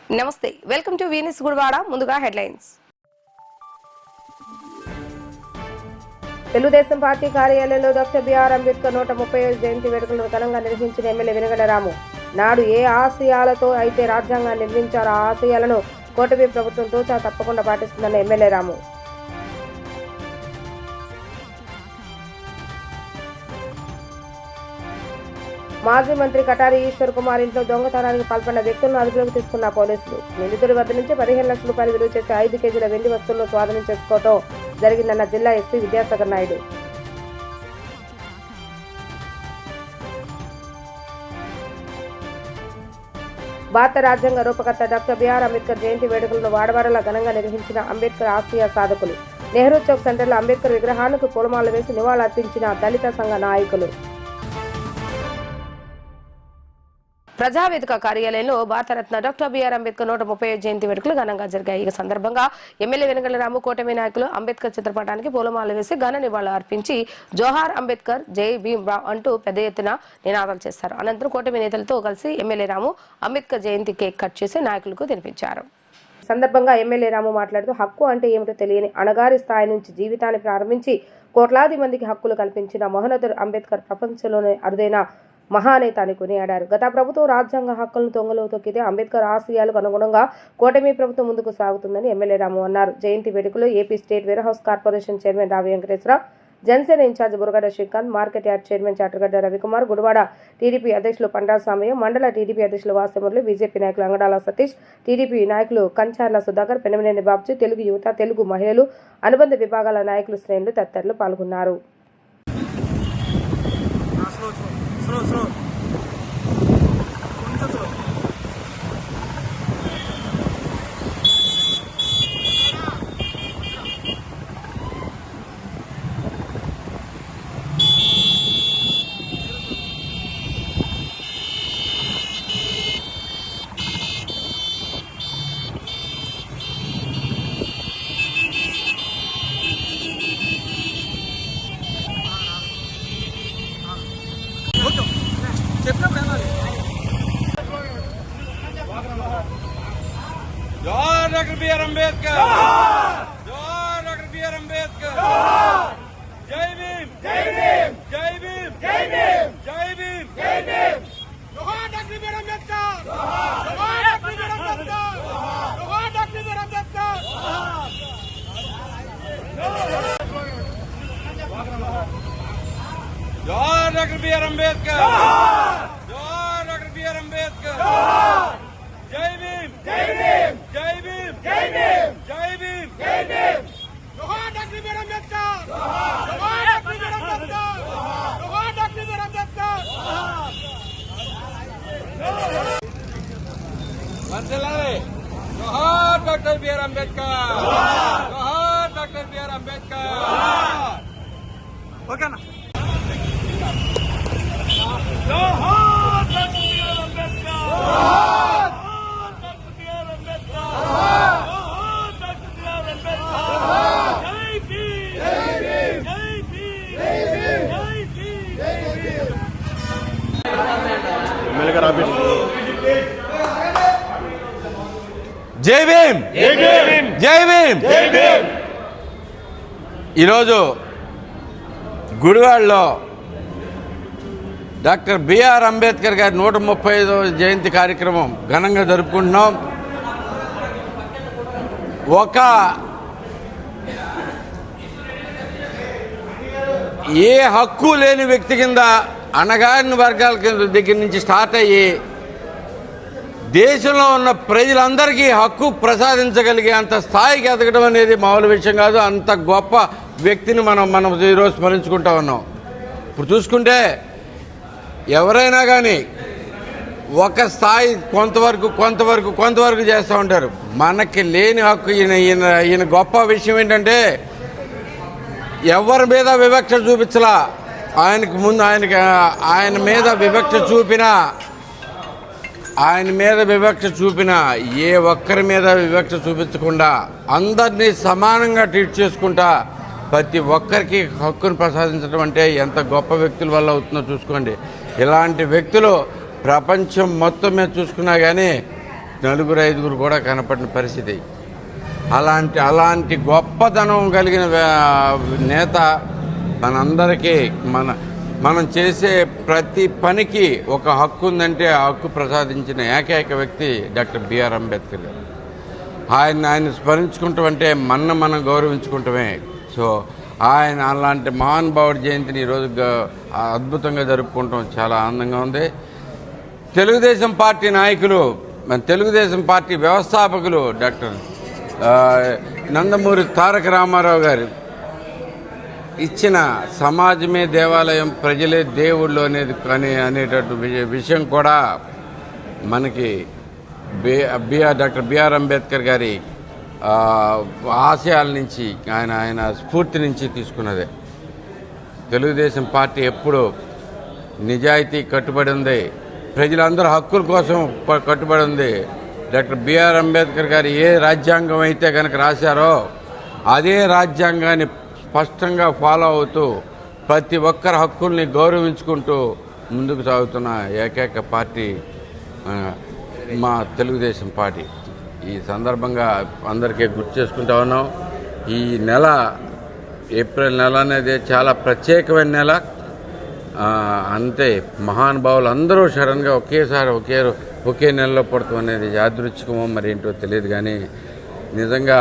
నమస్తే, welcome to వీనిస్ Gudivada. ముందుగా headlines. Telugu Desam party కార్యాలయంలో డాక్టర్ బిఆర్ అంబేద్కర్ 135 జయంతి వేడుకలను ఘనంగా నిర్వహించిన ఎమ్మెల్యే వెనుగండ్ల రాము. నాడు ఏ ఆశయాలతో అయితే రాజ్యాంగాన్ని నిర్మించారో ఆ ఆశయాలను కూటమి ప్రభుత్వం తూచా తప్పకుండా పాటిస్తుందన్న ఎమ్మెల్యే రాము. మాజీ మంత్రి కటారి ఈశ్వర్ కుమార్ ఇంట్లో దొంగతనానికి పాల్పడిన వ్యక్తులను అదుపులోకి తీసుకున్న పోలీసులు. నిందితుడి వద్ద నుంచి 15 లక్షల రూపాయలు విలువ చేసే 5 కేజీల వెండి వస్తువులను స్వాధీనం చేసుకోవడం జరిగిందన్న జిల్లా ఎస్పీ విద్యాసాగర్ నాయుడు. భారత రాజ్యాంగ రూపకర్త డాక్టర్ బిఆర్ అంబేద్కర్ జయంతి వేడుకలను వాడవాడలా ఘనంగా నిర్వహించిన అంబేద్కర్ ఆశయ సాధకులు. నెహ్రూ చౌక్ సెంటర్లో అంబేద్కర్ విగ్రహానికి పూలమాల వేసి నివాళులర్పించిన దళిత సంఘ నాయకులు. ప్రజావేదిక కార్యాలయంలో భారతరత్న డాక్టర్ బిఆర్ అంబేద్కర్ 135 జయంతి వేడుకలు ఘనంగా జరిగాయి. ఈ సందర్భంగా ఎమ్మెల్యే వెనుగండ్ల రాము, కూటమి నాయకులు అంబేద్కర్ చిత్రపటానికి పూలమాల వేసి ఘన నివాళులు అర్పించి జోహార్ అంబేద్కర్, జై భీమ్ రావ్ అంటూ పెద్ద ఎత్తున నినాదాలు చేశారు. అనంతరం కూటమి నేతలతో కలిసి ఎమ్మెల్యే రాము అంబేద్కర్ జయంతి కేక్ కట్ చేసి నాయకులకు తినిపించారు. సందర్భంగా ఎమ్మెల్యే రాము మాట్లాడుతూ హక్కు అంటే ఏమిటో తెలియని అణగారి స్థాయి నుంచి జీవితాన్ని ప్రారంభించి కోట్లాది మందికి హక్కులు కల్పించిన మహోన్నతుడు అంబేద్కర్ ప్రపంచంలోనే అరుదైన మహానేత అని కొనియాడారు. గత ప్రభుత్వం రాజ్యాంగ హక్కులను తొంగలో తొక్కితే అంబేద్కర్ ఆశయాలకు అనుగుణంగా కూటమి ప్రభుత్వం ముందుకు సాగుతుందని ఎమ్మెల్యే రాము అన్నారు. జయంతి వేడుకలో AP state ware house corporation chairman Ravi Venkateswararao, Janasena incharge Buragadda Srikanth, market yard chairman Chatagadda Ravikumar, Gudivada TDP అధ్యక్షులు పండా సామయ్య, మండల టీడీపీ అధ్యక్షులు వాసమురళి, బీజేపీ నాయకులు అంగడాల సతీష్, టీడీపీ నాయకులు కంచార్ల సుధాకర్, పెనమనేని బాబ్జీ, తెలుగు యువత, తెలుగు మహిళలు, అనుబంధ విభాగాల నాయకులు, శ్రేణులు తదితరులు పాల్గొన్నారు. జోహార్ డాక్టర్ బిఆర్ అంబేద్కర్, జోహార్ డాక్టర్ బిఆర్ అంబేద్కర్, జై భీమ్, జై భీమ్, జై భీమ్, జై భీమ్, జై భీమ్, జై భీమ్, జోహార్ డాక్టర్ బిఆర్ అంబేద్కర్, జోహార్ డాక్టర్ బిఆర్ అంబేద్కర్, జోహార్ డాక్టర్ బిఆర్ అంబేద్కర్, జోహార్ డాక్టర్ బిఆర్ అంబేద్కర్, జోహార్ డాక్టర్ బిఆర్ అంబేద్కర్, జై భీమ్, జై భీమ్, జై భీమ్, జై భీమ్, జై భీమ్, జై భీమ్, జోహార్ డాక్టర్ బిఆర్ అంబేద్కర్, జోహార్ డాక్టర్ బిఆర్ అంబేద్కర్, జోహార్ డాక్టర్ బిఆర్ అంబేద్కర్. వర్ధిల్లాలి జోహార్ డాక్టర్ బిఆర్ అంబేద్కర్, జోహార్ డాక్టర్ బిఆర్ అంబేద్కర్. ఓకేనా? జోహార్ డాక్టర్ బిఆర్ అంబేద్కర్. జై భీమ్, జై భీమ్, జై భీమ్. ఈరోజు గుడివాడలో డాక్టర్ బిఆర్ అంబేద్కర్ గారి 135వ జయంతి కార్యక్రమం ఘనంగా జరుపుకుంటున్నాం. ఒక ఏ హక్కు లేని వ్యక్తి కింద అణగారిన వర్గాల దగ్గర నుంచి స్టార్ట్ అయ్యి దేశంలో ఉన్న ప్రజలందరికీ హక్కు ప్రసాదించగలిగే అంత స్థాయికి ఎదగడం అనేది మామూలు విషయం కాదు. అంత గొప్ప వ్యక్తిని మనం ఈరోజు స్మరించుకుంటా ఉన్నాం. ఇప్పుడు చూసుకుంటే ఎవరైనా కానీ ఒక స్థాయి కొంతవరకు చేస్తూ ఉంటారు. మనకి లేని హక్కు ఈయన గొప్ప విషయం ఏంటంటే ఎవరి మీద వివక్ష చూపించలా. ఆయనకు ముందు ఆయన మీద వివక్ష చూపిన ఏ ఒక్కరి మీద వివక్ష చూపించకుండా అందరినీ సమానంగా ట్రీట్ చేసుకుంటా ప్రతి ఒక్కరికి హక్కును ప్రసాదించడం అంటే ఎంత గొప్ప వ్యక్తుల వల్ల అవుతుందో చూసుకోండి. ఇలాంటి వ్యక్తులు ప్రపంచం మొత్తం మీద చూసుకున్నా కానీ నలుగురు ఐదుగురు కూడా కనపడిన పరిస్థితి. అలాంటి గొప్పతనం కలిగిన నేత మనందరికీ మనం చేసే ప్రతి పనికి ఒక హక్కు ఉందంటే ఆ హక్కు ప్రసాదించిన ఏకైక వ్యక్తి డాక్టర్ బిఆర్ అంబేద్కర్ గారు. ఆయన స్మరించుకుంటాం అంటే మనం గౌరవించుకుంటామే. సో ఆయన అలాంటి మహానుభావుడి జయంతిని ఈరోజు అద్భుతంగా జరుపుకుంటాం, చాలా ఆనందంగా ఉంది. తెలుగుదేశం పార్టీ నాయకులు, తెలుగుదేశం పార్టీ వ్యవస్థాపకులు డాక్టర్ నందమూరి తారక రామారావు గారు ఇచ్చిన సమాజమే దేవాలయం, ప్రజలే దేవుళ్ళు అనేటట్టు విషయం కూడా మనకి డాక్టర్ బిఆర్ అంబేద్కర్ గారి ఆశయాల నుంచి ఆయన స్ఫూర్తి నుంచి తీసుకున్నదే. తెలుగుదేశం పార్టీ ఎప్పుడు నిజాయితీ కట్టుబడి ఉంది, ప్రజలందరూ హక్కుల కోసం కట్టుబడి ఉంది. డాక్టర్ బిఆర్ అంబేద్కర్ గారు ఏ రాజ్యాంగం అయితే కనుక రాశారో అదే రాజ్యాంగాన్ని స్పష్టంగా ఫాలో అవుతూ ప్రతి ఒక్కరి హక్కుల్ని గౌరవించుకుంటూ ముందుకు సాగుతున్న ఏకైక పార్టీ మా తెలుగుదేశం పార్టీ. ఈ సందర్భంగా అందరికీ గుర్తు చేసుకుంటా ఉన్నాం. ఈ నెల ఏప్రిల్ నెల అనేది చాలా ప్రత్యేకమైన నెల. అంతే మహానుభావులు అందరూ సడన్గా ఒకేసారి ఒకే నెలలో పడతాం అనేది యాదృచ్ఛికమో మరి ఏంటో తెలియదు, కానీ నిజంగా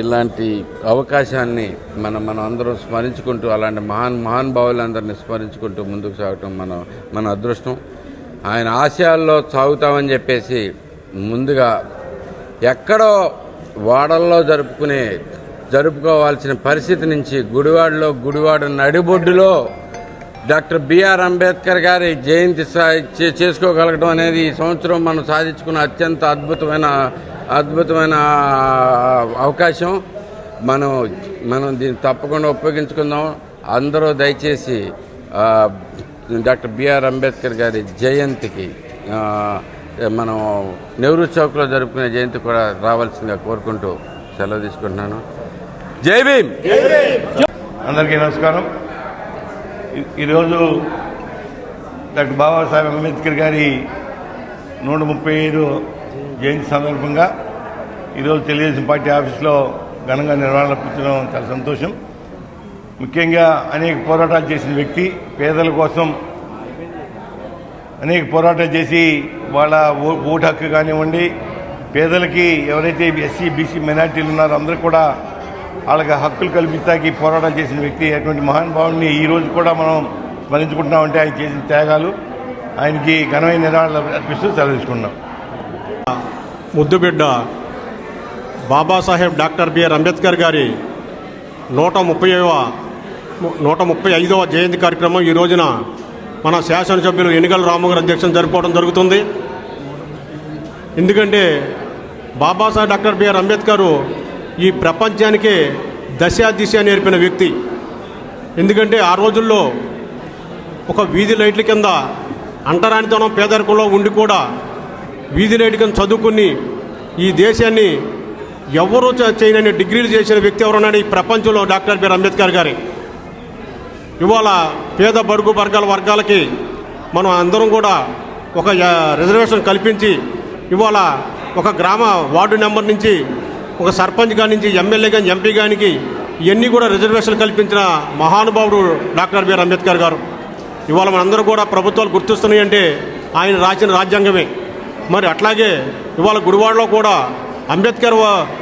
ఇలాంటి అవకాశాన్ని మనం అందరం స్మరించుకుంటూ అలాంటి మహానుభావులందరినీ స్మరించుకుంటూ ముందుకు సాగటం మన అదృష్టం. ఆయన ఆశయాల్లో సాగుతామని చెప్పేసి ముందుగా ఎక్కడో వాడల్లో జరుపుకోవాల్సిన పరిస్థితి నుంచి గుడివాడ నడిబొడ్డులో డాక్టర్ బిఆర్ అంబేద్కర్ గారి జయంతి చేసుకోగలగడం అనేది ఈ సంవత్సరం మనం సాధించుకున్న అత్యంత అద్భుతమైన అవకాశం. మనం దీన్ని తప్పకుండా ఉపయోగించుకుందాం. అందరూ దయచేసి డాక్టర్ బిఆర్ అంబేద్కర్ గారి జయంతికి మనం నెహ్రూ చౌక్లో జరుపుకునే జయంతి కూడా రావాల్సిందిగా కోరుకుంటూ సెలవు తీసుకుంటున్నాను. జై భీమ్. అందరికీ నమస్కారం. ఈరోజు డాక్టర్ బాబాసాహెబ్ అంబేద్కర్ గారి 135 జయంతి సందర్భంగా ఈరోజు తెలుగుదేశం పార్టీ ఆఫీస్లో ఘనంగా నిర్వహణపించడం చాలా సంతోషం. ముఖ్యంగా అనేక పోరాటాలు చేసిన వ్యక్తి, పేదల కోసం అనేక పోరాటాలు చేసి వాళ్ళ ఓటు హక్కు కానివ్వండి, పేదలకి ఎవరైతే ఎస్సీ బీసీ మైనార్టీలు ఉన్నారో అందరూ కూడా వాళ్ళకి హక్కులు కల్పించడానికి పోరాటాలు చేసిన వ్యక్తి. అటువంటి మహానుభావుడిని ఈరోజు కూడా మనం స్మరించుకుంటున్నామంటే ఆయన చేసిన త్యాగాలు, ఆయనకి ఘనమైన నిరాళులు అర్పిస్తూ సెలవు తీసుకుంటున్నాం. ముద్దుబిడ్డ బాబాసాహెబ్ డాక్టర్ బిఆర్ అంబేద్కర్ గారి 135వ జయంతి కార్యక్రమం ఈ రోజున మన శాసనసభ్యులు ఎన్నికల రాము గారి అధ్యక్షతన జరుపుకోవడం జరుగుతుంది. ఎందుకంటే బాబాసాహెబ్ డాక్టర్ బిఆర్ అంబేద్కర్ ఈ ప్రపంచానికే దిశ నేర్పిన వ్యక్తి. ఎందుకంటే ఆ రోజుల్లో ఒక వీధి లైట్ల కింద అంటరానితనం పేదరికంలో ఉండి కూడా వీధి లైట్ కింద చదువుకుని ఈ దేశాన్ని ఎవరూ చేయనని డిగ్రీలు చేసిన వ్యక్తి ఎవరన్నాడు ఈ ప్రపంచంలో డాక్టర్ బిఆర్ అంబేద్కర్ గారి. ఇవాళ పేద బడుగు వర్గాలకి మనం అందరం కూడా ఒక రిజర్వేషన్ కల్పించి ఇవాళ ఒక గ్రామ వార్డు నెంబర్ నుంచి ఒక సర్పంచ్ గారి నుంచి ఎమ్మెల్యే కానీ ఎంపీ గానికి ఇవన్నీ కూడా రిజర్వేషన్ కల్పించిన మహానుభావుడు డాక్టర్ బిఆర్ అంబేద్కర్ గారు. ఇవాళ మనందరూ కూడా ప్రభుత్వాలు గుర్తిస్తున్నాయంటే ఆయన రాసిన రాజ్యాంగమే. మరి అట్లాగే ఇవాళ గుడివాడలో కూడా అంబేద్కర్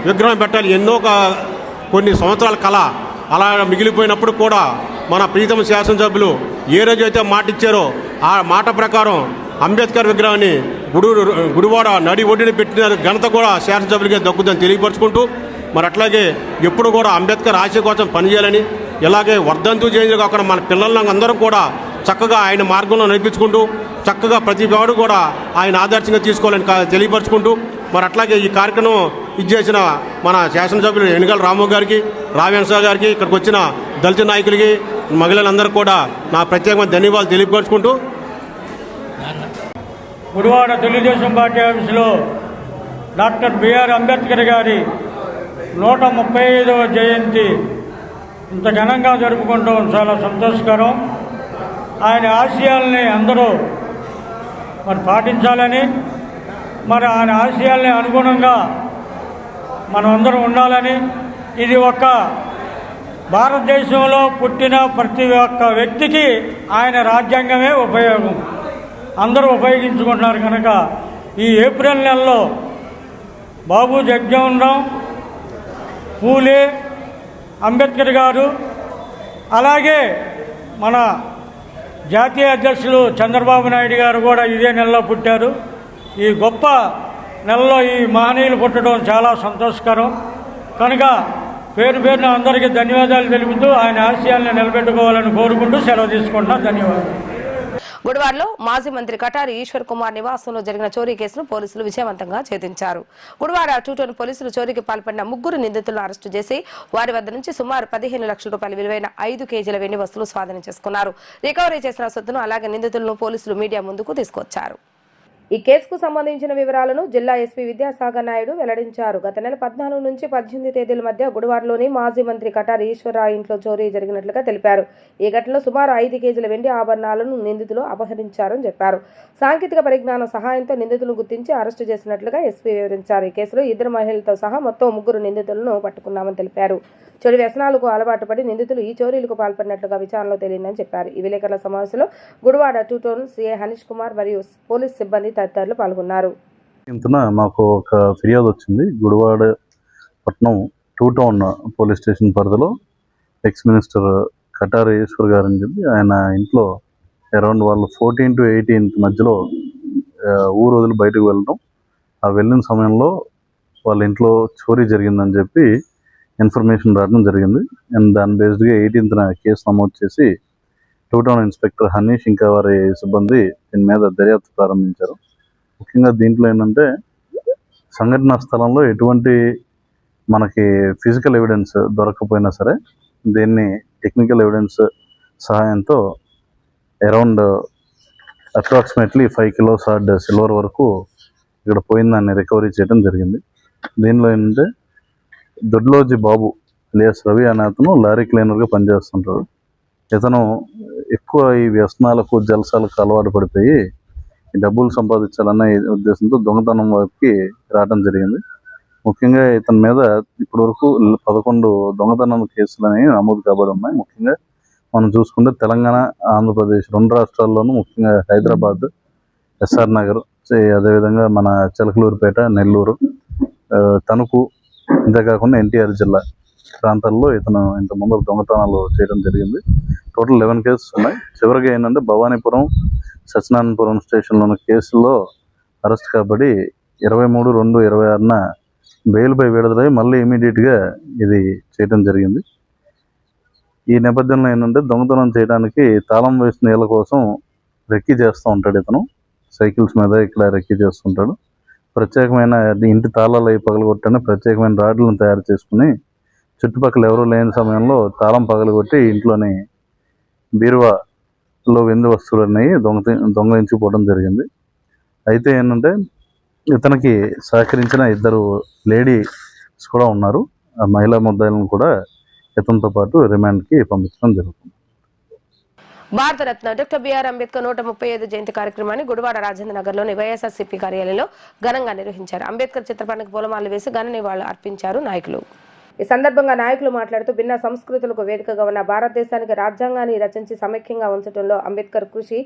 విగ్రహం పెట్టాలి ఎన్నో కొన్ని సంవత్సరాల కళ అలా మిగిలిపోయినప్పుడు కూడా మన ప్రీతమ శాసనసభ్యులు ఏ రోజు అయితే మాట ఇచ్చారో ఆ మాట ప్రకారం అంబేద్కర్ విగ్రహాన్ని గుడివాడ నడి ఒడ్డుని పెట్టిన ఘనత కూడా శాసనసభ్యులకే దక్కుతుందని తెలియపరుచుకుంటూ మరి అట్లాగే ఎప్పుడు కూడా అంబేద్కర్ ఆశయ కోసం పనిచేయాలని ఇలాగే వర్ధంతు జయంతి కాకుండా మన పిల్లలను అందరూ కూడా చక్కగా ఆయన మార్గంలో నడిపించుకుంటూ చక్కగా ప్రతి వాడు కూడా ఆయన ఆదర్శంగా తీసుకోవాలని తెలియపరుచుకుంటూ మరి అట్లాగే ఈ కార్యక్రమం ఇచ్చేసిన మన శాసనసభ్యులు ఎన్నికల రాము గారికి, రావేంద్ర గారికి, ఇక్కడికి వచ్చిన దళిత నాయకులకి, మహిళలందరూ కూడా నా ప్రత్యేకమైన ధన్యవాదాలు తెలియపరుచుకుంటూ గుడివాడ తెలుగుదేశం పార్టీ ఆఫీసులో డాక్టర్ బిఆర్ అంబేద్కర్ గారి 135వ జయంతి ఇంత ఘనంగా జరుపుకుంటాం చాలా సంతోషకరం. ఆయన ఆశయాల్ని అందరూ మరి పాటించాలని మరి ఆయన ఆశయాల్ని అనుగుణంగా మనం అందరం ఉండాలని, ఇది ఒక భారతదేశంలో పుట్టిన ప్రతి ఒక్క వ్యక్తికి ఆయన రాజ్యాంగమే ఉపయోగం, అందరూ ఉపయోగించుకుంటున్నారు కనుక ఈ ఏప్రిల్ నెలలో బాబు జగజ్జీవన్ రామ్, పూలే, అంబేద్కర్ గారు, అలాగే మన జాతీయ అధ్యక్షులు చంద్రబాబు నాయుడు గారు కూడా ఇదే నెలలో పుట్టారు. ఈ గొప్ప నెలలో ఈ మహనీయులు పుట్టడం చాలా సంతోషకరం కనుక పేరు పేరున అందరికీ ధన్యవాదాలు తెలుపుతూ ఆయన ఆశయాలను నిలబెట్టుకోవాలని కోరుకుంటూ సెలవు తీసుకుంటున్నా. ధన్యవాదాలు. గుడివాడలో మాజీ మంత్రి కటారి ఈశ్వర్ కుమార్ నివాసంలో జరిగిన చోరీ కేసును పోలీసులు విజయవంతంగా ఛేదించారు. గుడివాడ టూటౌన్ పోలీసులు చోరీకి పాల్పడిన 3 నిందితులను అరెస్టు చేసి వారి వద్ద నుంచి సుమారు 15 లక్షల రూపాయల విలువైన 5 కేజీల వెండి వస్తువులు స్వాధీనం చేసుకున్నారు. రికవరీ చేసిన సొత్తును అలాగే నిందితులను పోలీసులు మీడియా ముందుకు తీసుకొచ్చారు. ఈ కేసుకు సంబంధించిన వివరాలను జిల్లా ఎస్పీ విద్యాసాగర్ నాయుడు వెల్లడించారు. గత నెల 14 నుంచి 18 తేదీల మధ్య గుడివాడలోని మాజీ మంత్రి కటారి ఈశ్వరరావు ఇంట్లో చోరీ జరిగినట్లుగా తెలిపారు. ఈ ఘటనలో సుమారు 5 కేజీల వెండి ఆభరణాలను నిందితులు అపహరించారని చెప్పారు. సాంకేతిక పరిజ్ఞానం సహాయంతో నిందితులను గుర్తించి అరెస్టు చేసినట్లుగా ఎస్పీ వివరించారు. ఈ కేసులో 2 మహిళలతో సహా మొత్తం 3 నిందితులను పట్టుకున్నామని తెలిపారు. చెడు వ్యసనాలకు అలవాటు పడి నిందితులు ఈ చోరీలకు పాల్పడినట్లుగా విచారణలో తేలిందని చెప్పారు. ఈ విలేకరుల సమావేశంలో గుడివాడ టూటౌన్ సిఐ హనీష్ కుమార్ మరియు పోలీస్ సిబ్బంది తదితరులు పాల్గొన్నారు. మాకు ఒక ఫిర్యాదు వచ్చింది. గుడివాడ పట్నం టూటౌన్ పోలీస్ స్టేషన్ పరిధిలో ఎక్స్ మినిస్టర్ కటారి ఈశ్వర్ గారు అని చెప్పి ఆయన ఇంట్లో అరౌండ్ వాళ్ళు 14 to 18 మధ్యలో ఊరు వదిలి బయటకు వెళ్ళడం, ఆ వెళ్ళిన సమయంలో వాళ్ళ ఇంట్లో చోరీ జరిగిందని చెప్పి ఇన్ఫర్మేషన్ రావడం జరిగింది. అండ్ దాని బేస్డ్గా 18న కేసు నమోదు చేసి టూటౌన్ ఇన్స్పెక్టర్ హనీష్ ఇంకా వారి సిబ్బంది దీని మీద దర్యాప్తు ప్రారంభించారు. ముఖ్యంగా దీంట్లో ఏంటంటే సంఘటనా స్థలంలో ఎటువంటి మనకి ఫిజికల్ ఎవిడెన్స్ దొరకకపోయినా సరే దీన్ని టెక్నికల్ ఎవిడెన్స్ సహాయంతో అరౌండ్ అప్రాక్సిమేట్లీ 5 kilos సిల్వర్ వరకు ఇక్కడ పోయిందాన్ని రికవరీ చేయడం జరిగింది. దీనిలో ఏంటంటే దొడ్లోజీ బాబు అలియాస్ రవి అనే అతను లారీ క్లీనర్గా పనిచేస్తుంటాడు. ఇతను ఎక్కువ ఈ వ్యసనాలకు జల్సాలకు అలవాటు పడిపోయి ఈ డబ్బులు సంపాదించాలన్న ఉద్దేశంతో దొంగతనం వైపుకి రావడం జరిగింది. ముఖ్యంగా ఇతని మీద ఇప్పటి వరకు 11 దొంగతనం కేసులు అనేవి నమోదు కాబడి ఉన్నాయి. ముఖ్యంగా మనం చూసుకుంటే తెలంగాణ, ఆంధ్రప్రదేశ్ 2 రాష్ట్రాల్లోనూ ముఖ్యంగా హైదరాబాద్, ఎస్ఆర్ నగర్, అదేవిధంగా మన చిలకలూరుపేట, నెల్లూరు, తణుకు, అంతేకాకుండా ఎన్టీఆర్ జిల్లా ప్రాంతాల్లో ఇతను ఇంతకుముందు దొంగతనాలు చేయడం జరిగింది. టోటల్ 11 కేసెస్ ఉన్నాయి. చివరిగా ఏంటంటే భవానీపురం, సత్యనారాయణపురం స్టేషన్లోని కేసుల్లో అరెస్ట్ కాబడి 23/2/26న బెయిల్పై విడుదలై మళ్ళీ ఇమీడియట్గా ఇది చేయడం జరిగింది. ఈ నేపథ్యంలో ఏంటంటే దొంగతనం చేయడానికి తాళం వేసిన నీళ్ళ కోసం రెక్కీ చేస్తూ ఉంటాడు. ఇతను సైకిల్స్ మీద ఇక్కడ రెక్కీ చేస్తుంటాడు. ప్రత్యేకమైన ఇంటి తాళాలు అవి పగలగొట్టని ప్రత్యేకమైన రాడ్లను తయారు చేసుకుని చుట్టుపక్కల ఎవరూ లేని సమయంలో తాళం పగలగొట్టి ఇంట్లోని బీరువాలో వెండి వస్తువులు అనేవి దొంగలించిపోవడం జరిగింది. అయితే ఏంటంటే ఇతనికి సహకరించిన 2 లేడీస్ కూడా ఉన్నారు. ఆ మహిళా ముద్దాయిలను కూడా ఇతనితో పాటు రిమాండ్కి పంపించడం జరుగుతుంది. భారతరత్న డాక్టర్ బిఆర్ అంబేద్కర్ 135 జయంతి కార్యక్రమాన్ని గుడివాడ రాజేంద్ర నగర్లోని వైఎస్ఆర్సీపీ కార్యాలయంలో ఘనంగా నిర్వహించారు. అంబేద్కర్ చిత్రపటానికి పూలమాలలు వేసి ఘన నివాళులు అర్పించారు నాయకులు. ఈ సందర్భంగా నాయకులు మాట్లాడుతూ భిన్న సంస్కృతులకు వేదికగా ఉన్న భారతదేశానికి రాజ్యాంగాన్ని రచించి సమైక్యంగా ఉంచడంలో అంబేద్కర్ కృషి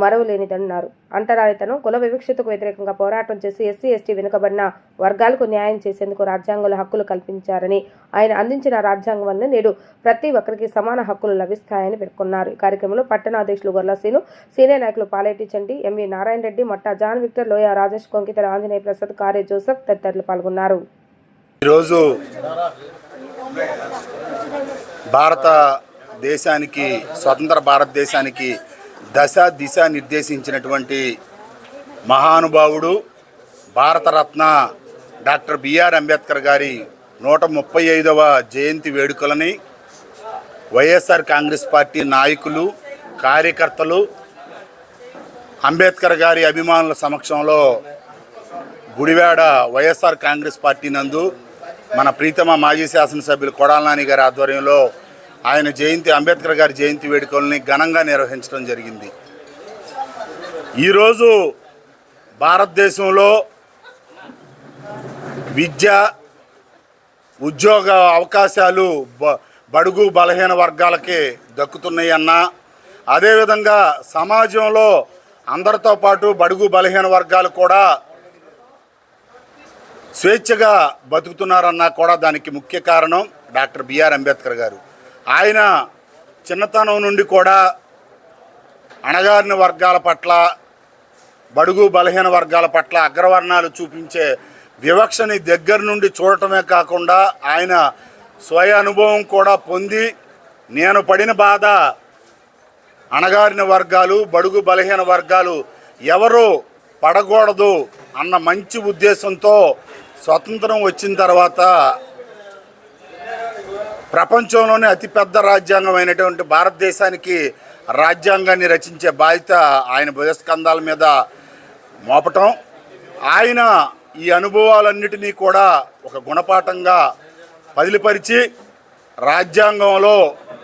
మరువలేనిదన్నారు. అంటరానితనం, కుల వివక్షతకు వ్యతిరేకంగా పోరాటం చేసి ఎస్సీ ఎస్టీ వెనుకబడిన వర్గాలకు న్యాయం చేసేందుకు రాజ్యాంగంలో హక్కులు కల్పించారని, ఆయన అందించిన రాజ్యాంగం వల్ల నేడు ప్రతి ఒక్కరికి సమాన హక్కులు లభిస్తాయని పేర్కొన్నారు. ఈ కార్యక్రమంలో పట్టణ అధ్యక్షులు గొర్లసీను, సీనియర్ నాయకులు పాలేటి చంటి, ఎంవి నారాయణ రెడ్డి, మట్టా జాన్ విక్టర్, లోయ రాజేష్, కొంకితల ఆంజనేయ ప్రసాద్, కారే జోసెఫ్ తదితరులు పాల్గొన్నారు. ఈరోజు భారతదేశానికి, స్వతంత్ర భారతదేశానికి దిశ నిర్దేశించినటువంటి మహానుభావుడు భారతరత్న డాక్టర్ బిఆర్ అంబేద్కర్ గారి 135వ జయంతి వేడుకలని వైఎస్ఆర్ కాంగ్రెస్ పార్టీ నాయకులు, కార్యకర్తలు, అంబేద్కర్ గారి అభిమానుల సమక్షంలో గుడివాడ వైఎస్ఆర్ కాంగ్రెస్ పార్టీ నందు మన ప్రీతమ మాజీ శాసనసభ్యులు కొడాల నాని గారి ఆధ్వర్యంలో ఆయన జయంతి, అంబేద్కర్ గారి జయంతి వేడుకల్ని ఘనంగా నిర్వహించడం జరిగింది. ఈరోజు భారతదేశంలో విద్య, ఉద్యోగ అవకాశాలు బడుగు బలహీన వర్గాలకి దక్కుతున్నాయన్నా, అదేవిధంగా సమాజంలో అందరితో పాటు బడుగు బలహీన వర్గాలు కూడా స్వేచ్ఛగా బతుకుతున్నారన్నా కూడా దానికి ముఖ్య కారణం డాక్టర్ బిఆర్ అంబేద్కర్ గారు. ఆయన చిన్నతనం నుండి కూడా అణగారిన వర్గాల పట్ల, బడుగు బలహీన వర్గాల పట్ల అగ్రవర్ణాలు చూపించే వివక్షని దగ్గర నుండి చూడటమే కాకుండా ఆయన స్వయ అనుభవం కూడా పొంది, నేను పడిన బాధ అణగారిన వర్గాలు, బడుగు బలహీన వర్గాలు ఎవరు పడకూడదు అన్న మంచి ఉద్దేశంతో స్వతంత్రం వచ్చిన తర్వాత ప్రపంచంలోనే అతిపెద్ద రాజ్యాంగమైనటువంటి భారతదేశానికి రాజ్యాంగాన్ని రచించే బాధ్యత ఆయన భుజస్కంధాల మీద మోపటం, ఆయన ఈ అనుభవాలన్నిటినీ కూడా ఒక గుణపాఠంగా పదిలిపరిచి రాజ్యాంగంలో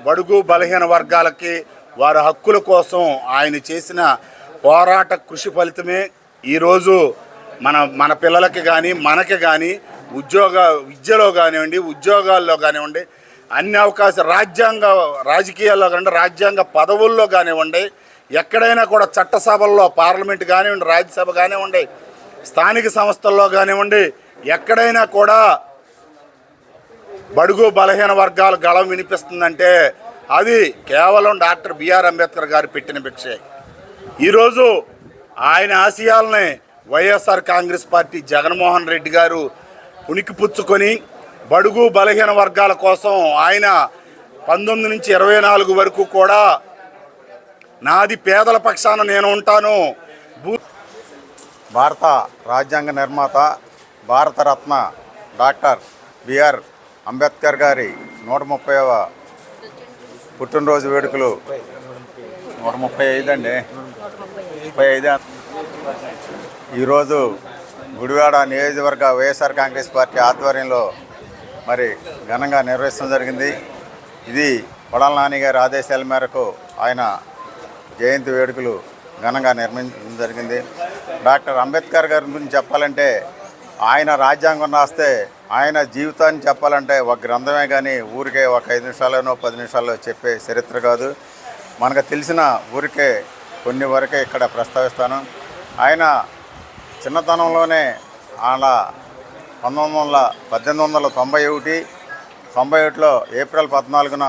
బడుగు బలహీన వర్గాలకి వారి హక్కుల కోసం ఆయన చేసిన పోరాట కృషి ఫలితమే ఈరోజు మన పిల్లలకి కానీ మనకి కానీ విద్యలో కానివ్వండి, ఉద్యోగాల్లో కానివ్వండి, అన్ని రాజకీయాల్లో కానివ్వండి, రాజ్యాంగ పదవుల్లో కానివ్వండి, ఎక్కడైనా కూడా చట్టసభల్లో, పార్లమెంట్ కానివ్వండి, రాజ్యసభ కానివ్వండి, స్థానిక సంస్థల్లో కానివ్వండి, ఎక్కడైనా కూడా బడుగు బలహీన వర్గాల గళం వినిపిస్తుందంటే అది కేవలం డాక్టర్ బిఆర్ అంబేద్కర్ గారు పెట్టిన భిక్షే. ఈరోజు ఆయన ఆశయాలని వైఎస్ఆర్ కాంగ్రెస్ పార్టీ జగన్మోహన్ రెడ్డి గారు ఉనికిపుచ్చుకొని బడుగు బలహీన వర్గాల కోసం ఆయన 19 నుంచి 24 వరకు కూడా నాది పేదల పక్షాన నేను ఉంటాను. భారత రాజ్యాంగ నిర్మాత, భారతరత్న డాక్టర్ బిఆర్ అంబేద్కర్ గారి 130వ పుట్టినరోజు వేడుకలు 135 అండి 35. ఈరోజు గుడివాడ నియోజకవర్గ వైఎస్ఆర్ కాంగ్రెస్ పార్టీ ఆధ్వర్యంలో మరి ఘనంగా నిర్వహించడం జరిగింది. ఇది కొడాల నాని గారి ఆదేశాల మేరకు ఆయన జయంతి వేడుకలు ఘనంగా నిర్వహించడం జరిగింది. డాక్టర్ అంబేద్కర్ గారి గురించి చెప్పాలంటే, ఆయన రాజ్యాంగం రాస్తే ఆయన జీవితాన్ని చెప్పాలంటే ఒక గ్రంథమే కానీ ఊరికే ఒక 5 నిమిషాల్లోనో 10 నిమిషాల్లో చెప్పే చరిత్ర కాదు. మనకు తెలిసిన ఊరికే కొన్ని వరకే ఇక్కడ ప్రస్తావిస్తాను. ఆయన చిన్నతనంలోనే అలా 1891 ఏప్రిల్ 14న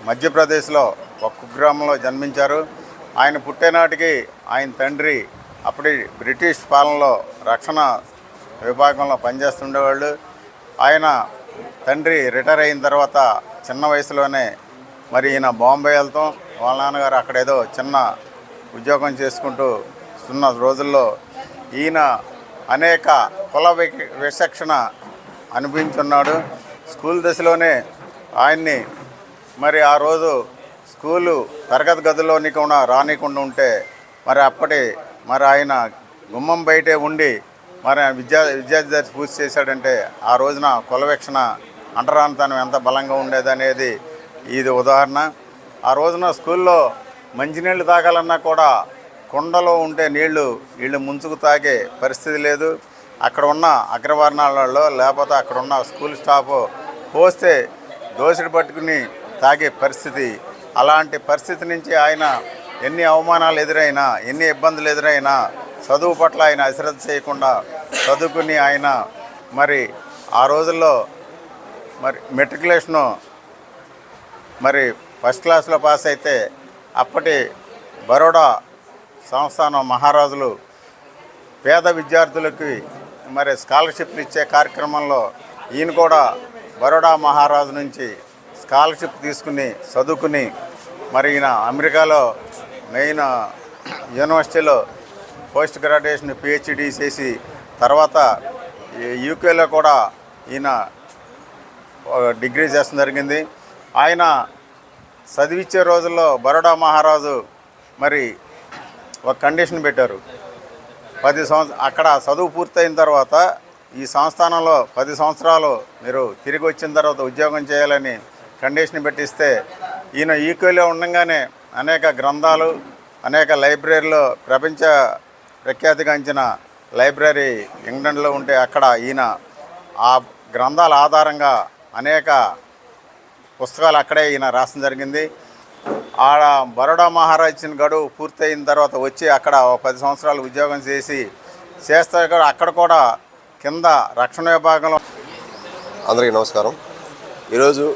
మధ్యప్రదేశ్లో ఒక కుగ్రామంలో జన్మించారు. ఆయన పుట్టేనాటికి ఆయన తండ్రి అప్పటి బ్రిటిష్ పాలనలో రక్షణ విభాగంలో పనిచేస్తుండేవాళ్ళు. ఆయన తండ్రి రిటైర్ అయిన తర్వాత చిన్న వయసులోనే మరి ఈయన బాంబే వెళ్తాం, వాళ్ళ నాన్నగారు అక్కడేదో చిన్న ఉద్యోగం చేసుకుంటూ ఉన్న రోజుల్లో ఈయన అనేక కుల విచక్షణ అనుభవించున్నాడు. స్కూల్ దశలోనే ఆయన్ని మరి ఆ రోజు స్కూలు తరగతి గదిలోని కూడా రానికుండా ఉంటే మరి ఆయన గుమ్మం బయటే ఉండి మరి విద్యార్థి పూర్తి చేశాడంటే ఆ రోజున కులవివక్షణ అంటరానితనం ఎంత బలంగా ఉండేదనేది ఇది ఉదాహరణ. ఆ రోజున స్కూల్లో మంచినీళ్ళు తాగాలన్నా కూడా కుండలో ఉంటే వీళ్ళు ముంచుకు తాగే పరిస్థితి లేదు. అక్కడ ఉన్న అగ్రవర్ణాలలో లేకపోతే అక్కడ ఉన్న స్కూల్ స్టాఫ్ పోస్తే దోసిడి పట్టుకుని తాగే పరిస్థితి. అలాంటి పరిస్థితి నుంచి ఆయన ఎన్ని అవమానాలు ఎదురైనా, ఎన్ని ఇబ్బందులు ఎదురైనా చదువు పట్ల ఆయన అశ్రద్ధ చేయకుండా చదువుకుని ఆయన మరి ఆ రోజుల్లో మరి మెట్రికులేషను మరి ఫస్ట్ క్లాస్లో పాస్ అయితే అప్పటి బరోడా సంస్థానం మహారాజులు పేద విద్యార్థులకి మరి స్కాలర్షిప్లు ఇచ్చే కార్యక్రమంలో ఈయన కూడా బరోడా మహారాజు నుంచి స్కాలర్షిప్ తీసుకుని చదువుకుని మరి ఈయన అమెరికాలో మెయిన్ యూనివర్సిటీలో పోస్ట్ గ్రాడ్యుయేషన్ పిహెచ్డి చేసి తర్వాత యూకేలో కూడా ఈయన డిగ్రీ చేస్తడం జరిగింది. ఆయన చదివించే రోజుల్లో బరోడా మహారాజు మరి ఒక కండిషన్ పెట్టారు. 10 సంవత్సరాలు అక్కడ చదువు పూర్తయిన తర్వాత ఈ సంస్థానంలో 10 సంవత్సరాలు మీరు తిరిగి వచ్చిన తర్వాత ఉద్యోగం చేయాలని కండిషన్ పెట్టిస్తే ఈయన యూకేలో ఉండగానే అనేక గ్రంథాలు, అనేక లైబ్రరీలో ప్రపంచ ప్రఖ్యాతిగాంచిన లైబ్రరీ ఇంగ్లాండ్లో ఉంటే అక్కడ ఈయన ఆ గ్రంథాల ఆధారంగా అనేక పుస్తకాలు అక్కడే ఈయన రాసిన జరిగింది. ఆడ బరోడా మహారాజ్ ఇచ్చిన గడువు పూర్తయిన తర్వాత వచ్చి అక్కడ 10 సంవత్సరాలు ఉద్యోగం చేస్తే అక్కడ కూడా కింద రక్షణ విభాగంలో. అందరికీ నమస్కారం. ఈరోజు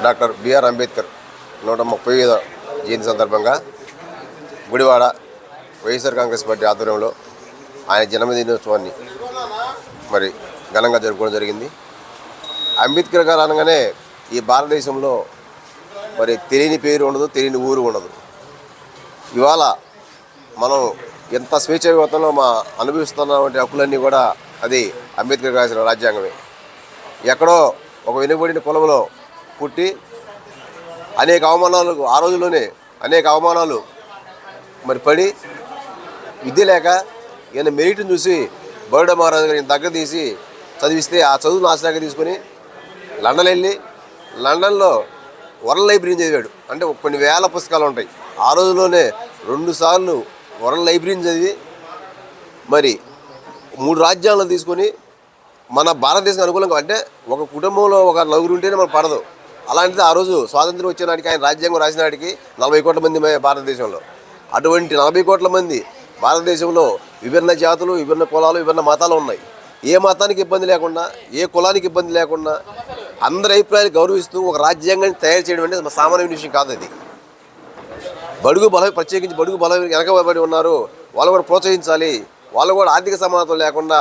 డాక్టర్ బిఆర్ అంబేద్కర్ 135వ జయంతి సందర్భంగా గుడివాడ వైఎస్ఆర్ కాంగ్రెస్ పార్టీ ఆధ్వర్యంలో ఆయన జన్మదినోత్సవాన్ని మరి ఘనంగా జరుపుకోవడం జరిగింది. అంబేద్కర్ గారు అనగానే ఈ భారతదేశంలో మరి తెలియని పేరు ఉండదు, తెలియని ఊరు ఉండదు. ఇవాళ మనం ఎంత స్వేచ్ఛాయుతంలో అనుభవిస్తున్నటువంటి హక్కులన్నీ కూడా అది అంబేద్కర్ రాసిన రాజ్యాంగమే. ఎక్కడో ఒక వెనుకబడిన కులంలో పుట్టి అనేక అవమానాలు, ఆ రోజుల్లోనే అనేక అవమానాలు మరి పడి విద్య లేక ఈయన మెరిట్ని చూసి బరోడా మహారాజు గారిని దగ్గర తీసి చదివిస్తే ఆ చదువును ఆశ్రయంగా తీసుకొని లండన్ వెళ్ళి లండన్లో వరల్డ్ లైబ్రరీని చదివాడు. అంటే కొన్ని వేల పుస్తకాలు ఉంటాయి. ఆ రోజుల్లోనే 2 సార్లు వరల్డ్ లైబ్రరీని చదివి మరి 3 రాజ్యాలను తీసుకొని మన భారతదేశం అనుకూలంగా, అంటే ఒక కుటుంబంలో ఒక నలుగురు ఉంటేనే మనకు పడదు. అలాంటిది ఆ రోజు స్వాతంత్రం వచ్చే నాటికి ఆయన రాజ్యాంగం రాసిన నాటికి 40 కోట్ల మంది భారతదేశంలో. అటువంటి 40 కోట్ల మంది భారతదేశంలో విభిన్న జాతులు, విభిన్న కులాలు, విభిన్న మతాలు ఉన్నాయి. ఏ మతానికి ఇబ్బంది లేకుండా, ఏ కులానికి ఇబ్బంది లేకుండా అందరి అభిప్రాయాలు గౌరవిస్తూ ఒక రాజ్యాంగాన్ని తయారు చేయడం అంటే సామాన్య విషయం కాదు. అది ప్రత్యేకించి బడుగు బలం వెనకబడి ఉన్నారు, వాళ్ళు కూడా ప్రోత్సహించాలి, వాళ్ళు కూడా ఆర్థిక సమానత్వం లేకుండా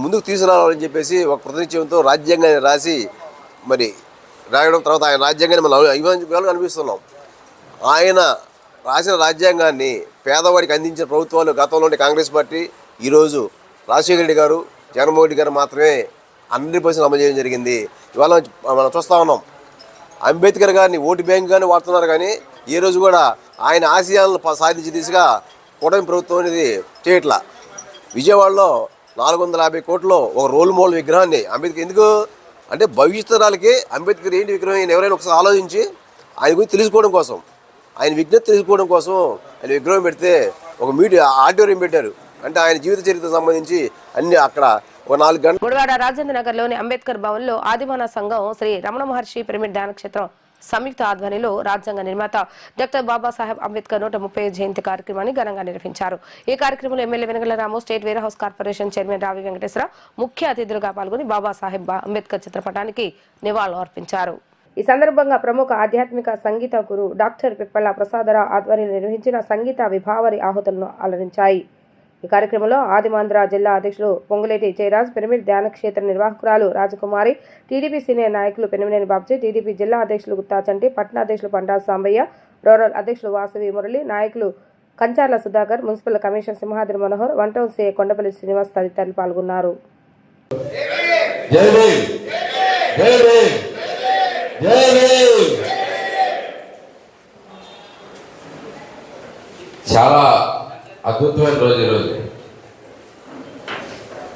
ముందుకు తీసుకురావాలని చెప్పేసి ఒక ప్రతినిత్యంతో రాజ్యాంగాన్ని రాసి మరి రాయడం. తర్వాత ఆయన రాజ్యాంగాన్ని మనం అనిపిస్తున్నాం. ఆయన రాసిన రాజ్యాంగాన్ని పేదవాడికి అందించిన ప్రభుత్వాలు గతంలోని కాంగ్రెస్ పార్టీ, ఈరోజు రాజశేఖర రెడ్డి గారు, జగన్మోహన్ రెడ్డి గారు మాత్రమే 100% అమలు చేయడం జరిగింది. ఇవాళ మనం చూస్తూ ఉన్నాం, అంబేద్కర్ గారిని ఓటు బ్యాంక్గానే వాడుతున్నారు, కానీ ఏ రోజు కూడా ఆయన ఆశయాలను సాధించే దిశగా కూటమి ప్రభుత్వం అనేది చేయట్లా. విజయవాడలో 450 కోట్లలో ఒక రోల్ మోడల్ విగ్రహాన్ని అంబేద్కర్, ఎందుకు అంటే భవిష్యత్తు తరాలకి అంబేద్కర్ ఏంటి విగ్రహం ఎవరైనా ఒకసారి ఆలోచించి ఆయన గురించి తెలుసుకోవడం కోసం, ఆయన విజ్ఞత తెలుసుకోవడం కోసం ఆయన విగ్రహం పెడితే ఒక మీడియా ఆడిటోరియం పెట్టారు. అంటే ఆయన జీవిత చరిత్రకు సంబంధించి అన్ని అక్కడ ఒక 4 గంటలు. గుడివాడ రాజేంద్ర నగర్లోని అంబేద్కర్ భవన్లో ఆదిమాన సంఘం శ్రీ రమణ మహర్షి పిరమిడ్ ధ్యాన క్షేత్రం సంయుక్త ఆధ్వర్యంలో రాజ్యాంగ నిర్మాత డాక్టర్ బాబాసాహెబ్ అంబేద్కర్ 130వ జయంతి కార్యక్రమాన్ని ఘనంగా నిర్వహించారు. ఈ కార్యక్రమంలో ఎమ్మెల్యే వెనగల రాము, state ware house corporation chairman రావి వెంకటేశ్వర ముఖ్య అతిథులుగా పాల్గొని బాబాసాహెబ్ అంబేద్కర్ చిత్రపటానికి నివాళులు అర్పించారు. ఈ సందర్భంగా ప్రముఖ ఆధ్యాత్మిక సంగీత గురు డాక్టర్ పిప్పళ్ళ ప్రసాదరావు ఆధ్వర్యంలో నిర్వహించిన సంగీత విభావరి ఆహుతులను అలరించాయి. ఈ కార్యక్రమంలో ఆదిమాంధ్ర జిల్లా అధ్యక్షులు పొంగులేటి జయరాజ్, పిరమిడ్ ధ్యాన క్షేత్ర నిర్వాహకురాలు రాజకుమారి, టీడీపీ సీనియర్ నాయకులు పెనుమినేని బాబ్జీ, టీడీపీ జిల్లా అధ్యక్షులు గుత్తా చంటి, పట్టణ అధ్యక్షులు పండా సాంబయ్య, రూరల్ అధ్యక్షులు వాసవి మురళి, నాయకులు Kancharla Sudhakar, municipal commissioner Simhadri Manohar, one town CA Kondapalli Srinivas తదితరులు పాల్గొన్నారు. చాలా అద్భుతమైన రోజు ఈరోజు.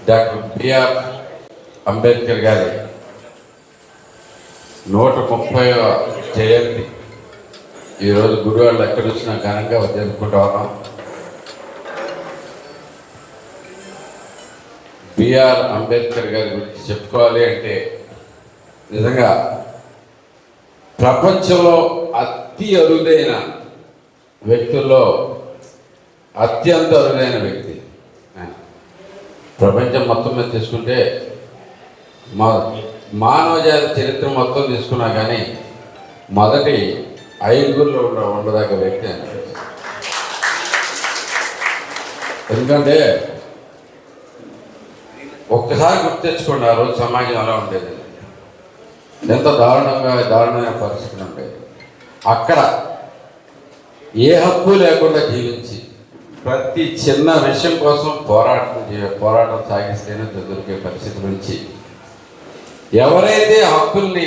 డాక్టర్ బిఆర్ అంబేద్కర్ గారి 130వ జయంతి ఈరోజు గుడివాడలో ఎక్కడ వచ్చినా ఘనంగా జరుపుకుంటూ ఉన్నాం. బిఆర్ అంబేద్కర్ గారి గురించి చెప్పుకోవాలి అంటే నిజంగా ప్రపంచంలో అతి అరుదైన వ్యక్తుల్లో అత్యంత అరుదైన వ్యక్తి. ప్రపంచం మొత్తం మీద తీసుకుంటే మానవ జాతి చరిత్ర మొత్తం తీసుకున్నా కానీ మొదటి 5గురిలో ఉండదగ్గ వ్యక్తి అని. ఎందుకంటే ఒక్కసారి గుర్తు తెచ్చుకోండి, ఆ రోజు సమాజం అలా ఉండేది, ఎంత దారుణమైన పరిస్థితులు ఉండేది. అక్కడ ఏ హక్కు లేకుండా జీవించి ప్రతి చిన్న విషయం కోసం పోరాటం సాగిస్తేనే దొరికే పరిస్థితి నుంచి ఎవరైతే హక్కుల్ని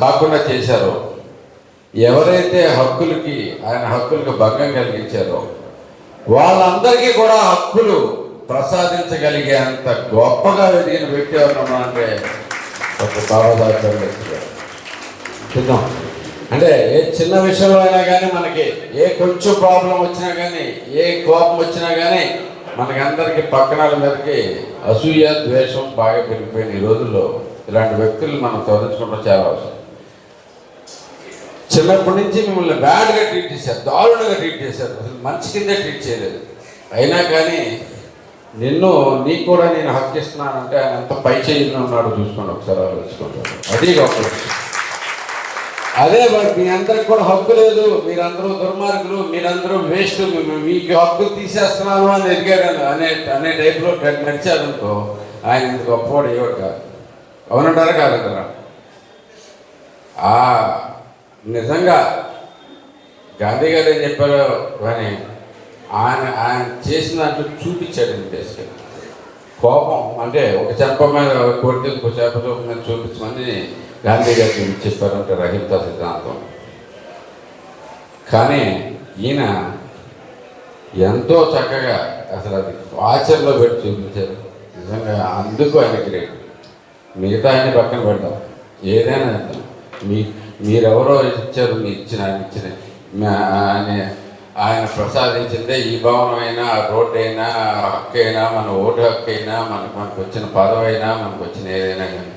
కాకుండా చేశారో, ఎవరైతే ఆయన హక్కులకు భంగం కలిగించారో వాళ్ళందరికీ కూడా హక్కులు ప్రసాదించగలిగే అంత గొప్పగా ఎదిగిన వ్యక్తి ఎవరన్నా అంటే ఒక బాబాసాహెబ్ అంబేద్కర్ గారు. చూద్దాం, అంటే ఏ చిన్న విషయంలో అయినా కానీ మనకి ఏ కొంచెం ప్రాబ్లం వచ్చినా కానీ, ఏ కోపం వచ్చినా కానీ మనకందరికీ పక్కనాల మీదకి అసూయ ద్వేషం బాగా పెరిగిపోయిన ఈ రోజుల్లో ఇలాంటి వ్యక్తులు మనం తొలగించుకోవడం చాలా అవసరం. చిన్నప్పటి నుంచి మిమ్మల్ని బ్యాడ్గా ట్రీట్ చేశారు, దారుణంగా ట్రీట్ చేశారు, అసలు మంచి కిందే ట్రీట్ చేయలేదు. అయినా కానీ నీకు కూడా నేను హక్కు ఇస్తున్నానంటే ఆయన ఎంత పై చేయిలో ఉన్నాడో చూసుకోండి, ఒకసారి ఆలోచించుకుంటాను. అది గొప్ప విషయం. అదే మీ అందరికి కూడా హక్కు లేదు, మీరందరూ దుర్మార్గులు, మీరందరూ వేస్ట్, మీకు హక్కు తీసేస్తున్నాను అని ఎదిగాడు అనే టైప్లో నడిచారనుకో ఆయన ఇంత గొప్పవాడు ఏవాడు కాదు. అవునంటారా కాదంటారా? నిజంగా గాంధీ గారు ఏం చెప్పారో కానీ ఆయన చేసిన దాంట్లో చూపించాడు బేసిక్గా. కోపం అంటే ఒక చెంప మీద కొడితే ఇంకో చేప మీద చూపించమని గాంధీ గారు చెప్పారంటే రహిత సిద్ధాంతం. కానీ ఈయన ఎంతో చక్కగా అసలు అది ఆచరణలో పెట్టి చూపించారు. నిజంగా అందుకు ఆయన గ్రేట్. మిగతా అన్ని పక్కన పెడతాం, ఏదైనా మీరెవరో ఇచ్చారు, మీ ఆయన ప్రసాదించిందే ఈ భవనం అయినా, రోడ్డు అయినా, హక్కు అయినా, మన ఓటు హక్కు అయినా, మనకు వచ్చిన పదవి అయినా, మనకు వచ్చిన ఏదైనా కానీ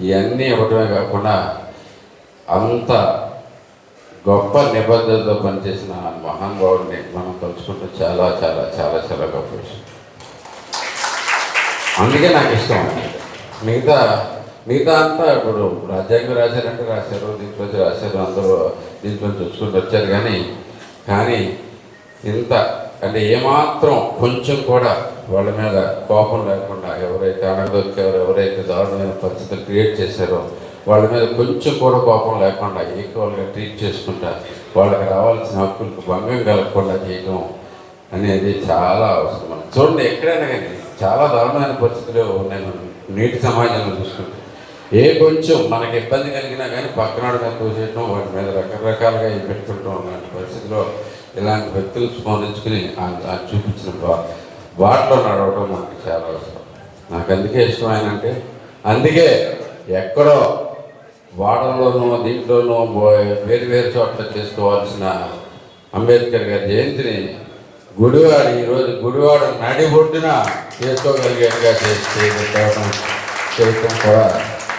ఇవన్నీ ఇవ్వటమే కాకుండా అంత గొప్ప నిబద్ధతతో పనిచేసిన మహానుభావుడిని మనం తలుచుకుంటే చాలా చాలా చాలా చాలా గొప్ప విషయం. అందుకే నాకు ఇష్టం. మిగతా అంతా ఇప్పుడు రాజ్యాంగం రాశారంటే రాశారు, దీంట్లో రాశారు, అందరూ దీంట్లో చూసుకుంటూ వచ్చారు. కానీ ఇంత అంటే ఏమాత్రం కొంచెం కూడా వాళ్ళ మీద కోపం లేకుండా ఎవరైతే అణగదొక్కారో, ఎవరైతే దారుణమైన పరిస్థితులు క్రియేట్ చేశారో వాళ్ళ మీద కొంచెం కూడా కోపం లేకుండా ఈక్వల్గా ట్రీట్ చేసుకుంటా వాళ్ళకి రావాల్సిన హక్కులకు భంగం కలగకుండా చేయడం అనేది చాలా అవసరం. మనం చూడండి, ఎక్కడైనా కానీ చాలా దారుణమైన పరిస్థితులు ఉన్నాయి. మనం నీటి సమాజంలో చూసుకుంటే కొంచెం మనకి ఇబ్బంది కలిగినా కానీ పక్కనాడు మీద తోసేయటం, వాటి మీద రకరకాలుగా పెట్టుకుంటాం. అలాంటి పరిస్థితిలో ఇలాంటి వ్యక్తులు స్మరించుకుని చూపించిన వాటిలో నడవడం మనకి చాలా అవసరం. నాకు అందుకే ఇష్టమైనంటే, అందుకే ఎక్కడో వాడల్లోనూ దీంట్లోనూ వేరు చోట్ల చేసుకోవాల్సిన అంబేద్కర్ గారి జయంతిని ఈరోజు గుడివాడ నడిబొడ్డున చేసుకోగలిగేట్టుగా చేయడం కూడా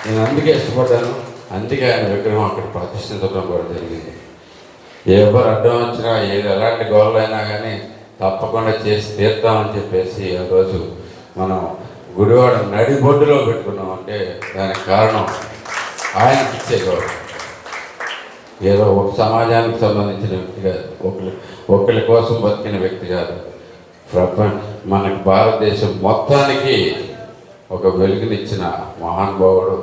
నేను అందుకే ఇష్టపడ్డాను. అందుకే ఆయన విగ్రహం అక్కడ ప్రతిష్ఠించడం కూడా జరిగింది. ఎవరు అడ్డం వచ్చినా ఎలాంటి గోళ్ళు అయినా కానీ తప్పకుండా చేసి తీర్తామని చెప్పేసి ఆ రోజు మనం గుడివాడ నడిబొడ్డులో పెట్టుకున్నామంటే దానికి కారణం ఆయనకి ఇచ్చే గౌరవం. ఏదో ఒక సమాజానికి సంబంధించిన వ్యక్తి కాదు, ఒకరి కోసం బతికిన వ్యక్తి కాదు, మనకి భారతదేశం మొత్తానికి ఒక వెలుగునిచ్చిన మహానుభావుడు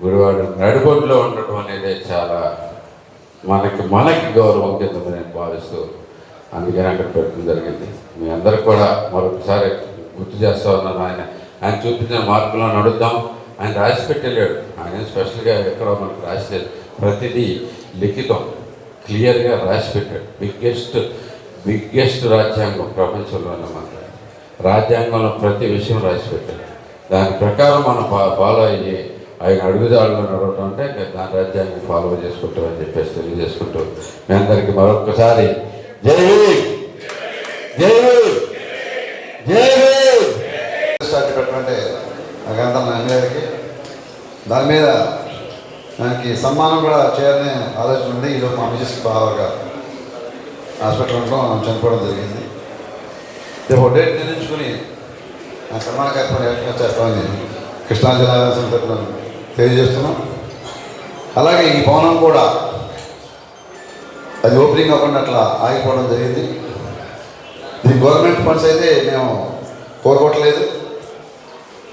గుడివాడ నడిబొడ్డులో ఉండటం అనేది చాలా మనకి గౌరవం కింద నేను భావిస్తూ అందుకని అక్కడ పెట్టడం జరిగింది. మీ అందరికి కూడా మరొకసారి గుర్తు చేస్తూ ఉన్నాను. ఆయన చూపించిన మార్పులో నడుద్దాం. ఆయన రాసి పెట్టలేడు, ఆయన స్పెషల్గా ఎక్కడో మనకు రాసిలేదు, ప్రతిదీ లిఖితం క్లియర్గా రాసి పెట్టాడు. బిగ్గెస్ట్ రాజ్యాంగం ప్రపంచంలోనే మనకి రాజ్యాంగంలో ప్రతి విషయం రాసి పెట్టాడు. దాని ప్రకారం మనం ఫాలో అయ్యి ఆయన అడుగుదాడులో నడవటం అంటే దాని రాజ్యాంగం ఫాలో చేసుకుంటామని చెప్పేసి తెలియజేసుకుంటూ మీ అందరికీ మరొకసారి జై స్టార్ట్ పెట్టమంటే నాకంతా నా అందరికీ దాని మీద దానికి సన్మానం కూడా చేయాలనే ఆలోచన ఉంది. ఈరోజు మా మిజెస్ బాగా హాస్పిటల్లో చనిపోవడం జరిగింది. రేపు డేట్ నిర్ణయించుకుని ఆ సన్మాన కార్యక్రమం ఏర్పాటు చేస్తామని కృష్ణా జిల్లా తరఫున తెలియజేస్తున్నాం. అలాగే ఈ భవనం కూడా అది ఓపెనింగ్ అవ్వకుండా అట్లా ఆగిపోవడం జరిగింది. ఇది గవర్నమెంట్ ఫండ్స్ అయితే మేము కోరుకోవట్లేదు.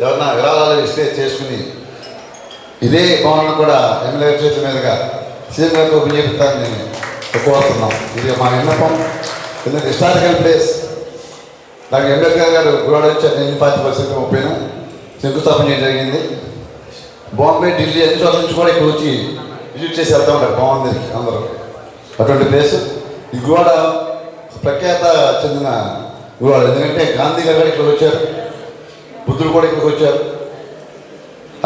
ఎవరన్నా విరాళాలు ఇస్తే చేసుకుని ఇదే భవనం కూడా ఎమ్మెల్యే చేతుల మీదుగా సీఎం గారికి ఓపెన్ చేపిస్తారని నేను కోరుతున్నాం. ఇది మా విన్నపం. ఎందుకంటే హిస్టారికల్ ప్లేస్. నాకు అంబేద్కర్ గారు గుడివాడ వచ్చారు 40% 30 శంకుస్థాపన చేయడం జరిగింది. బాంబే, ఢిల్లీ అన్ని చోట్ల నుంచి కూడా ఇక్కడ వచ్చి విజిట్ చేసి వెళ్తూ ఉంటారు బాగుంది అందరూ. అటువంటి ప్లేస్ ఈ గుడివాడ ప్రఖ్యాత చెందిన గుడివాడ. ఎందుకంటే గాంధీ గారు కూడా ఇక్కడికి వచ్చారు, బుద్ధుడు కూడా ఇక్కడికి వచ్చారు,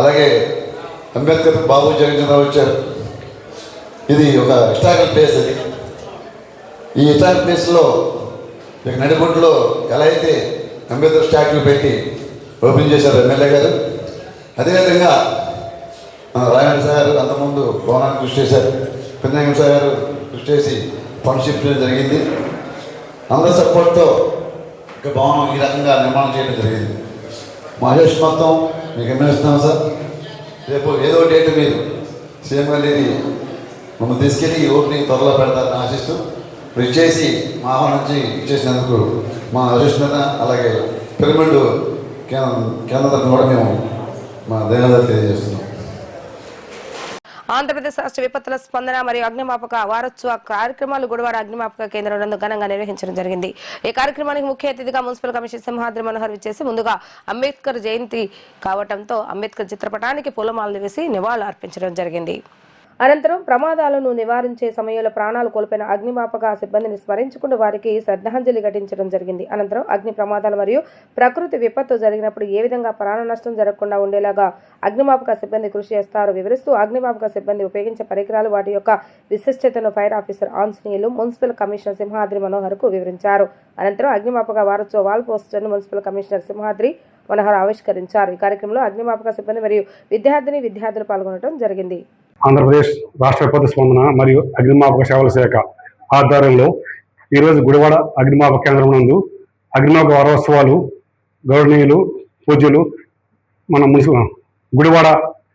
అలాగే అంబేద్కర్, బాబు జగన్మోహన్ వచ్చారు. ఇది ఒక హిస్టారికల్ ప్లేస్. అది ఈ హిస్టారికల్ ప్లేస్లో ఇక నడిబొడ్డులో ఎలా అయితే అంబేద్కర్ స్టాట్యూ పెట్టి ఓపెన్ చేశారు ఎమ్మెల్యే గారు, అదేవిధంగా రాయణ సార్ అంతకుముందు భవనాన్ని కృషి చేశారు, పిన్నయ్య సార్ గారు కృషి చేసి ఫండ్ షిఫ్ట్ చేయడం జరిగింది. అందరి సపోర్ట్తో ఇక భవనం ఈ రకంగా నిర్మాణం చేయడం జరిగింది. మహేష్ మొత్తం మీకు ఎమ్మెల్యేస్తున్నాం సార్. రేపు ఏదో డేట్ మీరు సీఎం గారిని మమ్మల్ని తీసుకెళ్ళి ఈ ఓపెనింగ్ త్వరలో పెడతారని ఆశిస్తూ మీరు ఇచ్చేసి మా ఆహ్వానించి ఇచ్చేసినందుకు మా అదృష్టమైన అలాగే పిరమిడ్ కేంద్రం కూడా మేము మా ధన్యవాదాలు తెలియజేస్తున్నాం. ఆంధ్రప్రదేశ్ రాష్ట్ర విపత్తుల స్పందన మరియు అగ్నిమాపక వారోత్సవ కార్యక్రమాలు గుడివాడ అగ్నిమాపక కేంద్రం నందు ఘనంగా నిర్వహించడం జరిగింది. ఈ కార్యక్రమానికి ముఖ్య అతిథిగా మున్సిపల్ కమిషనర్ సింహాద్రి మనోహర్ విచ్చేసి ముందుగా అంబేద్కర్ జయంతి కావడంతో అంబేద్కర్ చిత్రపటానికి పూలమాలలు వేసి నివాళులు అర్పించడం జరిగింది. అనంతరం ప్రమాదాలను నివారించే సమయంలో ప్రాణాలు కోల్పోయిన అగ్నిమాపక సిబ్బందిని స్మరించుకుంటూ వారికి శ్రద్ధాంజలి ఘటించడం జరిగింది. అనంతరం అగ్ని ప్రమాదాలు మరియు ప్రకృతి విపత్తు జరిగినప్పుడు ఏ విధంగా ప్రాణ నష్టం జరగకుండా ఉండేలాగా అగ్నిమాపక సిబ్బంది కృషి చేస్తారో వివరిస్తూ అగ్నిమాపక సిబ్బంది ఉపయోగించే పరికరాలు వాటి యొక్క విశిష్టతను fire officer Anjaneyulu municipal commissioner Simhadri మనోహర్కు వివరించారు. అనంతరం అగ్నిమాపక వారోత్సవ వాల్ పోస్టర్ను మున్సిపల్ కమిషనర్ సింహాద్రి మనోహర్ ఆవిష్కరించారు. ఈ కార్యక్రమంలో అగ్నిమాపక సిబ్బంది మరియు విద్యార్థులు పాల్గొనడం జరిగింది. ఆంధ్రప్రదేశ్ రాష్ట్ర విపత్తు స్పందన మరియు అగ్నిమాపక సేవల శాఖ ఆధ్వర్యంలో ఈరోజు గుడివాడ అగ్నిమాపక కేంద్రం నందు అగ్నిమాపక వారోత్సవాలు గౌరవనీయులు పూజ్యులు మన గుడివాడ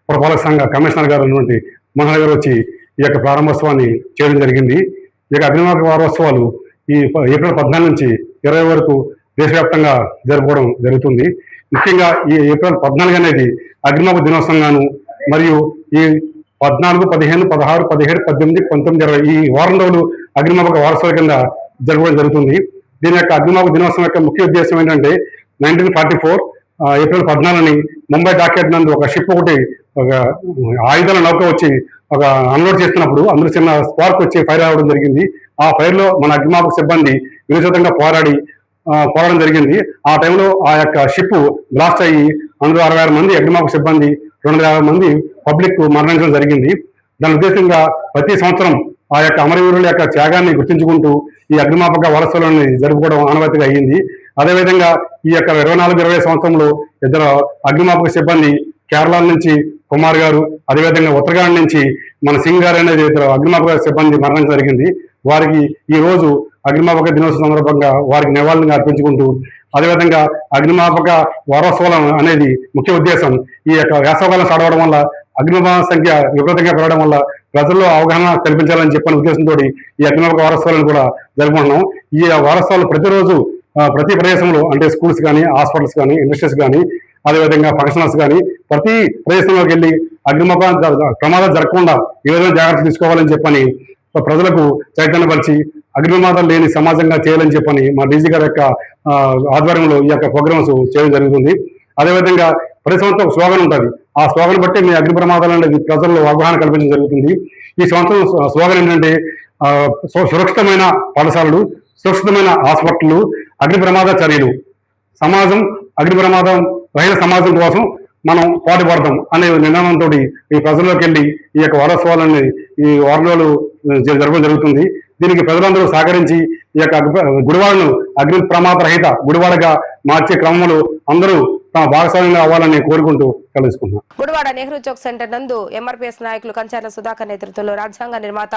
పురపాలక సంఘ కమిషనర్ గారు అటువంటి మనోహర్ గారు వచ్చి ఈ యొక్క ప్రారంభోత్సవాన్ని చేయడం జరిగింది. ఈ యొక్క అగ్నిమాపక వారోత్సవాలు ఈ ఏప్రిల్ 14 నుంచి 20 వరకు దేశవ్యాప్తంగా జరుపుకోవడం జరుగుతుంది. ముఖ్యంగా ఈ ఏప్రిల్ 14 అనేది అగ్నిమాపక దినోత్సవంగాను మరియు ఈ 14, 15, 16, 17, 18, 19, 20 ఈ వారం రోజులు అగ్నిమాపక వారోత్సవాల కింద జరపడం జరుగుతుంది. దీని యొక్క అగ్నిమాపక దినోత్సవం యొక్క ముఖ్య ఉద్దేశం ఏంటంటే 1944 ఏప్రిల్ 14 ముంబై డాక్యార్డ్ నందు ఒక షిప్ ఒకటి ఒక ఆయుధాల నౌక వచ్చి ఒక అన్లోడ్ చేస్తున్నప్పుడు అందులో చిన్న స్పార్క్ వచ్చి ఫైర్ అవ్వడం జరిగింది. ఆ ఫైర్లో మన అగ్నిమాపక సిబ్బంది వినూత్నంగా పోరాడడం జరిగింది. ఆ టైంలో ఆ యొక్క షిప్ బ్లాస్ట్ అయ్యి అందులో 66 మంది అగ్నిమాపక సిబ్బంది 250 మంది పబ్లిక్ మరణించడం జరిగింది. దాని ఉద్దేశంగా ప్రతి సంవత్సరం ఆ యొక్క అమరవీరుల యొక్క త్యాగాన్ని గుర్తించుకుంటూ ఈ అగ్నిమాపక వారోత్సవాలను జరుపుకోవడం ఆనవాయితీగా అయ్యింది. అదేవిధంగా ఈ యొక్క 24-20 సంవత్సరంలో ఇద్దరు అగ్నిమాపక సిబ్బంది కేరళ నుంచి కుమార్ గారు, అదేవిధంగా ఉత్తరాఖండ్ నుంచి మన సింగ్ గారు అనేది ఇద్దరు అగ్నిమాపక సిబ్బంది మరణించడం జరిగింది. వారికి ఈ రోజు అగ్నిమాపక దినోత్సవం సందర్భంగా వారికి నివాళులను అర్పించుకుంటూ అదేవిధంగా అగ్నిమాపక వారోత్సవాలు అనేది ముఖ్య ఉద్దేశం ఈ యొక్క వేసవకాలం స్టార్ట్ అవడం వల్ల అగ్నిమాపక సంఖ్య విపరీతంగా పెరగడం వల్ల ప్రజల్లో అవగాహన కల్పించాలని చెప్పిన ఉద్దేశంతో ఈ అగ్నిమాపక వారోత్సవాలను కూడా జరుపుకుంటున్నాం. ఈ వారోత్సవాలు ప్రతిరోజు ప్రతి ప్రదేశంలో అంటే స్కూల్స్ కానీ, హాస్పిటల్స్ కానీ, ఇండస్ట్రీస్ కానీ, అదేవిధంగా ఫంక్షనల్స్ కానీ ప్రతి ప్రదేశంలోకి వెళ్ళి అగ్నిమాపక ప్రమాదాలు జరగకుండా ఏ విధంగా జాగ్రత్తలు తీసుకోవాలని చెప్పని ప్రజలకు చైతన్యపరిచి అగ్నిమాదాలు లేని సమాజంగా చేయాలని చెప్పని మా డీజీ గారి యొక్క ఆధ్వర్యంలో ఈ యొక్క ప్రోగ్రామ్స్ చేయడం జరుగుతుంది. అదేవిధంగా ప్రతి సంవత్సరం ఒక స్లోగన్ ఉంటుంది. ఆ స్లోగన్ బట్టి మీ అగ్ని ప్రమాదాలు అనేది ప్రజల్లో అవగాహన కల్పించడం జరుగుతుంది. ఈ సంవత్సరం స్లోగన్ ఏంటంటే సురక్షితమైన పాఠశాలలు, సురక్షితమైన హాస్పిటళ్ళు, అగ్ని ప్రమాద చర్యలు, సమాజం అగ్ని ప్రమాదం రహిత సమాజం కోసం మనం పాటుపడతాం అనే నిర్ణయంతో ఈ ప్రజల్లోకి వెళ్ళి ఈ యొక్క వారోత్సవాలని ఈ వారం రోజులు జరపడం జరుగుతుంది. దీనికి ప్రజలందరూ సహకరించి ఈ యొక్క గుడివాడను అగ్ని ప్రమాద రహిత గుడివాడగా మార్చే క్రమంలో అందరూ తమ భాగస్వామ్యంగా అవ్వాలని కోరుకుంటూ కలుసుకుంటున్నాం. గుడివాడ నెహ్రూ చౌక్ సెంటర్ నందు ఎంఆర్పీఎస్ నాయకులు కంచర్ల సుధాకర్ నేతృత్వంలో రాజ్యాంగ నిర్మాత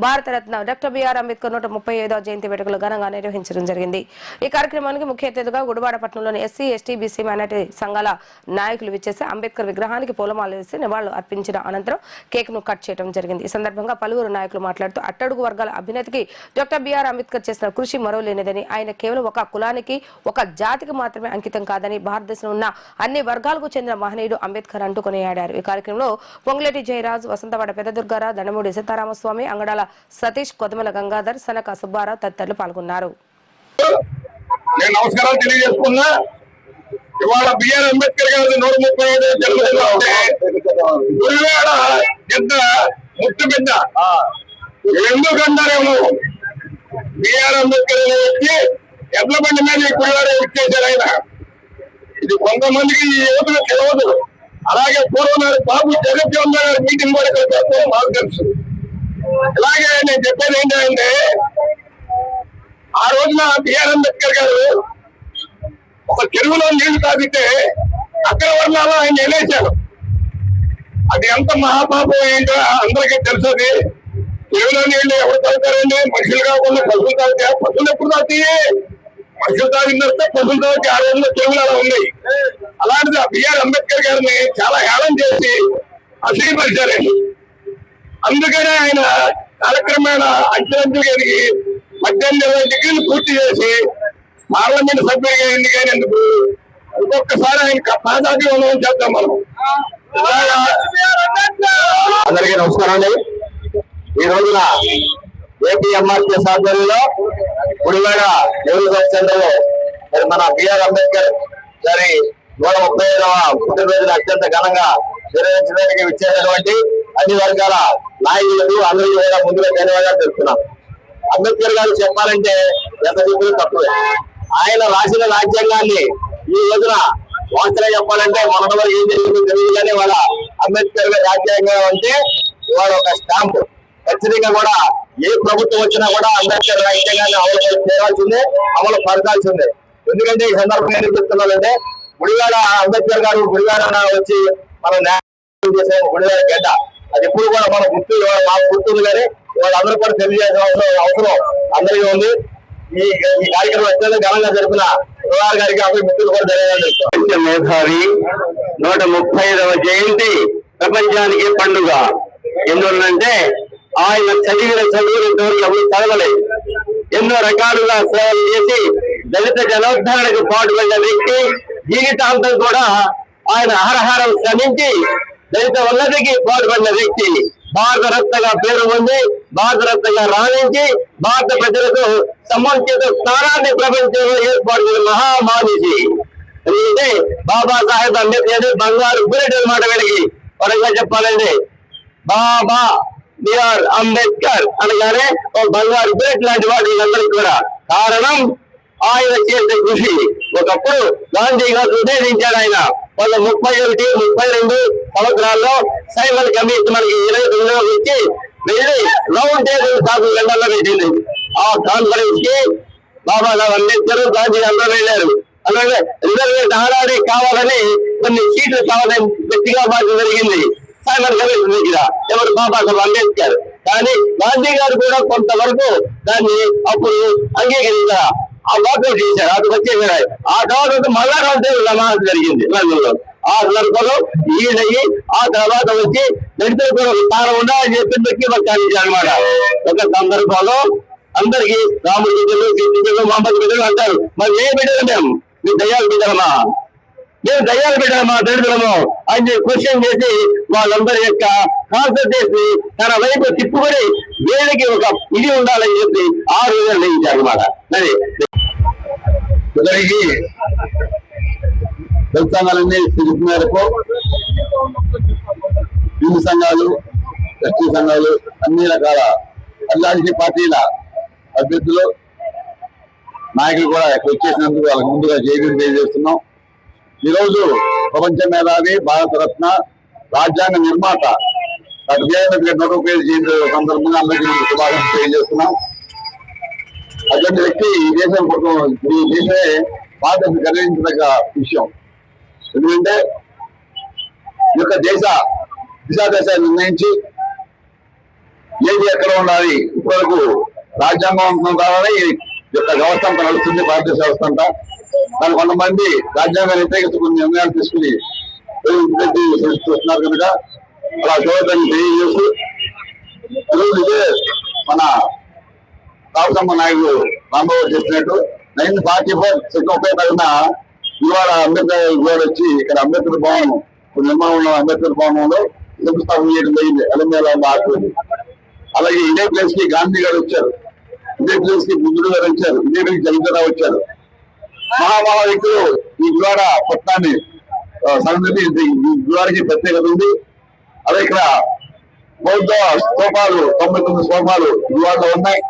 భారతరత్న డాక్టర్ బిఆర్ అంబేద్కర్ 135వ జయంతి వేడుకలు ఘనంగా నిర్వహించడం జరిగింది. ఈ కార్యక్రమానికి ముఖ్య అతిథిగా గుడివాడ పట్టణంలోని ఎస్సీ, ఎస్టీ, బీసీ, మైనార్టీ సంఘాల నాయకులు విచ్చేసి అంబేద్కర్ విగ్రహానికి పూలమాల వేసి నివాళులు అర్పించిన అనంతరం కేక్ ను కట్ చేయడం జరిగింది. ఈ సందర్భంగా పలువురు నాయకులు మాట్లాడుతూ అట్టడుగు వర్గాల అభ్యున్నతికి డాక్టర్ బిఆర్ అంబేద్కర్ చేసిన కృషి మరోలేనిదని, ఆయన కేవలం ఒక కులానికి, ఒక జాతికి మాత్రమే అంకితం కాదని, భారతదేశంలో ఉన్న అన్ని వర్గాలకు చెందిన మహనీయుడు అంబేద్కర్ అంటూ కొనియాడారు. ఈ కార్యక్రమంలో పొంగులేటి జయరాజ్, వసంతవాడ పెద్ద దుర్గారావు, దండమూడి సీతారామస్వామి, అంగడాల సతీష్, కొదమల గంగాధర్, సనక సుబ్బారావు తదితరులు పాల్గొన్నారు. నేను నమస్కారాలు తెలియజేసుకున్నా. ఇవాళ బిఆర్ అంబేద్కర్ గారి 135వ జన్మదినం గుడివాడ పెద్ద ముట్టు బిడ్డ. ఎందుకంటారేమో బిఆర్ అంబేద్కర్ అనే వ్యక్తి ఎడ్ల బండి మీద గుడివాడ ఇచ్చేశారు ఆయన. ఇది కొంతమందికి ఈ యువతకు తెలియదు. అలాగే పూర్వం బాబు జగజ్జీవన్ గారి మీటింగ్ కూడా ఇక్కడ మాకు తెలుసు. ఇలాగే నేను చెప్పేది ఏంటంటే ఆ రోజున బిఆర్ అంబేద్కర్ గారు ఒక చెరువులో నీళ్లు తాగితే అగ్రవర్ణాలు ఆయన ఎలేశారు. అది ఎంత మహాపాపం ఏంటో అందరికీ తెలుసది. చెరువులో నీళ్లు ఎవరు తాగుతారండి? మనుషులు కాకుండా పశువులు తాగుతాయి. పశువులు ఎప్పుడు తాగుతాయి? మనుషులు తాగిందంటే పశువులు తాగుతాయి. ఆ రోజుల్లో చెరువులు అలా ఉన్నాయి. అలాంటిది బిఆర్ అంబేద్కర్ గారిని చాలా హేళన చేసి అసహ్యపరిచారండి. అందుకనే ఆయన కాలక్రమేణ అంచెలంచెలుగా ఎదిగి 18 డిగ్రీలు పూర్తి చేసి పార్లమెంట్ సభ్యుడిగా ఎన్నికైనందుకు ఇంకొకసారి ఆయన పాదాభివందనం చేద్దాం మనం. అందరికీ నమస్కారం అండి. ఈ రోజున ఏపీఎంఆర్టీఎస్ ఆధ్వర్యంలో గుడివాడ నెహ్రూ సెంటర్లో మరి మన బిఆర్ అంబేద్కర్ గారి 135వ పుట్టినరోజును అత్యంత ఘనంగా నిర్వహించడానికి విచ్చేసినటువంటి అన్ని వర్గాల నాయకులకు అందరికీ కూడా ముందుగా ధన్యవాదాలు తెలుపుతున్నాం. అంబేద్కర్ గారు చెప్పాలంటే ఎంత చెప్పినా తక్కువే. ఆయన రాసిన రాజ్యాంగాన్ని ఈ రోజున వాస్తవంగా చెప్పాలంటే మొన్నటి వరకు ఏం జరిగిందో తెలియదు, కానీ వాళ్ళ అంబేద్కర్ గారి రాజ్యాంగం అంటే ఇవాళ ఒక స్టాంపు. ఖచ్చితంగా కూడా ఏ ప్రభుత్వం వచ్చినా కూడా అంబేద్కర్ రాజ్యాంగాన్ని అమలు చేయాల్సిందే, అమలు పరచాల్సిందే. ఎందుకంటే ఈ సందర్భంగా ఏం చెప్తున్నానంటే గుడివాడ అంబేద్కర్ గారు గుడివాడ వచ్చి మనం న్యాయం చేసే గుడివాడ గడ్డ అది ఎప్పుడు కూడా మన గుర్తు మాకు గుర్తుంది, కానీ వాళ్ళందరూ కూడా తెలియజేసిన అవసరం అందరికీ ఉంది. ఈ కార్యక్రమం అత్యంత ఘనంగా జరిపిన గురువారు గారికి అప్పుడు మిత్రులు కూడా ధన్యవాదాలు. మేధావి 135వ జయంతి ప్రపంచానికి పండుగ. ఎందువల్లంటే ఆయన చదివిన చదువులు ఇంతవరకు ఎవరు చదవలేదు. ఎన్నో రకాలుగా సేవలు చేసి దళిత జనోద్ధరణకు పాటుపడిన వ్యక్తి. జీవితాంతం కూడా ఆయన అహరహారం శ్రమించి దళిత ఉన్నతికి పాటుపడిన వ్యక్తి. భారతరత్నగా పేరు పొంది భారతరత్నగా రాణించి భారత ప్రజలకు సముచిత స్థానాన్ని ప్రపంచంలో ఏర్పాటు చేసిన మహామానిషి. ఎందుకంటే బాబాసాహెబ్ అంబేద్కర్ బంగారు బుల్లెట్ మాట వీళ్ళకి పరంగా చెప్పాలండి. బాబా బిఆర్ అంబేద్కర్ అనగానే ఒక బంగారు బుల్లెట్ లాంటి వాడు వీళ్ళందరికీ కూడా. కారణం ఆయన చేసే కృషి. ఒకప్పుడు గాంధీ గారు ఉద్దేశించాడు ఆయన 31, 32 సంవత్సరాల్లో సైమన్ కమిషన్ మనకి 29లో ఇచ్చి వెళ్ళి రౌండ్ టేబుల్ కాకుండా పెట్టింది. ఆ కాన్ఫరెన్స్ కి బాబాసాహెబ్ అంబేద్కర్ గాంధీ అందరూ వెళ్ళారు. అలాగే రిజర్వేషన్ ఆనాడే కావాలని కొన్ని సీట్లు కావాలని గట్టిగా బాధ్యత జరిగింది సైమన్ కమిషన్ దగ్గర. ఎవరు? బాబాసాహెబ్ అంబేద్కర్. కానీ గాంధీ గారు కూడా కొంతవరకు దాన్ని అప్పుడు అంగీకరించారు, ఆ వాకౌట్ చేశారు. అది వచ్చేసారు. ఆ తర్వాత మళ్ళా రౌండ్ టేబుల్ సమావేశం జరిగింది లండన్లో. ఆ సందర్భంలో ఈయనయ్యి ఆ తర్వాత వచ్చి దళితులు కూడా స్థానం ఉండాలని చెప్పిందకి అనమాట. ఒక సందర్భంలో అందరికీ రాముడి బిడ్డలు, బిడ్డలు, మహమ్మద్ బిడ్డలు అంటారు. మరి ఏ బిడ్డలు మేము? మీ దయ్యాల బిడ్డలమా? మేము దయ్యాల బిడ్డలమా దళితులము అని క్వశ్చన్ చేసి వాళ్ళందరి యొక్క కాన్సన్ట్రేషన్ తన వైపు తిప్పుకొని వీళ్ళకి ఒక ఇది ఉండాలని చెప్పి 6 రోజులు వేయించారు అనమాట. మరి ఇద్దరికి దళిత సంఘాలన్నీ పిలుపు మేరకు హిందూ సంఘాలు, ఎస్టీ సంఘాలు, అన్ని రకాల అల్లాంటి పార్టీల అభ్యర్థులు నాయకులు కూడా వచ్చేసినందుకు వాళ్ళకి ముందుగా జైలు తెలియజేస్తున్నాం. ఈరోజు ప్రపంచ మేధావి, భారతరత్న, రాజ్యాంగ నిర్మాత డాక్టర్ బిఆర్ అంబేద్కర్ 135వ జయంతి సందర్భంగా అందరికీ శుభాకాంక్షలు తెలియజేస్తున్నాం. అటువంటి వ్యక్తి ఈ దేశం కోసం ఈ దేశమే బాధ్యత గర్వించదగ్గ విషయం. ఎందుకంటే ఈ యొక్క దిశాదశాన్ని నిర్ణయించి ఏది ఎక్కడ ఉండాలి, ఇప్పటివరకు రాజ్యాంగం కావాలని ఈ యొక్క వ్యవస్థ అంతా నడుస్తుంది, భారతదేశ వ్యవస్థ అంతా. దాని కొంతమంది రాజ్యాంగాన్ని వ్యతిరేకించుకుని నిర్ణయాలు తీసుకుని చూస్తున్నారు కనుక అలా చూడటాన్ని తెలియజేస్తూ ఇదే మన రామసమ్మ నాయుడు రాంబాబు చేసినట్టు 1944 సెకండ్ ఉపయోగపడిన ఇవాళ అంబేద్కర్ గోడ వచ్చి ఇక్కడ అంబేద్కర్ భవనం నిర్మాణంలో అంబేద్కర్ భవనంలో శంకుస్థాపన చేయడం జరిగింది. అలంమేళ ఆకులు. అలాగే ఇదే ప్లేస్ కి గాంధీ గారు వచ్చారు, ఇదే ప్లేస్ కి బుద్ధుడు గారు వచ్చారు, ఇదే ప్లేస్ జగన్ వచ్చారు. మహా వ్యక్తులు ఈ గుడివాడ పట్టణాన్ని సంగతి ఈ గుడివాడకి ప్రత్యేకత ఉంది. అదే ఇక్కడ బౌద్ధ స్తూపాలు 99 స్తూపాలు గుడివాడలో ఉన్నాయి.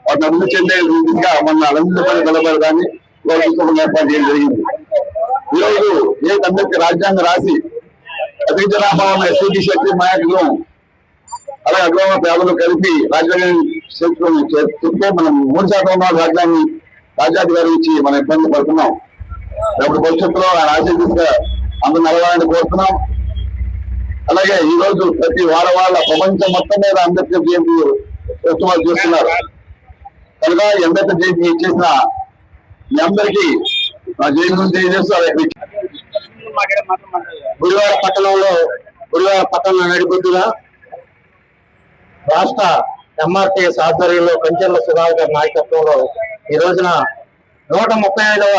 వాటిని అభివృద్ధి చెందే విధంగా మన అలంకరణ కలబడదాన్ని ఏర్పాటు చేయడం జరిగింది. ఈరోజు ఏ అంబేద్కర్ రాజ్యాంగం రాసి అధిక జనాభా ఉన్న ఎస్సీ శక్తి నాయకులు అలాగే అగ్రమ పేదలు కలిపి రాజ్యాంగం చెప్తే మనం 3% రాజ్యాధికారి ఇచ్చి మనం ఇబ్బంది పడుతున్నాం. రేపు భవిష్యత్తులో ఆయన ఆశీర్దిగా అందరూ నిలవాలని కోరుతున్నాం. అలాగే ఈ రోజు ప్రతి వాళ్ళ ప్రపంచం మొత్తం మీద అంబేద్కర్ జయంతి ఉత్సవాలు చేస్తున్నారు కనుక అంబేద్కర్ జయంతి చేసిన మీ అందరికీ నా జయంతి గురించి తెలియజేస్తూ గుడివాడ పట్టణంలో నడిబొద్దుగా రాష్ట్ర ఎంఆర్టీఎస్ ఆధ్వర్యంలో కంచెర్ల సుధాకర్ నాయకత్వంలో ఈ రోజున 135వ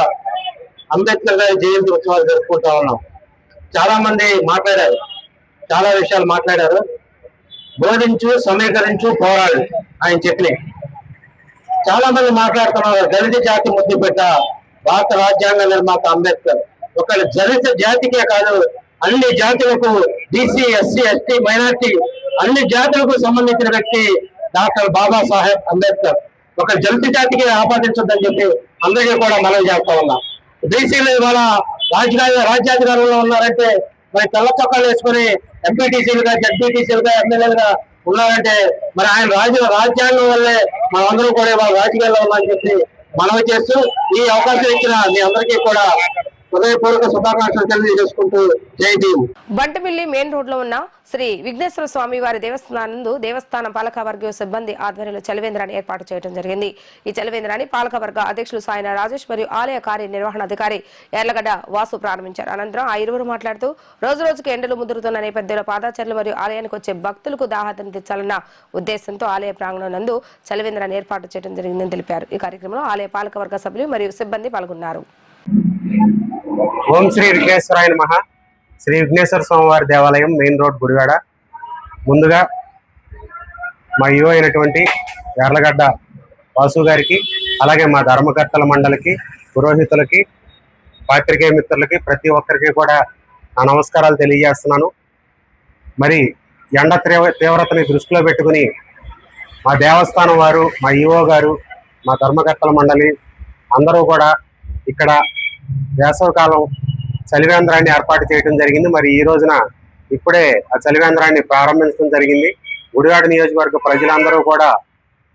అంబేద్కర్ గారి జయంతి ఉత్సవాలు జరుపుకుంటా ఉన్నాం. చాలా మంది మాట్లాడారు, చాలా విషయాలు మాట్లాడారు. బోధించు, సమీకరించు, పోరాడు ఆయన చెప్పినాయి. చాలా మంది మాట్లాడుతున్నారు దళిత జాతి ముద్దుపెట్ట భారత రాజ్యాంగ నిర్మాత అంబేద్కర్. ఒక దళిత జాతికే కాదు, అన్ని జాతులకు, బీసీ, ఎస్సీ, ఎస్టీ, మైనార్టీ అన్ని జాతులకు సంబంధించిన వ్యక్తి డాక్టర్ బాబాసాహెబ్ అంబేద్కర్. ఒక దళిత జాతికి ఆపాదించొద్దని చెప్పి అందరికీ కూడా మనం చేస్తా ఉన్నాం. బీసీలు ఇవాళ రాజ్యాధికారంలో ఉన్నారంటే మరి తెల్ల చొక్కాలు వేసుకుని ఎంపీటీసీలుగా, జడ్పీటీసీలుగా, ఎమ్మెల్యేలుగా ఉన్నారంటే మరి ఆయన రాజ్యాంగం వల్లే మనందరూ కూడా ఇవాళ రాజకీయాల్లో ఉన్నామని చెప్పి మనవి చేస్తూ ఈ అవకాశం ఇచ్చిన మీ అందరికీ కూడా హృదయపూర్వక శుభాకాంక్షలు తెలియజేసుకుంటూ జై భీమ్. బంటమిల్లి మెయిన్ రోడ్ లో ఉన్న శ్రీ విఘ్నేశ్వర స్వామి వారి దేవస్థానందు దేవస్థానం పాలకవర్గ సిబ్బంది ఆధ్వర్యంలో చలివేంద్రాన్ని ఏర్పాటు చేయడం జరిగింది. ఈ చలివేంద్రాన్ని పాలకవర్గ అధ్యక్షులు సాయన రాజేష్ మరియు ఆలయ కార్యనిర్వహణాధికారి యార్లగడ్డ వాసు ప్రారంభించారు. అనంతరం ఆ ఇరువురు మాట్లాడుతూ రోజు రోజుకు ఎండలు ముదురుతున్న నేపథ్యంలో పాదాచారులు మరియు ఆలయానికి వచ్చే భక్తులకు దాహాన్ని తెచ్చాలన్న ఉద్దేశంతో ఆలయ ప్రాంగణం నందు చలివేంద్రాన్ని ఏర్పాటు చేయడం జరిగిందని తెలిపారు. ఈ కార్యక్రమంలో ఆలయ పాలకవర్గ సభ్యులు మరియు సిబ్బంది పాల్గొన్నారు. ఓం శ్రీ విఘ్నేశ్వరాయ నమః. శ్రీ విఘ్నేశ్వర స్వామివారి దేవాలయం మెయిన్ రోడ్ గుడివాడ. ముందుగా మా యువ అయినటువంటి యార్లగడ్డ వాసు గారికి, అలాగే మా ధర్మకర్తల మండలికి, పురోహితులకి, పాత్రికేయ మిత్రులకి ప్రతి ఒక్కరికి కూడా నా నమస్కారాలు తెలియజేస్తున్నాను. మరి ఎండ తీవ్రతని దృష్టిలో పెట్టుకుని మా దేవస్థానం వారు, మా ఈవో గారు, మా ధర్మకర్తల మండలి అందరూ కూడా ఇక్కడ వేసవికాలం చలివేంద్రాన్ని ఏర్పాటు చేయడం జరిగింది. మరి ఈ రోజున ఇప్పుడే ఆ చలివేంద్రాన్ని ప్రారంభించడం జరిగింది. గుడివాడ నియోజకవర్గ ప్రజలందరూ కూడా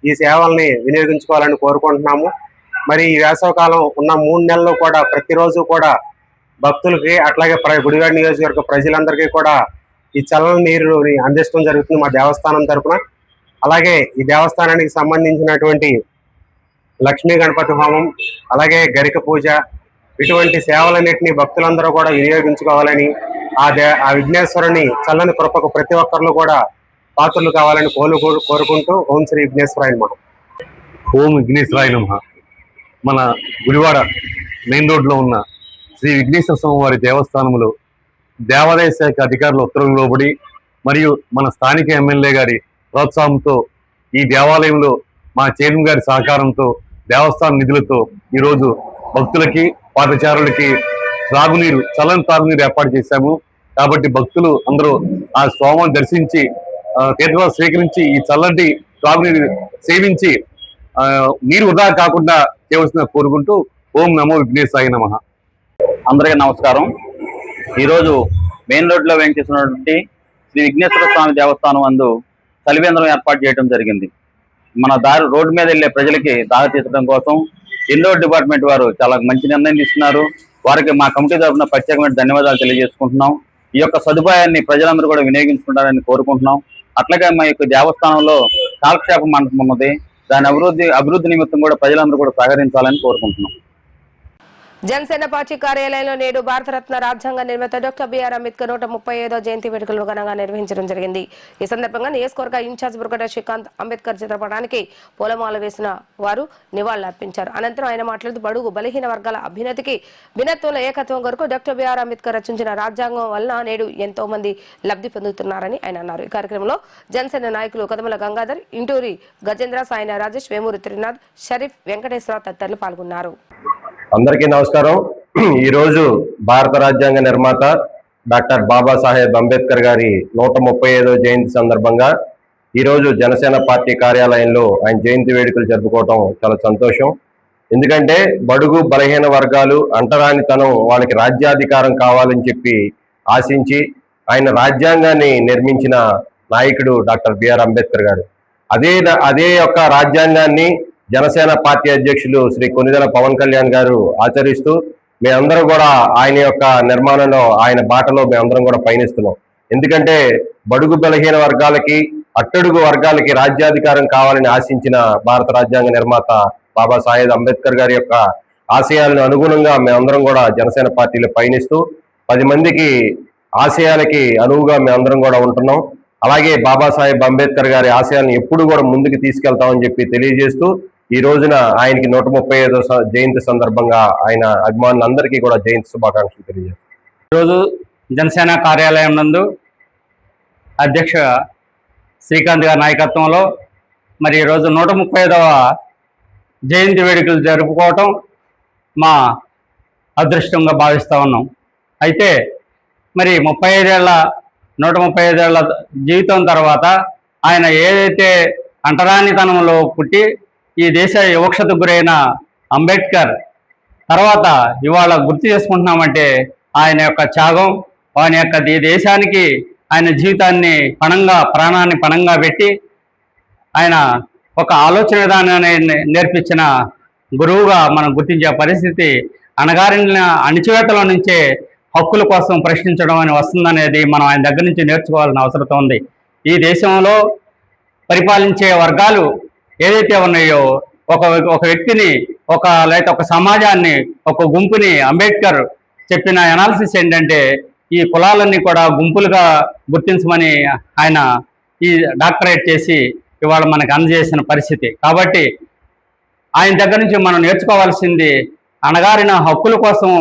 ఈ సేవల్ని వినియోగించుకోవాలని కోరుకుంటున్నాము. మరి ఈ వేసవికాలం ఉన్న 3 నెలలు కూడా ప్రతిరోజు కూడా భక్తులకి, అట్లాగే గుడివాడ నియోజకవర్గ ప్రజలందరికీ కూడా ఈ చల్లని నీరుని అందించడం జరుగుతుంది మా దేవస్థానం తరఫున. అలాగే ఈ దేవస్థానానికి సంబంధించినటువంటి లక్ష్మీ గణపతి హోమం, అలాగే గరిక పూజ, ఇటువంటి సేవలన్నింటినీ భక్తులందరూ కూడా వినియోగించుకోవాలని, ఆ విఘ్నేశ్వరుని చల్లని కృపకు ప్రతి ఒక్కరు కూడా పాత్రలు కావాలని కోరుకుంటూ ఓం శ్రీ విఘ్నేశ్వరాయ నమః. ఓం విఘ్నేశ్వరాయ నమః. మన గుడివాడ మెయిన్ రోడ్లో ఉన్న శ్రీ విఘ్నేశ్వర స్వామి వారి దేవస్థానంలో దేవాదాయ శాఖ అధికారుల ఉత్తర్వులు లోబడి మరియు మన స్థానిక ఎమ్మెల్యే గారి ప్రోత్సాహంతో ఈ దేవాలయంలో మా చైర్మన్ గారి సహకారంతో దేవస్థాన నిధులతో ఈరోజు భక్తులకి, పాదచారులకి చల్లని తాగునీరు ఏర్పాటు చేశాము. కాబట్టి భక్తులు అందరూ ఆ స్వామిని దర్శించి తీర్థం స్వీకరించి ఈ చల్లటి తాగునీరు సేవించి నీరు వృధా కాకుండా చేయవలసిన కోరుకుంటూ ఓం నమో విఘ్నేశ్వరాయ నమః. అందరికీ నమస్కారం. ఈరోజు మెయిన్ రోడ్లో వేయించేసినటువంటి శ్రీ విఘ్నేశ్వర స్వామి దేవస్థానం అందు చలివేంద్రం ఏర్పాటు చేయడం జరిగింది. మన రోడ్డు మీద వెళ్ళే ప్రజలకి దారి తీర్చడం కోసం ఎన్నో డిపార్ట్మెంట్ వారు చాలా మంచి నిర్ణయం తీసుకున్నారు. వారికి మా కమిటీ తరఫున ప్రత్యేకమైన ధన్యవాదాలు తెలియజేసుకుంటున్నాం. ఈ యొక్క సదుపాయాన్ని ప్రజలందరూ కూడా వినియోగించుకుంటారని కోరుకుంటున్నాం. అట్లాగే మా యొక్క దేవస్థానంలో కాలక్షేప మండపం ఉన్నది. దాని అభివృద్ధి నిమిత్తం కూడా ప్రజలందరూ కూడా సహకరించాలని కోరుకుంటున్నాం. జనసేన పార్టీ కార్యాలయంలో నేడు భారతరత్న రాజ్యాంగ నిర్మాత డాక్టర్ బిఆర్ అంబేద్కర్ 135వ జయంతి వేడుకలను ఘనంగా నిర్వహించడం జరిగింది. ఈ సందర్భంగా నియోజకవర్గ ఇన్ఛార్జ్ బుర్గడ శ్రీకాంత్ అంబేద్కర్ చిత్రపటానికి పూలమాల వేసిన వారు నివాళులర్పించారు. అనంతరం ఆయన మాట్లాడుతూ బడుగు బలహీన వర్గాల అభ్యున్నతికి, భిన్నత్వంలో ఏకత్వం కొరకు డాక్టర్ బిఆర్ అంబేద్కర్ రచించిన రాజ్యాంగం వలన నేడు ఎంతో మంది లబ్ధి పొందుతున్నారని ఆయన అన్నారు. ఈ కార్యక్రమంలో జనసేన నాయకులు కదమల గంగాధర్, ఇంటూరి గజేంద్ర, సాయన రాజేష్, వేమూరి త్రినాథ్, షరీఫ్, వెంకటేశ్వర తదితరులు పాల్గొన్నారు. అందరికీ నమస్కారం. ఈరోజు భారత రాజ్యాంగ నిర్మాత డాక్టర్ బాబాసాహెబ్ అంబేద్కర్ గారి 135వ జయంతి సందర్భంగా ఈరోజు జనసేన పార్టీ కార్యాలయంలో ఆయన జయంతి వేడుకలు జరుపుకోవటం చాలా సంతోషం. ఎందుకంటే బడుగు బలహీన వర్గాలు, అంటరానితనం వాళ్ళకి రాజ్యాధికారం కావాలని చెప్పి ఆశించి ఆయన రాజ్యాంగాన్ని నిర్మించిన నాయకుడు డాక్టర్ బిఆర్ అంబేద్కర్ గారు. అదే యొక్క రాజ్యాంగాన్ని జనసేన పార్టీ అధ్యక్షులు శ్రీ కొనిదెల పవన్ కళ్యాణ్ గారు ఆచరిస్తూ మేమందరం కూడా ఆయన యొక్క నిర్మాణంలో, ఆయన బాటలో మేమందరం కూడా పయనిస్తున్నాం. ఎందుకంటే బడుగు బలహీన వర్గాలకి, అట్టడుగు వర్గాలకి రాజ్యాధికారం కావాలని ఆశించిన భారత రాజ్యాంగ నిర్మాత బాబాసాహెబ్ అంబేద్కర్ గారి యొక్క ఆశయాలను అనుగుణంగా మేమందరం కూడా జనసేన పార్టీలో పయనిస్తూ 10 మందికి ఆశయాలకి అనువుగా మేమందరం కూడా ఉంటున్నాం. అలాగే బాబాసాహెబ్ అంబేద్కర్ గారి ఆశయాలను ఎప్పుడు కూడా ముందుకు తీసుకెళ్తామని చెప్పి తెలియజేస్తూ ఈ రోజున ఆయనకి 135వ జయంతి సందర్భంగా ఆయన అభిమానులందరికీ కూడా జయంతి శుభాకాంక్షలు తెలియజేస్తాం. ఈరోజు జనసేన కార్యాలయం నందు అధ్యక్ష శ్రీకాంత్ గారి నాయకత్వంలో మరి ఈరోజు 135వ జయంతి వేడుకలు జరుపుకోవటం మా అదృష్టంగా భావిస్తూ ఉన్నాం. అయితే మరి 135 ఏళ్ల జీవితం తర్వాత ఆయన ఏదైతే అంటరానితనంలో పుట్టి ఈ దేశ వివక్షతకు గురైన అంబేద్కర్ తర్వాత ఇవాళ గుర్తు చేసుకుంటున్నామంటే ఆయన యొక్క త్యాగం, ఆయన యొక్క దేశానికి ఆయన జీవితాన్ని ప్రాణాన్ని పణంగా పెట్టి ఆయన ఒక ఆలోచన విధానాన్ని నేర్పించిన గురువుగా మనం గుర్తించే పరిస్థితి అణగారిన అణిచివేతల నుంచే హక్కుల కోసం ప్రశ్నించడం అని వస్తుందనేది మనం ఆయన దగ్గర నుంచి నేర్చుకోవాల్సిన అవసరం ఉంది. ఈ దేశంలో పరిపాలించే వర్గాలు ఏదైతే ఉన్నాయో ఒక వ్యక్తిని లేకపోతే ఒక సమాజాన్ని, ఒక గుంపుని అంబేద్కర్ చెప్పిన అనాలిసిస్ ఏంటంటే ఈ కులాలన్నీ కూడా గుంపులుగా గుర్తించమని ఆయన ఈ డాక్టరేట్ చేసి ఇవాళ మనకు అందజేసిన పరిస్థితి. కాబట్టి ఆయన దగ్గర నుంచి మనం నేర్చుకోవాల్సింది అణగారిన హక్కుల కోసం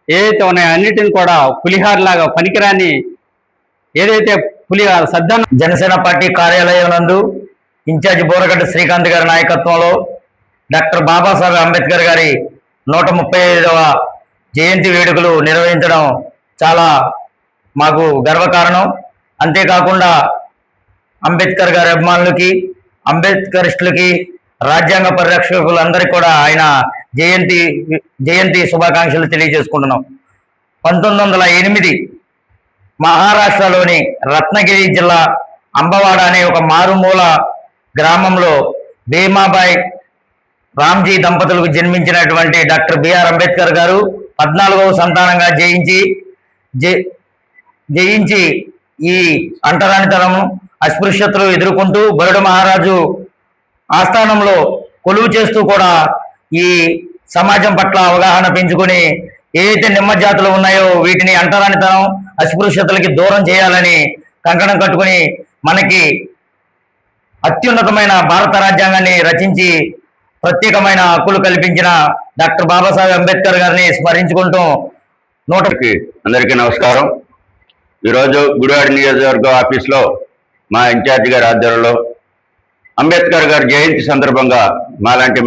ఏదైతే ఉన్నాయో అన్నిటిని కూడా పులిహారలాగా పనికిరాని ఏదైతే సద్దన్న జనసేన పార్టీ కార్యాలయం నందు ఇన్ఛార్జి బోరగడ్డ శ్రీకాంత్ గారి నాయకత్వంలో డాక్టర్ బాబాసాహెబ్ అంబేద్కర్ గారి 135వ జయంతి వేడుకలు నిర్వహించడం చాలా మాకు గర్వకారణం. అంతేకాకుండా అంబేద్కర్ గారి అభిమానులకి, అంబేద్కరిస్టులకి, రాజ్యాంగ పరిరక్షకులందరికీ కూడా ఆయన జయంతి శుభాకాంక్షలు తెలియజేసుకుంటున్నాం. 1908 మహారాష్ట్రలోని రత్నగిరి జిల్లా అంబవాడ అనే ఒక మారుమూల గ్రామంలో భీమాబాయ్ రామ్జీ దంపతులకు జన్మించినటువంటి డాక్టర్ బిఆర్ అంబేద్కర్ గారు 14వ సంతానంగా జయించి ఈ అంటరానితనం, అస్పృశ్యతలు ఎదుర్కొంటూ బరుడు మహారాజు ఆస్థానంలో కొలువు చేస్తూ కూడా ఈ సమాజం పట్ల అవగాహన పెంచుకొని ఏదైతే నిమ్మ జాతులు ఉన్నాయో వీటిని అంటరానితనం, అస్పృశ్యతలకి దూరం చేయాలని కంకణం కట్టుకుని మనకి అత్యున్నతమైన భారత రాజ్యాంగాన్ని రచించి ప్రత్యేకమైన హక్కులు కల్పించిన డాక్టర్ బాబాసాహెబ్ అంబేద్కర్ గారిని స్మరించుకుంటూ అందరికీ నమస్కారం. ఈరోజు గుడివాడ నియోజకవర్గ ఆఫీస్లో మా ఇన్ఛార్జి గారి ఆధ్వర్యంలో అంబేద్కర్ గారి జయంతి సందర్భంగా మాలాంటి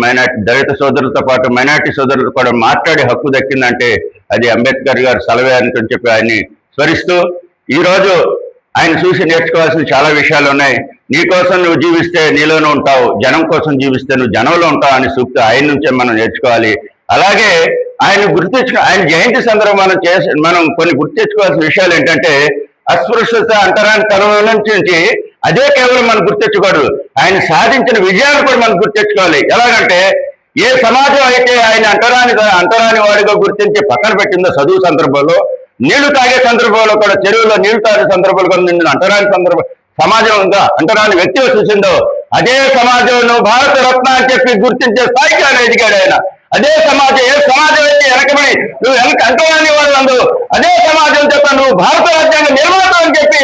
దళిత సోదరులతో పాటు మైనార్టీ సోదరులతో కూడా మాట్లాడే హక్కు దక్కిందంటే అది అంబేద్కర్ గారు సెలవే అని చెప్పి ఆయన్ని స్మరిస్తూ ఈరోజు ఆయన చూసి నేర్చుకోవాల్సిన చాలా విషయాలు ఉన్నాయి. నీ కోసం నువ్వు జీవిస్తే నీలోనే ఉంటావు, జనం కోసం జీవిస్తే నువ్వు జనంలో ఉంటావు అని సూక్తి ఆయన నుంచే మనం నేర్చుకోవాలి. అలాగే ఆయన ఆయన జయంతి సందర్భం మనం కొన్ని గుర్తు తెచ్చుకోవాల్సిన విషయాలు ఏంటంటే అస్పృశ్యత, అంటరానితనం నుంచి అదే కేవలం మనం గుర్తించకూడదు, ఆయన సాధించిన విజయాలు కూడా మనం గుర్తించుకోవాలి. ఎలాగంటే ఏ సమాజం అయితే ఆయన అంటరాని వాడిగా గుర్తించి పక్కన పెట్టిందో చదువు సందర్భంలో, నీళ్లు తాగే సందర్భంలో కూడా, చెరువులో నీళ్లు తాగే సందర్భంలో కూడా నిన్ను అంటరాని సమాజంగా అంటరాని వ్యక్తిగా చూసిందో అదే సమాజంలో భారత రత్న అని చెప్పి గుర్తించే స్థాయికి ఆయన ఎదిగాడు. ఆయన అదే సమాజం, ఏ సమాజం అయితే వెనకబడి నువ్వు అంటరాని వాళ్ళు అదే సమాజం చెప్ప నువ్వు భారత రాజ్యాంగ నిర్మాత అని చెప్పి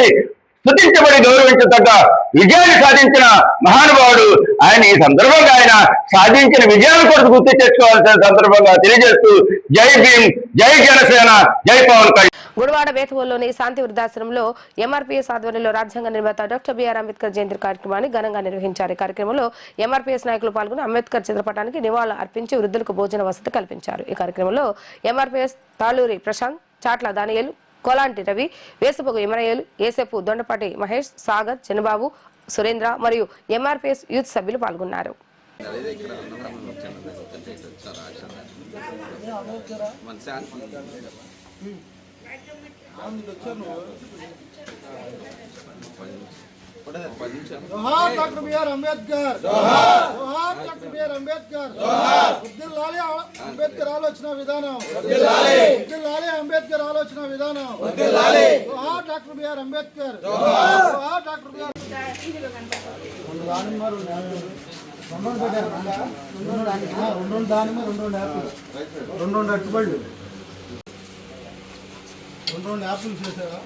స్తుతించబడి గౌరవించదగ్గ విజయాన్ని సాధించిన మహానుభావుడు ఆయన. ఈ సందర్భంగా ఆయన సాధించిన విజయాన్ని కూడా గుర్తు తెచ్చుకోవాల్సిన సందర్భంగా తెలియజేస్తూ జై భీమ్, జై జనసేన, జై పవన్ కళ్యాణ్. గుడివాడ వేతువల్లోని శాంతి వృద్ధాశ్రమంలో ఎంఆర్పీఎస్ ఆధ్వర్యంలో రాజ్యాంగ నిర్మాత డాక్టర్ బిఆర్ అంబేద్కర్ జయంతి కార్యక్రమాన్ని ఘనంగా నిర్వహించారు. ఈ కార్యక్రమంలో ఎంఆర్పీఎస్ నాయకులు పాల్గొని అంబేద్కర్ చిత్రపటానికి నివాళులు అర్పించి వృద్ధులకు భోజన వసతి కల్పించారు. ఈ కార్యక్రమంలో ఎంఆర్పీఎస్ తాళూరి ప్రశాంత్, చాట్ల దానియేలు, కోలాంటి రవి, వేసపొగు ఇమరయ్యలు, ఏసేపు దొండపాటి మహేష్, సాగర్, చంద్రబాబు, సురేంద్ర మరియు ఎంఆర్పీఎస్ యూత్ సభ్యులు పాల్గొన్నారు. जोहार डॉक्टर बी.आर. अंबेडकर जोहार डॉक्टर बी.आर. अंबेडकर వర్ధిల్లాలి అంబేద్కర్ ఆలోచన విధానం వర్ధిల్లాలి అంబేద్కర్ ఆలోచన విధానం जोहार डॉक्टर बी.आर. अंबेडकर जोहार डॉक्टर बी.आर. రెండు అట్టుబళ్ళు రెండు యాపిల్ చేసావా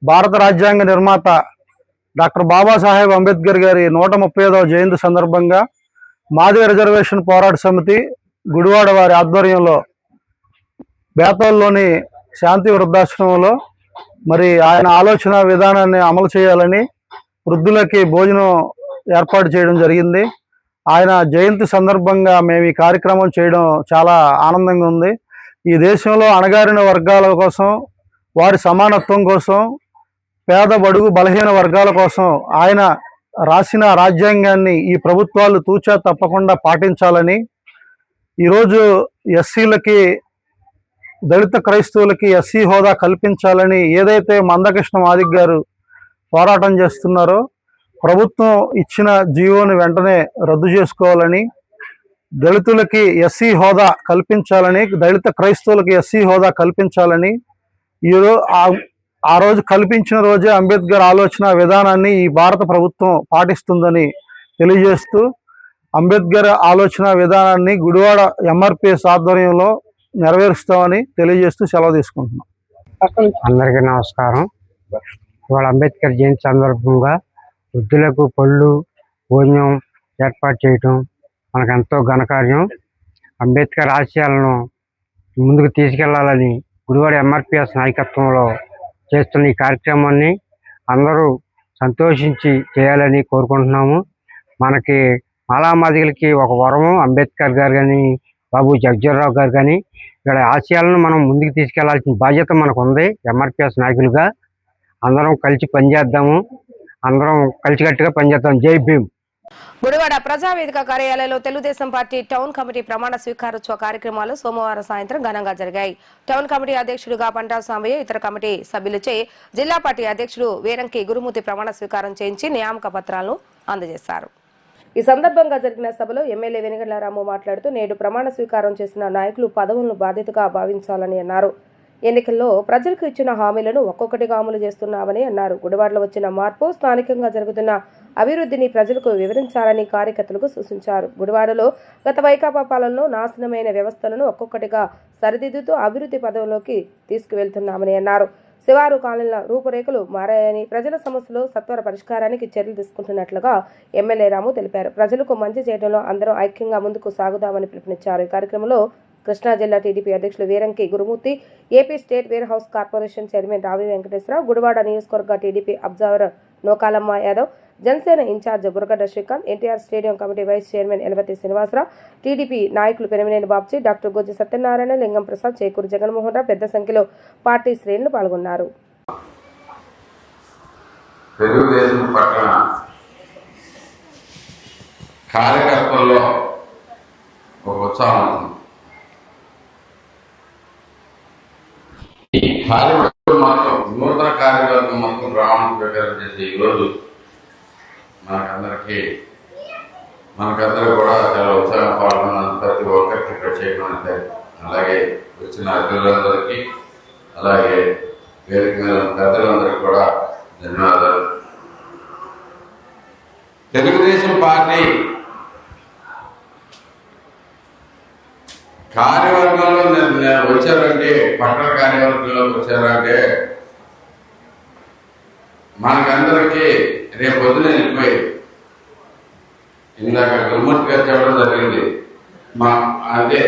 భారత రాజ్యాంగ నిర్మాత డాక్టర్ బాబాసాహెబ్ అంబేద్కర్ గారి 135వ జయంతి సందర్భంగా మాదిగ రిజర్వేషన్ పోరాట సమితి గుడివాడ వారి ఆధ్వర్యంలో బేతల్లోని శాంతి వృద్ధాశ్రమంలో మరి ఆయన ఆలోచన విధానాన్ని అమలు చేయాలని వృద్ధులకి భోజనం ఏర్పాటు చేయడం జరిగింది. ఆయన జయంతి సందర్భంగా మేము ఈ కార్యక్రమం చేయడం చాలా ఆనందంగా ఉంది. ఈ దేశంలో అణగారిన వర్గాల కోసం, వారి సమానత్వం కోసం, పేద బడుగు బలహీన వర్గాల కోసం ఆయన రాసిన రాజ్యాంగాన్ని ఈ ప్రభుత్వాలు తూచా తప్పకుండా పాటించాలని, ఈరోజు ఎస్సీలకి, దళిత క్రైస్తవులకి ఎస్సీ హోదా కల్పించాలని ఏదైతే మందకృష్ణ మాదిగ గారు పోరాటం చేస్తున్నారో, ప్రభుత్వం ఇచ్చిన జీవోని వెంటనే రద్దు చేసుకోవాలని, దళితులకి ఎస్సీ హోదా కల్పించాలని, దళిత క్రైస్తవులకి ఎస్సీ హోదా కల్పించాలని, ఆ రోజు కల్పించిన రోజే అంబేద్కర్ ఆలోచన విధానాన్ని ఈ భారత ప్రభుత్వం పాటిస్తుందని తెలియజేస్తూ, అంబేద్కర్ ఆలోచన విధానాన్ని గుడివాడ ఎంఆర్పిఎస్ ఆధ్వర్యంలో నెరవేరుస్తామని తెలియజేస్తూ సెలవు తీసుకుంటున్నాం. అందరికీ నమస్కారం. ఇవాళ అంబేద్కర్ జయంతి సందర్భంగా వృద్ధులకు పళ్ళు భోజనం ఏర్పాటు చేయటం మనకు ఎంతో ఘనకార్యం. అంబేద్కర్ ఆశయాలను ముందుకు తీసుకెళ్లాలని గుడివాడ ఎంఆర్పిఎస్ నాయకత్వంలో చేస్తున్న ఈ కార్యక్రమాన్ని అందరూ సంతోషించి చేయాలని కోరుకుంటున్నాము. మనకి మాలామాదిగలకి ఒక వరము అంబేద్కర్ గారు కానీ, బాబు జగజ్జీవనరావు గారు కానీ, ఇక్కడ ఆశయాలను మనం ముందుకు తీసుకెళ్లాల్సిన బాధ్యత మనకు ఉంది. ఎంఆర్పిఎస్ నాయకులుగా అందరం కలిసి పనిచేద్దాము, అందరం కలిసికట్టుగా పనిచేద్దాం. జై భీమ్. గుడివాడ ప్రజావేదిక కార్యాలయంలో తెలుగుదేశం పార్టీ టౌన్ కమిటీ ప్రమాణ స్వీకారోత్సవ కార్యక్రమాలు సోమవారం సాయంత్రం ఘనంగా జరిగాయి. టౌన్ కమిటీ అధ్యక్షుడిగా పంటా సాంబయ్య, ఇతర కమిటీ సభ్యులచే జిల్లా పార్టీ అధ్యక్షుడు వీరంకి గురుమూర్తి ప్రమాణ స్వీకారం చేయించి నియామక పత్రాలను అందజేశారు. ఈ సందర్భంగా జరిగిన సభలో ఎమ్మెల్యే వెనుగళ్ల రాము మాట్లాడుతూ, నేడు ప్రమాణ స్వీకారం చేసిన నాయకులు పదవులను బాధ్యతగా భావించాలని అన్నారు. ఎన్నికల్లో ప్రజలకు ఇచ్చిన హామీలను ఒక్కొక్కటిగా అమలు చేస్తున్నామని అన్నారు. గుడివాడలో వచ్చిన మార్పు, స్థానికంగా జరుగుతున్న అభివృద్ధిని ప్రజలకు వివరించాలని కార్యకర్తలకు సూచించారు. గుడివాడలో గత వైకాపా పాలనలో నాశనమైన వ్యవస్థలను ఒక్కొక్కటిగా సరిదిద్దుతూ అభివృద్ధి పదవిలోకి తీసుకువెళ్తున్నామని అన్నారు. శివారు కాలనీల రూపురేఖలు మారాయని, ప్రజల సమస్యలు సత్వర పరిష్కారానికి చర్యలు తీసుకుంటున్నట్లుగా ఎమ్మెల్యే రాము తెలిపారు. ప్రజలకు మంచి చేయడంలో అందరూ ఐక్యంగా ముందుకు సాగుదామని పిలుపునిచ్చారు. ఈ కార్యక్రమంలో కృష్ణా జిల్లా టీడీపీ అధ్యక్షులు Veeranki Gurumurthy, AP state ware house corporation chairman Ravi Venkateswararao, Gudivada నియోజకవర్గ TDP observer Nokalamma Yadav, Janasena incharge Buragadda Srikanth, NTR stadium committee vice chairman Elavati Srinivasarao, TDP నాయకులు పెనమనేని బాబ్జీ, డాక్టర్ గొజ్జి సత్యనారాయణ, లింగం ప్రసాద్, చేకూరు జగన్మోహన్ రావు పెద్ద సంఖ్యలో పార్టీ శ్రేణులు పాల్గొన్నారు. తెలుగుదేశం పక్కన కార్యకర్తల్లో ఒక ఉత్సాహం ఉంది. ఈ కార్యకర్తలు మొత్తం నూతన కార్యకర్తలు మొత్తం రావడం ప్రకారం చేసే ఈరోజు మనకందరూ కూడా చాలా ఉత్సాహం పాల్గొన్న ప్రతి ఒక్కరికి ప్రత్యేకమైన, అలాగే వచ్చిన అతిథులందరికీ, అలాగే వేదిక మీద పెద్దలందరికీ కూడా ధన్యవాదాలు. తెలుగుదేశం పార్టీ కార్యవర్గంలో వచ్చారంటే, పట్టణ కార్యవర్గంలోకి వచ్చారంటే మనకందరికీ రేపు పొద్దున వెళ్ళిపోయి, ఇందాక గురుమూర్తి గారు చెప్పడం జరిగింది, అంటే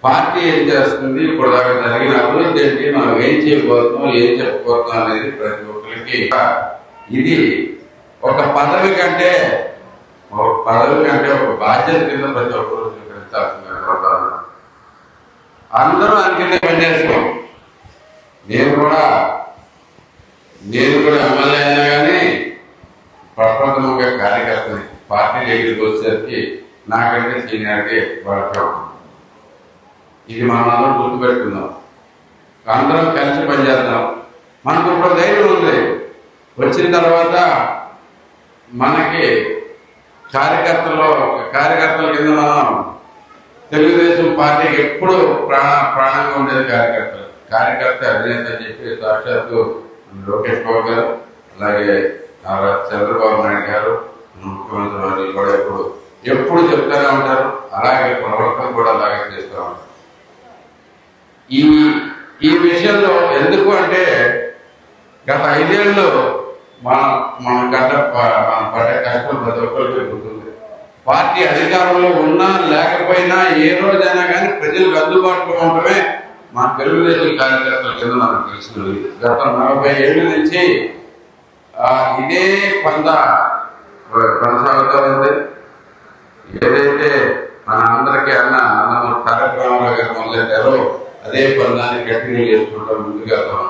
పార్టీ ఏం చేస్తుంది, ఇప్పుడు దాకా జరిగిన అభివృద్ధి ఏంటి, మనం ఏం చేయబోతున్నాం, ఏం చెప్పబోతున్నాం అనేది ప్రతి ఒక్కరికి ఇది ఒక పదవి కంటే ఒక బాధ్యత కింద ప్రతి ఒక్కరు స్వీకరించాల్సిన అందరూ అందుకనే పనిచేస్తాం. నేను కూడా ఎమ్మెల్యే అయినా కానీ ప్రప్రథమంగా కార్యకర్తని. పార్టీ దగ్గరికి వచ్చేసరికి నాకంటే సీనియారిటీ వాళ్ళకే ఉంటుంది. ఇది మనం అందరం గుర్తుపెట్టుకుందాం, అందరం కలిసి పనిచేద్దాం. మనకు ఒక ధైర్యం ఉంది. వచ్చిన తర్వాత మనకి కార్యకర్తల కింద మనం తెలుగుదేశం పార్టీకి ఎప్పుడు ప్రాణంగా ఉండేది కార్యకర్త అధినేత అని చెప్పి సాక్షాత్తు లోకేష్ బాబు గారు, అలాగే చంద్రబాబు నాయుడు గారు, ముఖ్యమంత్రి వారు కూడా ఎప్పుడు చెప్తూనే ఉంటారు. అలాగే ప్రవర్తన కూడా అలాగే చేస్తూ ఉంటారు. ఈ విషయంలో ఎందుకు అంటే గత 5 ఏళ్ళు మన పడే కష్టం ప్రతి ఒక్కరికి గుర్తుంది. పార్టీ అధికారంలో ఉన్నా లేకపోయినా ఏ రోజైనా కానీ ప్రజలకు అందుబాటులో ఉండటమే మా తెలుగుదేశం కార్యకర్తల కింద నాకు తెలిసినది. గత 40 ఏళ్ళ నుంచి ఇదే కొనసాగుతూ ఉంది. ఏదైతే మన అందరికీ నందమూరి తారక రామారావు గారు మొదలెట్టారో అదే పందాన్ని కంటిన్యూ చేసుకుంటాం, ముందుకెళ్తాం.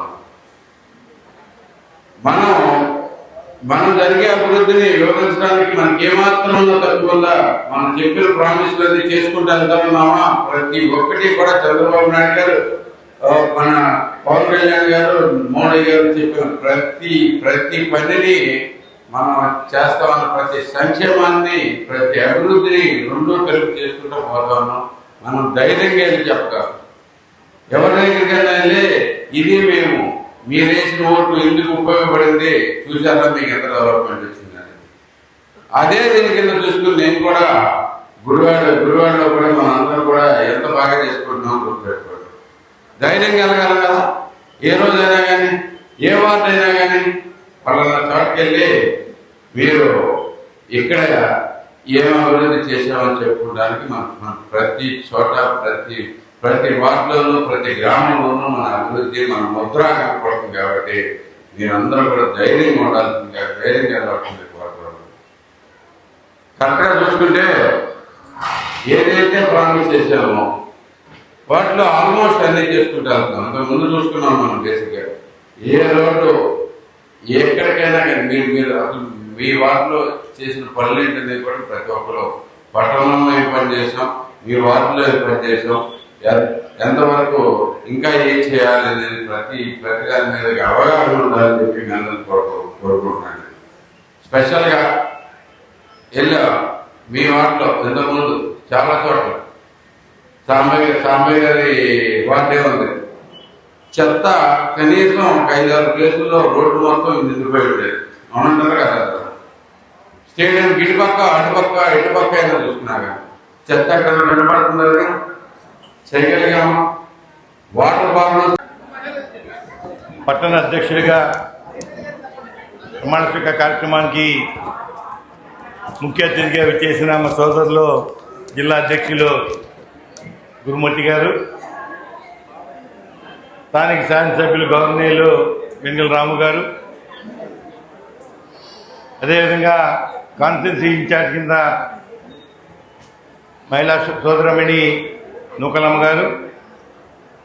మనం జరిగే అభివృద్ధిని వివరించడానికి మనకి ఏమాత్రం తక్కువ ఉందా? మనం చెప్పిన ప్రామిస్లు అది చేసుకుంటూ వెళ్తామన్నామా? ప్రతి ఒక్కటి కూడా చంద్రబాబు నాయుడు గారు, మన పవన్ కళ్యాణ్ గారు, మోడీ గారు చెప్పిన ప్రతి పనిని మనం చేస్తామన్న ప్రతి సంక్షేమాన్ని, ప్రతి అభివృద్ధిని రెండూ కలిపి చేసుకుంటూ పోతాము. మనం ధైర్యంగా వెళ్ళి చెప్పగలం. ఎవరి దగ్గరికైనా వెళ్ళి ఇది మీరేసిన ఓటు ఎందుకు ఉపయోగపడింది చూసారా, మీకు ఎంత డెవలప్మెంట్ వచ్చిందని. అదే దీని కింద చూసుకుని నేను కూడా గుడివాడలో కూడా మన అందరం కూడా ఎంత బాగా చేసుకుంటున్నాం గుర్తుపెట్టుకోండి. ధైర్యంగా వెళ్ళగలం కదా. ఏ రోజైనా కానీ, ఏ వార్డు అయినా కానీ పలానా చోటుకి వెళ్ళి మీరు ఇక్కడ ఏం అభివృద్ధి చేసామని చెప్పుకోవడానికి మన ప్రతి చోట, ప్రతి వార్డులోనూ, ప్రతి గ్రామంలోనూ మన అభివృద్ధి, మన ముద్ర కనపడుతుంది. కాబట్టి మీరందరూ కూడా ధైర్యంగా ఉండాల్సిందిగా, ధైర్యంగా వెళ్ళాల్సింది కోరుకోవడం. కరెక్ట్గా చూసుకుంటే ఏదైతే ప్రామిస్ చేసామో వాటిలో ఆల్మోస్ట్ అన్నీ చేసుకుంటూ వెళ్తాం. అంతకుముందు చూసుకున్నాం మనం. బేసిక్గా ఏ రోడ్డు ఎక్కడికైనా కానీ మీరు అసలు మీ వార్డులో చేసిన పనులు ఏంటనేది కూడా ప్రతి ఒక్కరు పట్టణంలో ఏం పని చేసాం, మీ వార్డులో ఏం పని చేసాం, ఎంతవరకు ఇంకా ఏం చేయాలి అనేది ప్రతి దాని మీద అవగాహన ఉండాలని చెప్పి మీ అందరిని కోరుకుంటున్నాను. స్పెషల్గా మీ వార్డులో ఇంతకుముందు చాలా చోట్ల సాంబయ్య గారి వార్డే ఉంది. చెత్త కనీసం ఒక 5-6 ప్లేసుల్లో రోడ్డు మొత్తం నిండిపోయి ఉండేది. అవునంటారు కదా. స్టేడియం ఇటుపక్క ఇటుపక్క అయినా చూసుకున్నాక చెత్త అక్కడ నిలబడుతుంది చేయగలిగాము. వాటర్ బాటిల్ పట్టణ అధ్యక్షుడిగా ప్రమాణ స్వీకార కార్యక్రమానికి ముఖ్య అతిథిగా విచ్చేసిన మా సోదరులు జిల్లా అధ్యక్షులు గురుమూర్తి గారు, స్థానిక శాసనసభ్యులు గవర్నర్లు వెంగళ రాము గారు, అదేవిధంగా కాన్స్టిట్యున్సీ ఇన్ఛార్జ్ కింద మహిళా సోదరమణి నూకలమ్మ గారు,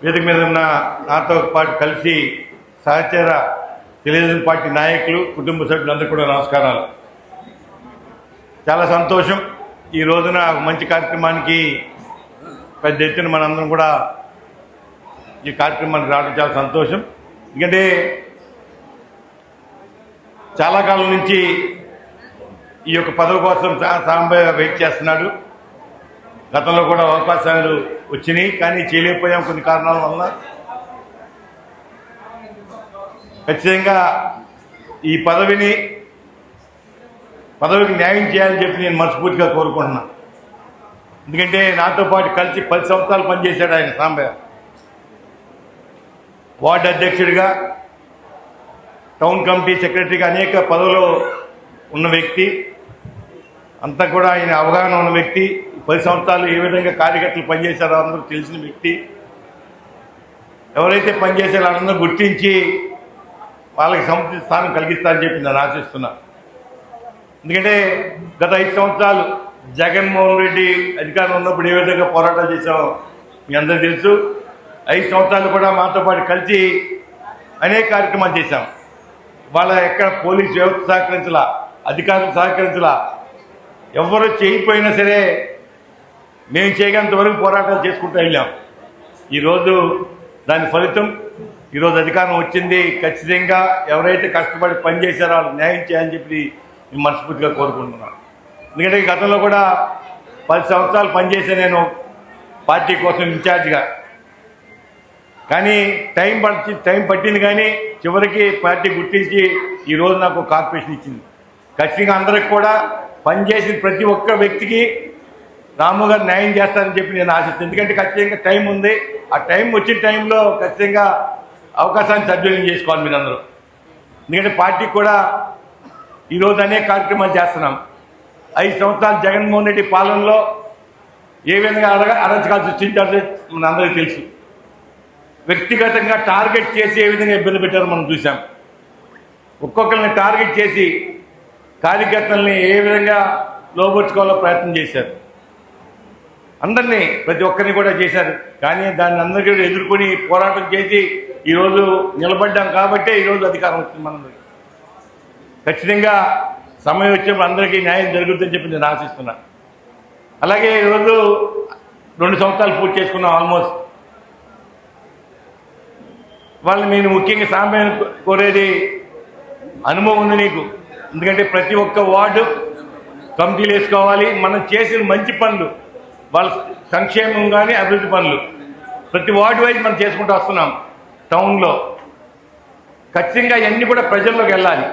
వేదిక మీద ఉన్న నాతో పాటు కలిసి సహచర తెలుగుదేశం పార్టీ నాయకులు, కుటుంబ సభ్యులందరూ కూడా నమస్కారాలు. చాలా సంతోషం. ఈ రోజున మంచి కార్యక్రమానికి పెద్ద ఎత్తున మనందరం కూడా ఈ కార్యక్రమానికి రావడం చాలా సంతోషం. ఎందుకంటే చాలా కాలం నుంచి ఈ యొక్క పదవి కోసం సాంబయ్య వెయిట్ చేస్తున్నాడు. గతంలో కూడా అవకాశాలు వచ్చినాయి, కానీ చేయలేకపోయాం కొన్ని కారణాల వల్ల. ఖచ్చితంగా ఈ పదవికి న్యాయం చేయాలని చెప్పి నేను మనస్ఫూర్తిగా కోరుకుంటున్నాను. ఎందుకంటే నాతో పాటు కలిసి 10 సంవత్సరాలు పనిచేశాడు ఆయన సాంబయ్య. వార్డు అధ్యక్షుడిగా, టౌన్ కమిటీ సెక్రటరీగా అనేక పదవులు ఉన్న వ్యక్తి. అంతా కూడా ఆయన అవగాహన ఉన్న వ్యక్తి. 10 సంవత్సరాలు ఏ విధంగా కార్యకర్తలు పనిచేశారో అందరూ తెలిసిన వ్యక్తి. ఎవరైతే పనిచేశారో అందరూ గుర్తించి వాళ్ళకి సముచిత స్థానం కలిగిస్తారని చెప్పి నేను ఆశిస్తున్నా. ఎందుకంటే గత 5 సంవత్సరాలు జగన్మోహన్ రెడ్డి అధికారం ఉన్నప్పుడు ఏ విధంగా పోరాటాలు చేశామో మీ అందరికీ తెలుసు. 5 సంవత్సరాలు కూడా మాతో పాటు కలిసి అనేక కార్యక్రమాలు చేశాం. వాళ్ళ ఎక్కడ పోలీస్ వ్యవస్థ సహకరించలా, అధికారులు సహకరించలా, ఎవరు చేయకపోయినా సరే మేము చేయగలంత వరకు పోరాటాలు చేసుకుంటూ వెళ్ళాం. ఈరోజు దాని ఫలితం ఈరోజు అధికారం వచ్చింది. ఖచ్చితంగా ఎవరైతే కష్టపడి పనిచేశారో వాళ్ళకి న్యాయం చేయాలని చెప్పి నేను మనస్ఫూర్తిగా కోరుకుంటున్నాను. ఎందుకంటే గతంలో కూడా 10 సంవత్సరాలు పనిచేసే నేను పార్టీ కోసం ఇన్ఛార్జ్గా, కానీ టైం పట్టింది. కానీ చివరికి పార్టీ గుర్తించి ఈరోజు నాకు కార్పొరేషన్ ఇచ్చింది. ఖచ్చితంగా అందరికి కూడా పనిచేసిన ప్రతి ఒక్క వ్యక్తికి రాము గారు న్యాయం చేస్తారని చెప్పి నేను ఆశిస్తాను. ఎందుకంటే ఖచ్చితంగా టైం ఉంది. ఆ టైం వచ్చిన టైంలో ఖచ్చితంగా అవకాశాన్ని సద్వినియోగం చేసుకోవాలి మీరందరూ. ఎందుకంటే పార్టీకి కూడా ఈరోజు అనేక కార్యక్రమాలు చేస్తున్నాం. 5 సంవత్సరాలు జగన్మోహన్ రెడ్డి పాలనలో ఏ విధంగా అరాచకాలు సృష్టించారో మనందరికీ తెలుసు. వ్యక్తిగతంగా టార్గెట్ చేసి ఏ విధంగా ఇబ్బంది పెట్టారో మనం చూసాం. ఒక్కొక్కరిని టార్గెట్ చేసి కార్యకర్తల్ని ఏ విధంగా లోపరుచుకోవాలో ప్రయత్నం చేశారు. అందరినీ ప్రతి ఒక్కరిని కూడా చేశారు. కానీ దాన్ని అందరికీ ఎదుర్కొని పోరాటం చేసి ఈరోజు నిలబడ్డాం కాబట్టే ఈరోజు అధికారం వచ్చింది మనందరికీ. ఖచ్చితంగా సమయం వచ్చినప్పుడు అందరికీ న్యాయం జరుగుతుందని చెప్పి నేను ఆశిస్తున్నా. అలాగే ఈరోజు 2 సంవత్సరాలు పూర్తి చేసుకున్నాం ఆల్మోస్ట్. వాళ్ళని నేను ముఖ్యంగా సామాన్యం కోరేది, అనుభవం ఉంది నీకు. ఎందుకంటే ప్రతి ఒక్క వార్డు కమిటీలు వేసుకోవాలి. మనం చేసిన మంచి పనులు, వాళ్ళ సంక్షేమం కానీ అభివృద్ధి పనులు ప్రతి వార్డు వైజ్ మనం చేసుకుంటూ వస్తున్నాం. టౌన్లో ఖచ్చితంగా ఇవన్నీ కూడా ప్రజల్లోకి వెళ్ళాలి.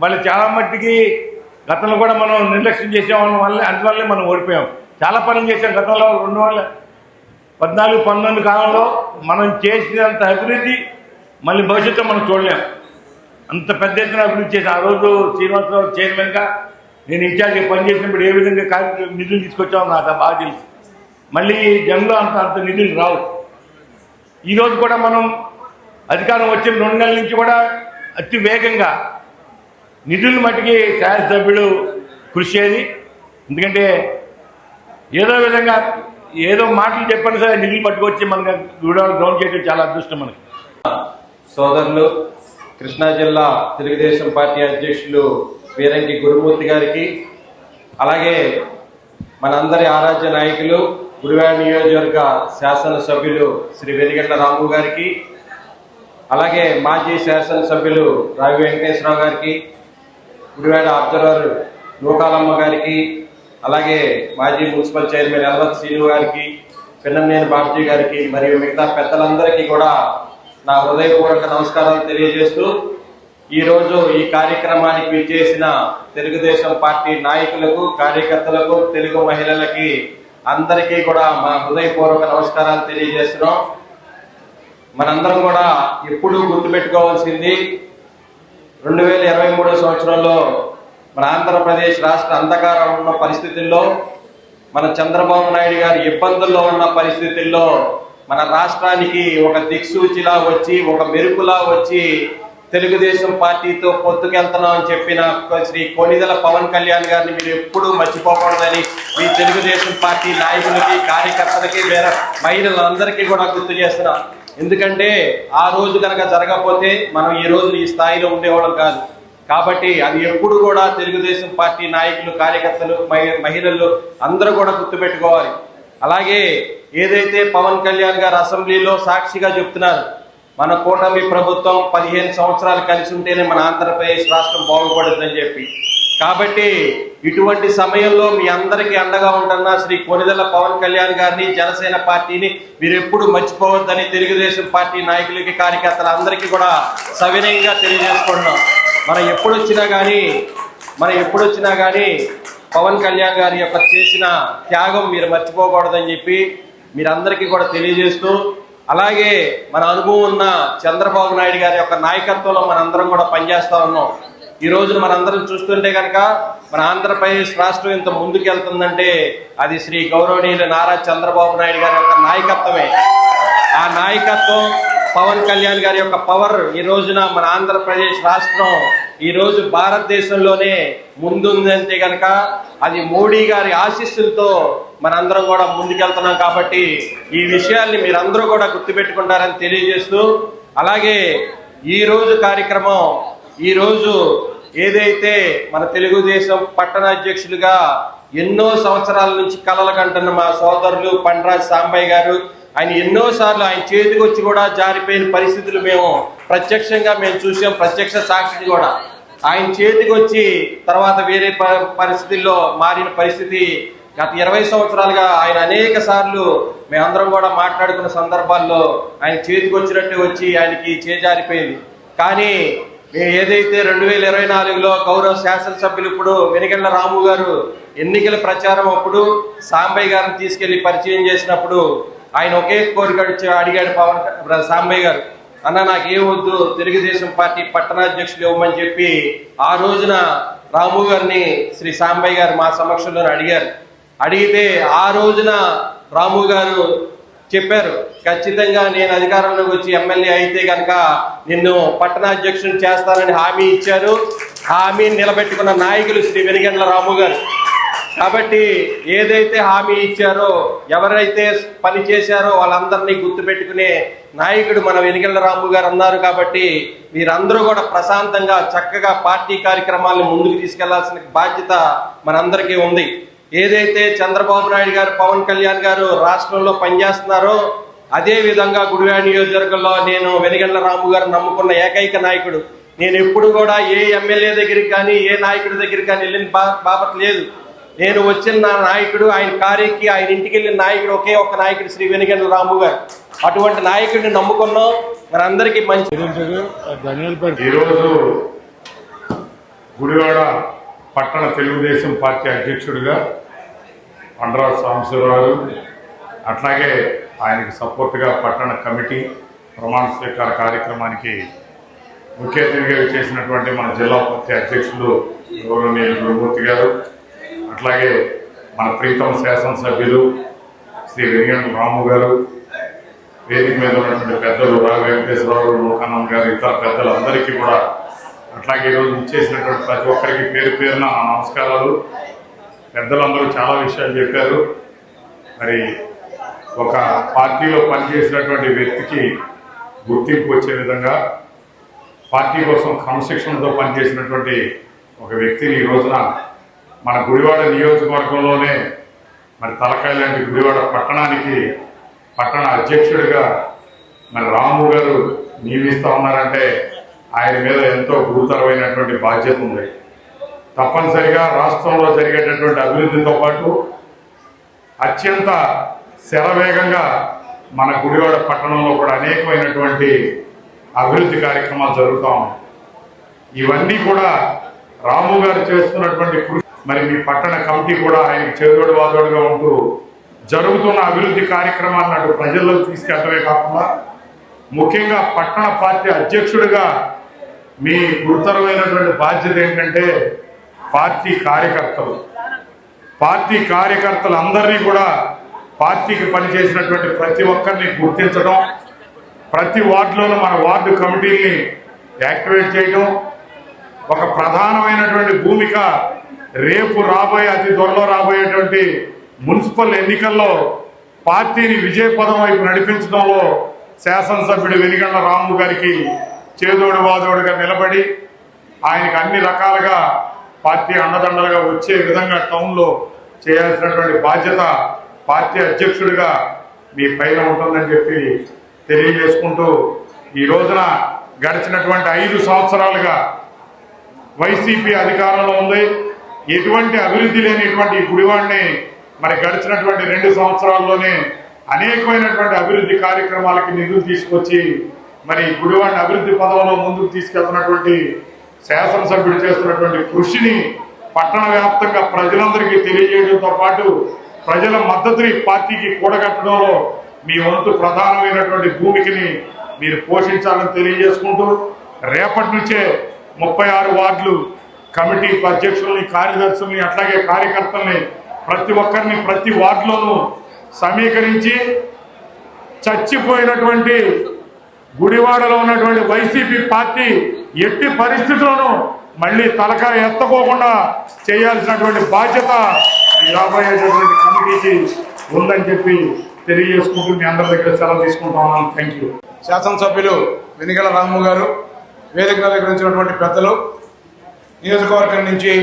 వాళ్ళు చాలా మట్టికి గతంలో కూడా మనం నిర్లక్ష్యం చేసాం వల్ల అందువల్లే మనం ఓడిపోయాం. చాలా పనులు చేసాం గతంలో. 2014-19 కాలంలో మనం చేసినంత అభివృద్ధి మళ్ళీ భవిష్యత్తులో మనం చూడలేం. అంత పెద్ద ఎత్తున అభివృద్ధి చేసి ఆ రోజు శ్రీనివాసరావు చైర్మన్గా నేను ఇన్ఛార్జ్గా పనిచేసినప్పుడు ఏ విధంగా నిధులు తీసుకొచ్చామో నాకు బాగా తెలుసు. మళ్ళీ జనంలో అంత నిధులు రావు. ఈరోజు కూడా మనం అధికారం వచ్చిన 2 నెలల నుంచి కూడా అతి వేగంగా నిధులు మట్టికి శాసనసభ్యులు కృషి చేయాలి. ఎందుకంటే ఏదో విధంగా ఏదో మాటలు చెప్పినా సరే నిధులు పట్టుకొచ్చి మనకు గ్రౌండ్ చేయడం చాలా అదృష్టం మనకి. సోదరులు, కృష్ణా జిల్లా తెలుగుదేశం పార్టీ అధ్యక్షులు వీరంకి గురుమూర్తి గారికి, అలాగే మనందరి ఆరాధ్య నాయకులు గుడివాడ నియోజకవర్గ శాసనసభ్యులు శ్రీ వెలిగండ్ల రాము గారికి, అలాగే మాజీ శాసనసభ్యులు రావి వెంకటేశ్వరరావు గారికి, గుడివాడ అబ్జర్వర్ నూకాలమ్మ గారికి, అలాగే మాజీ మున్సిపల్ చైర్మన్ ఎల్వత్ శ్రీను గారికి, పిన్నమనేని బాబ్జీ గారికి మరియు మిగతా పెద్దలందరికీ కూడా నా హృదయపూర్వక నమస్కారాలు తెలియజేస్తూ, ఈరోజు ఈ కార్యక్రమానికి విచ్చేసిన తెలుగుదేశం పార్టీ నాయకులకు, కార్యకర్తలకు, తెలుగు మహిళలకి అందరికీ కూడా మా హృదయపూర్వక నమస్కారాలు తెలియజేస్తున్నాం. మనందరం కూడా ఎప్పుడూ గుర్తుపెట్టుకోవాల్సింది, 2023 సంవత్సరంలో మన ఆంధ్రప్రదేశ్ రాష్ట్ర అంధకారం ఉన్న పరిస్థితుల్లో, మన చంద్రబాబు నాయుడు గారి ఇబ్బందుల్లో ఉన్న పరిస్థితుల్లో మన రాష్ట్రానికి ఒక దిక్సూచిలా వచ్చి, ఒక మెరుపులా వచ్చి తెలుగుదేశం పార్టీతో పొత్తుకెళ్తున్నాం అని చెప్పిన శ్రీ కొణిదెల పవన్ కళ్యాణ్ గారిని మీరు ఎప్పుడూ మర్చిపోకూడదని మీ తెలుగుదేశం పార్టీ నాయకులకి, కార్యకర్తలకి, వేరే మహిళలందరికీ కూడా గుర్తు చేస్తున్నా. ఎందుకంటే ఆ రోజు కనుక జరగకపోతే మనం ఈ రోజు ఈ స్థాయిలో ఉండేవాళ్ళం కాదు. కాబట్టి అది ఎప్పుడు కూడా తెలుగుదేశం పార్టీ నాయకులు, కార్యకర్తలు, మహిళలు అందరూ కూడా గుర్తుపెట్టుకోవాలి. అలాగే ఏదైతే పవన్ కళ్యాణ్ గారు అసెంబ్లీలో సాక్షిగా చెప్తున్నారు, మన కూటమి ప్రభుత్వం 15 సంవత్సరాలు కలిసి ఉంటేనే మన ఆంధ్రప్రదేశ్ రాష్ట్రం బాగుపడుతుందని చెప్పి. కాబట్టి ఇటువంటి సమయంలో మీ అందరికీ అండగా ఉంటున్న శ్రీ కొణిదెల పవన్ కళ్యాణ్ గారిని, జనసేన పార్టీని మీరు ఎప్పుడు మర్చిపోవద్దని తెలుగుదేశం పార్టీ నాయకులకి, కార్యకర్తలందరికీ కూడా సవినయంగా తెలియజేసుకుంటున్నాం. మనం ఎప్పుడొచ్చినా కానీ పవన్ కళ్యాణ్ గారి యొక్క చేసిన త్యాగం మీరు మర్చిపోకూడదని చెప్పి మీరందరికీ కూడా తెలియజేస్తూ, అలాగే మన అనుభవం ఉన్న చంద్రబాబు నాయుడు గారి యొక్క నాయకత్వంలో మనందరం కూడా పనిచేస్తా ఉన్నాం. ఈ రోజున మనందరం చూస్తుంటే కనుక మన ఆంధ్రప్రదేశ్ రాష్ట్రం ఇంత ముందుకెళ్తుందంటే అది శ్రీ గౌరవనీయులు నారా చంద్రబాబు నాయుడు గారి యొక్క నాయకత్వమే. ఆ నాయకత్వం, పవన్ కళ్యాణ్ గారి యొక్క పవర్ ఈ రోజున మన ఆంధ్రప్రదేశ్ రాష్ట్రం ఈ రోజు భారతదేశంలోనే ముందుందంటే కనుక అది మోడీ గారి ఆశీస్సులతో మనందరం కూడా ముందుకెళ్తున్నాం. కాబట్టి ఈ విషయాల్ని మీరందరూ కూడా గుర్తుపెట్టుకుంటారని తెలియజేస్తూ, అలాగే ఈరోజు కార్యక్రమం, ఈరోజు ఏదైతే మన తెలుగుదేశం పట్టణ అధ్యక్షులుగా ఎన్నో సంవత్సరాల నుంచి కలలు కంటున్న మా సోదరులు పండ్రాజు సాంబయ్య గారు, ఆయన ఎన్నోసార్లు ఆయన చేతికి వచ్చి కూడా జారిపోయిన పరిస్థితులు మేము ప్రత్యక్షంగా చూసాం. ప్రత్యక్ష సాక్షి కూడా ఆయన చేతికి వచ్చి తర్వాత వేరే పరిస్థితుల్లో మారిన పరిస్థితి గత 20 సంవత్సరాలుగా ఆయన అనేక సార్లు మేమందరం కూడా మాట్లాడుకున్న సందర్భాల్లో ఆయన చేతికి వచ్చినట్టే వచ్చి ఆయనకి చేజారిపోయింది. కానీ ఏదైతే 2024లో గౌరవ శాసనసభ్యులు ఇప్పుడు వెనిగండ్ల రాము గారు ఎన్నికల ప్రచారం అప్పుడు సాంబయ్య గారిని తీసుకెళ్లి పరిచయం చేసినప్పుడు ఆయన ఒకే కోరిక అడిగాడు సాంబయ్య గారు, అన్న నాకేం వద్దు, తెలుగుదేశం పార్టీ పట్టణాధ్యక్షులు ఇవ్వమని చెప్పి ఆ రోజున రాము గారిని శ్రీ సాంబయ్య గారు మా సమక్షంలో అడిగారు. అడిగితే ఆ రోజున రాము గారు చెప్పారు, ఖచ్చితంగా నేను అధికారంలోకి వచ్చి ఎమ్మెల్యే అయితే కనుక నిన్ను పట్టణాధ్యక్షుని చేస్తానని హామీ ఇచ్చారు. హామీని నిలబెట్టుకున్న నాయకులు శ్రీ వెనిగండ్ల రాము గారు. కాబట్టి ఏదైతే హామీ ఇచ్చారో, ఎవరైతే పని చేశారో వాళ్ళందరినీ గుర్తుపెట్టుకునే నాయకుడు మన వెనిగండ్ల రాము గారు అన్నారు. కాబట్టి మీరందరూ కూడా ప్రశాంతంగా చక్కగా పార్టీ కార్యక్రమాలను ముందుకు తీసుకెళ్లాల్సిన బాధ్యత మనందరికీ ఉంది. ఏదైతే చంద్రబాబు నాయుడు గారు, పవన్ కళ్యాణ్ గారు రాష్ట్రంలో పనిచేస్తున్నారో అదే విధంగా గుడివాడ నియోజకవర్గంలో నేను వెనిగండ్ల రాము గారు నమ్ముకున్న ఏకైక నాయకుడు. నేను ఎప్పుడు కూడా ఏ ఎమ్మెల్యే దగ్గరికి కానీ ఏ నాయకుడి దగ్గరికి కానీ వెళ్ళిన బాపత లేదు. నేను వచ్చిన నా నాయకుడు, ఆయన కారెక్కి ఆయన ఇంటికి వెళ్ళిన నాయకుడు ఒకే ఒక్క నాయకుడు శ్రీ వెనిగండ్ల రాము గారు. అటువంటి నాయకుడిని నమ్ముకున్నాం. మనందరికీ మంచి. ఈరోజు గుడివాడ పట్టణ తెలుగుదేశం పార్టీ అధ్యక్షుడిగా పండ్రాజు సాంబశివరావు, అట్లాగే ఆయనకి సపోర్ట్గా పట్టణ కమిటీ ప్రమాణ స్వీకార కార్యక్రమానికి ముఖ్య అతిథిగా చేసినటువంటి మన జిల్లా పార్టీ అధ్యక్షులు గౌరవనీయులు గురుమూర్తి గారు, అట్లాగే మన ప్రీతమ శాసనసభ్యులు శ్రీ వెనిగండ్ల రాము గారు, వేదిక మీద ఉన్నటువంటి పెద్దలు రాఘ వెంకటేశ్వరరావు, లోకానంద్ గారు, ఇతర పెద్దలందరికీ కూడా, అట్లాగే ఈరోజు ఇచ్చేసినటువంటి ప్రతి ఒక్కరికి పేరు పేరున నమస్కారాలు. పెద్దలందరూ చాలా విషయాలు చెప్పారు. మరి ఒక పార్టీలో పనిచేసినటువంటి వ్యక్తికి గుర్తింపు వచ్చే విధంగా పార్టీ కోసం క్రమశిక్షణతో పనిచేసినటువంటి ఒక వ్యక్తిని ఈ రోజున మన గుడివాడ నియోజకవర్గంలోనే మరి తలకాయ లాంటి గుడివాడ పట్టణానికి పట్టణ అధ్యక్షుడిగా మరి రాము గారు నియమిస్తూ ఉన్నారంటే ఆయన మీద ఎంతో గురుతరమైనటువంటి బాధ్యత ఉంది. తప్పనిసరిగా రాష్ట్రంలో జరిగేటటువంటి అభివృద్ధితో పాటు అత్యంత శరవేగంగా మన గుడివాడ పట్టణంలో కూడా అనేకమైనటువంటి అభివృద్ధి కార్యక్రమాలు జరుగుతూ ఉన్నాయి. ఇవన్నీ కూడా రాము గారు చేస్తున్నటువంటి కృషి. మరి మీ పట్టణ కమిటీ కూడా ఆయనకి చేదోడు వాదోడుగా ఉంటూ జరుగుతున్న అభివృద్ధి కార్యక్రమాలను అటు ప్రజల్లోకి తీసుకెళ్ళడమే కాకుండా ముఖ్యంగా పట్టణ పార్టీ అధ్యక్షుడిగా మీ గురుతరమైనటువంటి బాధ్యత ఏంటంటే పార్టీ కార్యకర్తలందరినీ కూడా పార్టీకి పనిచేసినటువంటి ప్రతి ఒక్కరిని గుర్తించడం, ప్రతి వార్డులోనూ మన వార్డు కమిటీని యాక్టివేట్ చేయడం, ఒక ప్రధానమైనటువంటి భూమిక రేపు అతి త్వరలో రాబోయేటువంటి మున్సిపల్ ఎన్నికల్లో పార్టీని విజయపదం వైపు నడిపించడంలో శాసనసభ్యుడు వెనిగండ్ల రాము గారికి చేదోడు వాదోడుగా నిలబడి ఆయనకు అన్ని రకాలుగా పార్టీ అండదండలుగా వచ్చే విధంగా టౌన్లో చేయాల్సినటువంటి బాధ్యత పార్టీ అధ్యక్షుడిగా మీ పైన ఉంటుందని చెప్పి తెలియజేసుకుంటూ, ఈ రోజున గడిచినటువంటి 5 సంవత్సరాలుగా వైసీపీ అధికారంలో ఉంది. ఎటువంటి అభివృద్ధి లేనిటువంటి గుడివాడిని మరి గడిచినటువంటి 2 సంవత్సరాల్లోనే అనేకమైనటువంటి అభివృద్ధి కార్యక్రమాలకి నిధులు తీసుకొచ్చి మరి గుడివాడిని అభివృద్ధి పదంలో ముందుకు తీసుకెళ్తున్నటువంటి శాసనసభ్యుడు చేస్తున్నటువంటి కృషిని పట్టణ వ్యాప్తంగా ప్రజలందరికీ తెలియజేయడంతో పాటు ప్రజల మద్దతుని పార్టీకి కూడగట్టడంలో మీ వంతు ప్రధానమైనటువంటి భూమికని మీరు పోషించాలని తెలియజేసుకుంటూ, రేపటి నుంచే 36 వార్డులు కమిటీ అధ్యక్షుల్ని, కార్యదర్శుల్ని, అట్లాగే కార్యకర్తల్ని ప్రతి ఒక్కరిని ప్రతి వార్డులోనూ సమీకరించి చచ్చిపోయినటువంటి గుడివాడలో ఉన్నటువంటి వైసీపీ పార్టీ ఎట్టి పరిస్థితుల్లోనూ మళ్ళీ తలకాయ ఎత్తకోకుండా చేయాల్సినటువంటి బాధ్యత ఈ రాబోయేటటువంటి కమిటీకి ఉందని చెప్పి తెలియజేసుకుంటూ మీ అందరి దగ్గర సెలవు తీసుకుంటా ఉన్నాను. Thank you. శాసనసభ్యులు వెనిగండ్ల రాము గారు, వేదిక దగ్గర వచ్చినటువంటి పెద్దలు, నియోజకవర్గం నుంచి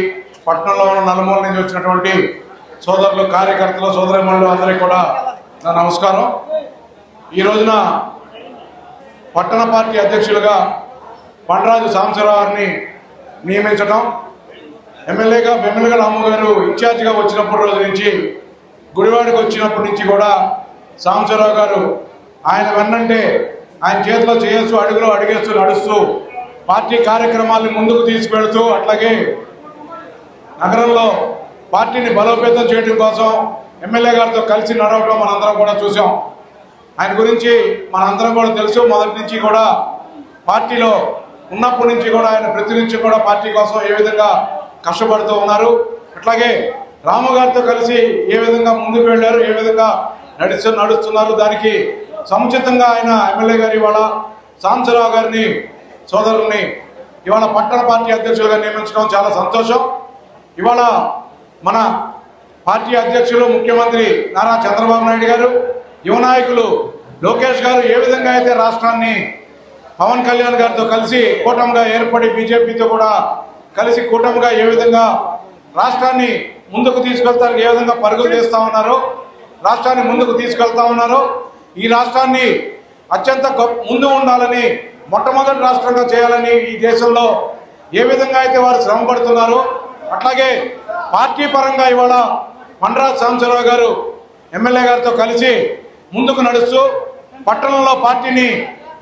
పట్టణంలో ఉన్న నలుమూల నుంచి వచ్చినటువంటి సోదరులు, కార్యకర్తలు, సోదరిమణులు అందరికీ కూడా నా నమస్కారం. ఈ రోజున పట్టణ పార్టీ అధ్యక్షులుగా పండరాజు సాంబశివరావు గారిని నియమించడం, ఎమ్మెల్యేగా వెమ్మెల్యేగా రాము గారు ఇన్ఛార్జిగా వచ్చినప్పటి రోజు నుంచి, గుడివాడకి వచ్చినప్పటి నుంచి కూడా సాంబశివరావు గారు ఆయన వెన్నంటే ఆయన చేతిలో చేయొచ్చు, అడుగులో అడిగేస్తూ నడుస్తూ పార్టీ కార్యక్రమాలను ముందుకు తీసుకువెళుతూ, అట్లాగే నగరంలో పార్టీని బలోపేతం చేయడం కోసం ఎమ్మెల్యే గారితో కలిసి నడవడం మనందరం కూడా చూసాం. ఆయన గురించి మనందరం కూడా తెలుసు. మొదటి నుంచి కూడా పార్టీలో ఉన్నప్పటి నుంచి కూడా ఆయన ప్రతి నుంచి కూడా పార్టీ కోసం ఏ విధంగా కష్టపడుతూ ఉన్నారు. అట్లాగే రాము గారితో కలిసి ఏ విధంగా ముందుకు వెళ్ళారు, ఏ విధంగా నడుస్తున్నారు, దానికి సముచితంగా ఆయన ఎమ్మెల్యే గారు ఇవాళ సాంబశివరావు గారిని, సోదరుల్ని ఇవాళ పట్టణ పార్టీ అధ్యక్షులుగా నియమించడం చాలా సంతోషం. ఇవాళ మన పార్టీ అధ్యక్షులు ముఖ్యమంత్రి నారా చంద్రబాబు నాయుడు గారు, యువ నాయకులు లోకేష్ గారు ఏ విధంగా అయితే రాష్ట్రాన్ని పవన్ కళ్యాణ్ గారితో కలిసి కూటమిగా ఏర్పడి బీజేపీతో కూడా కలిసి కూటమిగా ఏ విధంగా రాష్ట్రాన్ని ముందుకు తీసుకెళ్తానికి ఏ విధంగా పరుగులు తీస్తా ఉన్నారో, రాష్ట్రాన్ని ముందుకు తీసుకెళ్తా ఉన్నారో, ఈ రాష్ట్రాన్ని అత్యంత ముందు ఉండాలని, మొట్టమొదటి రాష్ట్రంగా చేయాలని ఈ దేశంలో ఏ విధంగా అయితే వారు శ్రమ పడుతున్నారో, అట్లాగే పార్టీ పరంగా ఇవాళ పండరాజు సాంబశివరావు గారు ఎమ్మెల్యే గారితో కలిసి ముందుకు నడుస్తూ పట్టణంలో పార్టీని